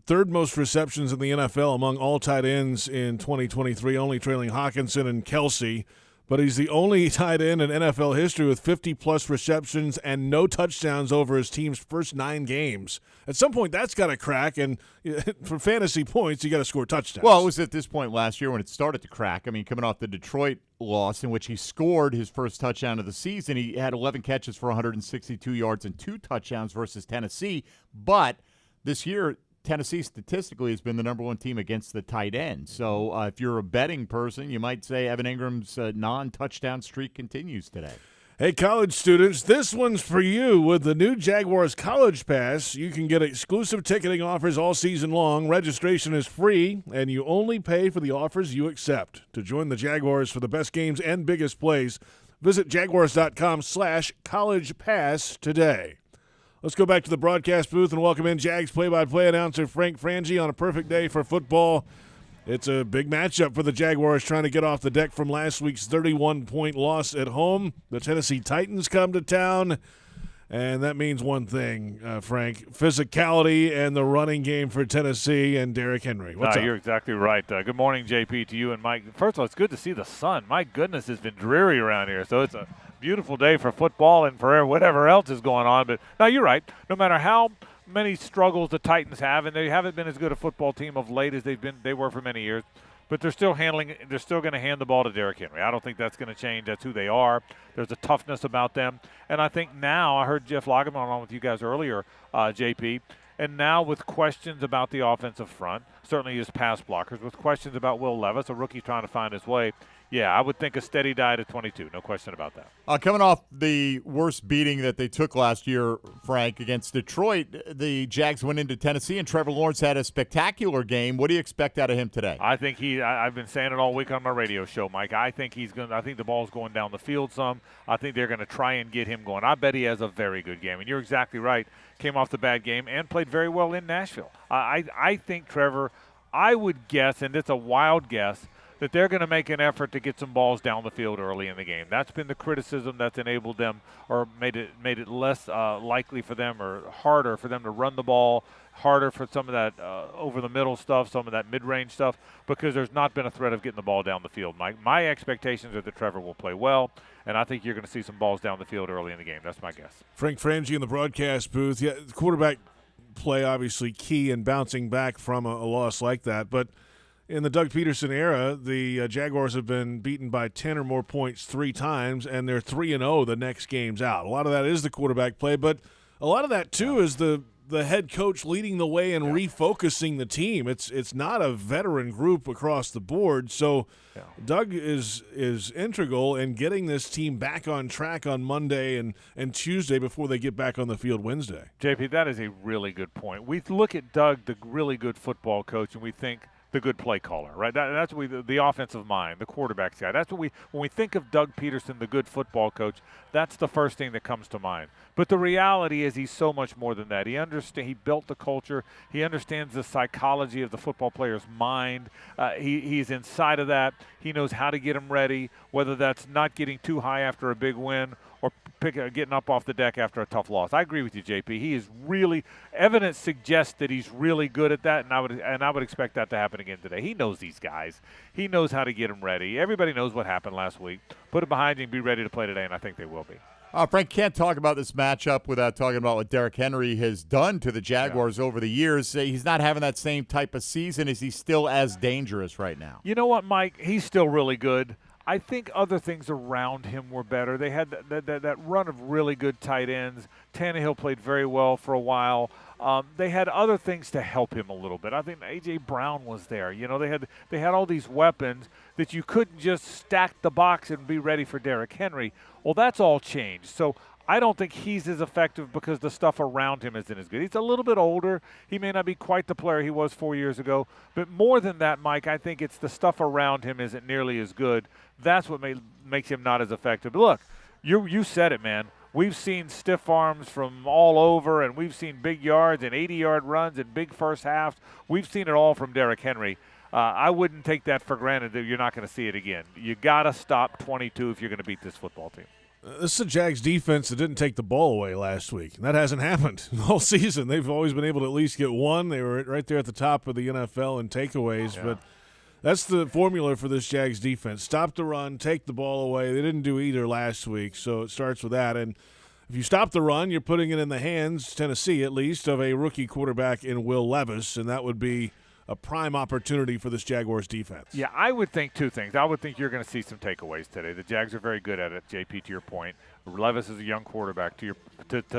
third most receptions in the NFL among all tight ends in 2023, only trailing Hawkinson and Kelsey. But he's the only tight end in NFL history with 50-plus receptions and no touchdowns over his team's first 9 games. At some point, that's got to crack, and for fantasy points, you got to score touchdowns. Well, it was at this point last year when it started to crack. I mean, coming off the Detroit loss in which he scored his first touchdown of the season, he had 11 catches for 162 yards and 2 touchdowns versus Tennessee. But this year, Tennessee statistically has been the number 1 team against the tight end. So if you're a betting person, you might say Evan Ingram's non-touchdown streak continues today. Hey, college students, this one's for you. With the new Jaguars College Pass, you can get exclusive ticketing offers all season long. Registration is free, and you only pay for the offers you accept. To join the Jaguars for the best games and biggest plays, visit jaguars.com/college pass today. Let's go back to the broadcast booth and welcome in Jags play-by-play announcer Frank Frangie on a perfect day for football. It's a big matchup for the Jaguars trying to get off the deck from last week's 31-point loss at home. The Tennessee Titans come to town, and that means one thing, Frank, physicality and the running game for Tennessee and Derrick Henry. What's up? You're exactly right. Good morning, JP, to you and Mike. First of all, it's good to see the sun. My goodness, it's been dreary around here, so it's a beautiful day for football and for whatever else is going on. But no, you're right. No matter how many struggles the Titans have, and they haven't been as good a football team of late as they were for many years, but they're still going to hand the ball to Derrick Henry. I don't think that's going to change. That's who they are. There's a toughness about them. And I think now, I heard Jeff Lageman on with you guys earlier, JP, and now with questions about the offensive front, certainly his pass blockers, with questions about Will Levis, a rookie trying to find his way, yeah, I would think a steady diet at 22, no question about that. Coming off the worst beating that they took last year, Frank, against Detroit, the Jags went into Tennessee, and Trevor Lawrence had a spectacular game. What do you expect out of him today? I think I've been saying it all week on my radio show, Mike. I think the ball's going down the field some. I think they're going to try and get him going. I bet he has a very good game, and you're exactly right. Came off the bad game and played very well in Nashville. I think Trevor, I would guess, and it's a wild guess, that they're going to make an effort to get some balls down the field early in the game. That's been the criticism that's enabled them or made it less likely for them or harder for them to run the ball, harder for some of that over-the-middle stuff, some of that mid-range stuff, because there's not been a threat of getting the ball down the field. My expectations are that Trevor will play well, and I think you're going to see some balls down the field early in the game. That's my guess. Frank Frangie in the broadcast booth. Yeah, the quarterback play obviously key in bouncing back from a loss like that, but in the Doug Peterson era, the Jaguars have been beaten by 10 or more points 3 times, and they're 3-0 the next game's out. A lot of that is the quarterback play, but a lot of that, too, is the head coach leading the way and refocusing the team. It's not a veteran group across the board, so Doug is integral in getting this team back on track on Monday and Tuesday before they get back on the field Wednesday. JP, that is a really good point. We look at Doug, the really good football coach, and we think – the good play caller, right? That's what the offensive mind, the quarterback's guy. That's what when we think of Doug Peterson, the good football coach, that's the first thing that comes to mind. But the reality is he's so much more than that. He built the culture. He understands the psychology of the football player's mind. He's inside of that. He knows how to get them ready, whether that's not getting too high after a big win or getting up off the deck after a tough loss. I agree with you, JP. He is really – evidence suggests that he's really good at that, and I would expect that to happen again today. He knows these guys. He knows how to get them ready. Everybody knows what happened last week. Put it behind you and be ready to play today, and I think they will be. Frank, can't talk about this matchup without talking about what Derrick Henry has done to the Jaguars over the years. He's not having that same type of season. Is he still as dangerous right now? You know what, Mike? He's still really good. I think other things around him were better. They had that run of really good tight ends. Tannehill played very well for a while. They had other things to help him a little bit. I think A.J. Brown was there. You know, they had all these weapons that you couldn't just stack the box and be ready for Derrick Henry. Well, that's all changed. So I don't think he's as effective because the stuff around him isn't as good. He's a little bit older. He may not be quite the player he was 4 years ago. But more than that, Mike, I think it's the stuff around him isn't nearly as good. That's what makes him not as effective. But look, you said it, man. We've seen stiff arms from all over, and we've seen big yards and 80-yard runs and big first halves. We've seen it all from Derrick Henry. I wouldn't take that for granted that you're not going to see it again. You got to stop 22 if you're going to beat this football team. This is a Jags defense that didn't take the ball away last week. That hasn't happened all season. They've always been able to at least get one. They were right there at the top of the NFL in takeaways. Yeah. But that's the formula for this Jags defense. Stop the run, take the ball away. They didn't do either last week, so it starts with that. And if you stop the run, you're putting it in the hands, Tennessee at least, of a rookie quarterback in Will Levis, and that would be a prime opportunity for this Jaguars defense. Yeah, I would think two things. I would think you're going to see some takeaways today. The Jags are very good at it, JP, to your point. Levis is a young quarterback to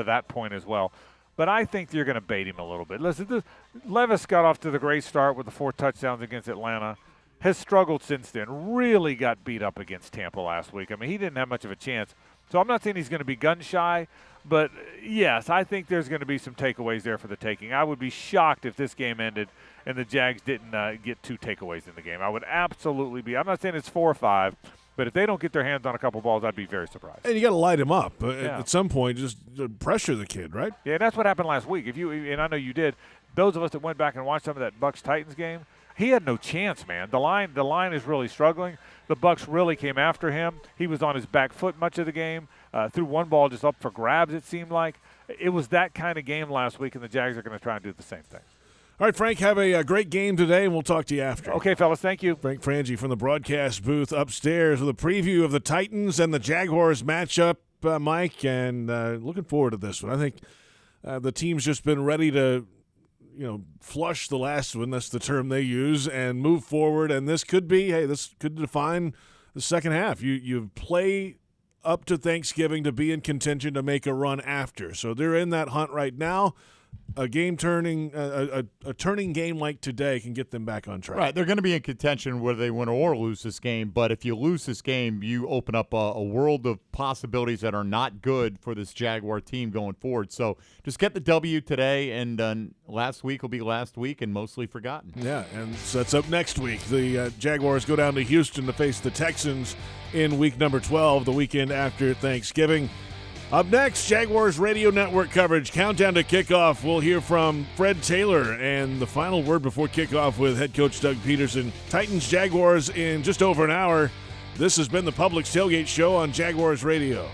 that point as well. But I think you're going to bait him a little bit. Listen, Levis got off to the great start with the 4 touchdowns against Atlanta. Has struggled since then. Really got beat up against Tampa last week. I mean, he didn't have much of a chance. So I'm not saying he's going to be gun shy, but yes, I think there's going to be some takeaways there for the taking. I would be shocked if this game ended and the Jags didn't get 2 takeaways in the game. I would absolutely be. I'm not saying it's 4 or 5, but if they don't get their hands on a couple balls, I'd be very surprised. And you got to light him up at some point. Just pressure the kid, right? Yeah, and that's what happened last week. And I know you did. Those of us that went back and watched some of that Bucs-Titans game, he had no chance, man. The line is really struggling. The Bucs really came after him. He was on his back foot much of the game. Threw one ball just up for grabs, it seemed like. It was that kind of game last week, and the Jags are going to try and do the same thing. All right, Frank, have a great game today, and we'll talk to you after. Okay, fellas, thank you. Frank Frangie from the broadcast booth upstairs with a preview of the Titans and the Jaguars matchup, Mike, and looking forward to this one. I think the team's just been ready to flush the last one, that's the term they use, and move forward. And this could define the second half. You play up to Thanksgiving to be in contention to make a run after. So they're in that hunt right now. A turning game like today can get them back on track. Right, they're going to be in contention whether they win or lose this game. But if you lose this game, you open up a world of possibilities that are not good for this Jaguar team going forward. So just get the W today, and last week will be last week and mostly forgotten. Yeah, and so that's up next week. The Jaguars go down to Houston to face the Texans in week number 12, the weekend after Thanksgiving. Up next, Jaguars Radio Network coverage. Countdown to kickoff. We'll hear from Fred Taylor and the final word before kickoff with head coach Doug Peterson. Titans-Jaguars in just over an hour. This has been the Publix Tailgate Show on Jaguars Radio.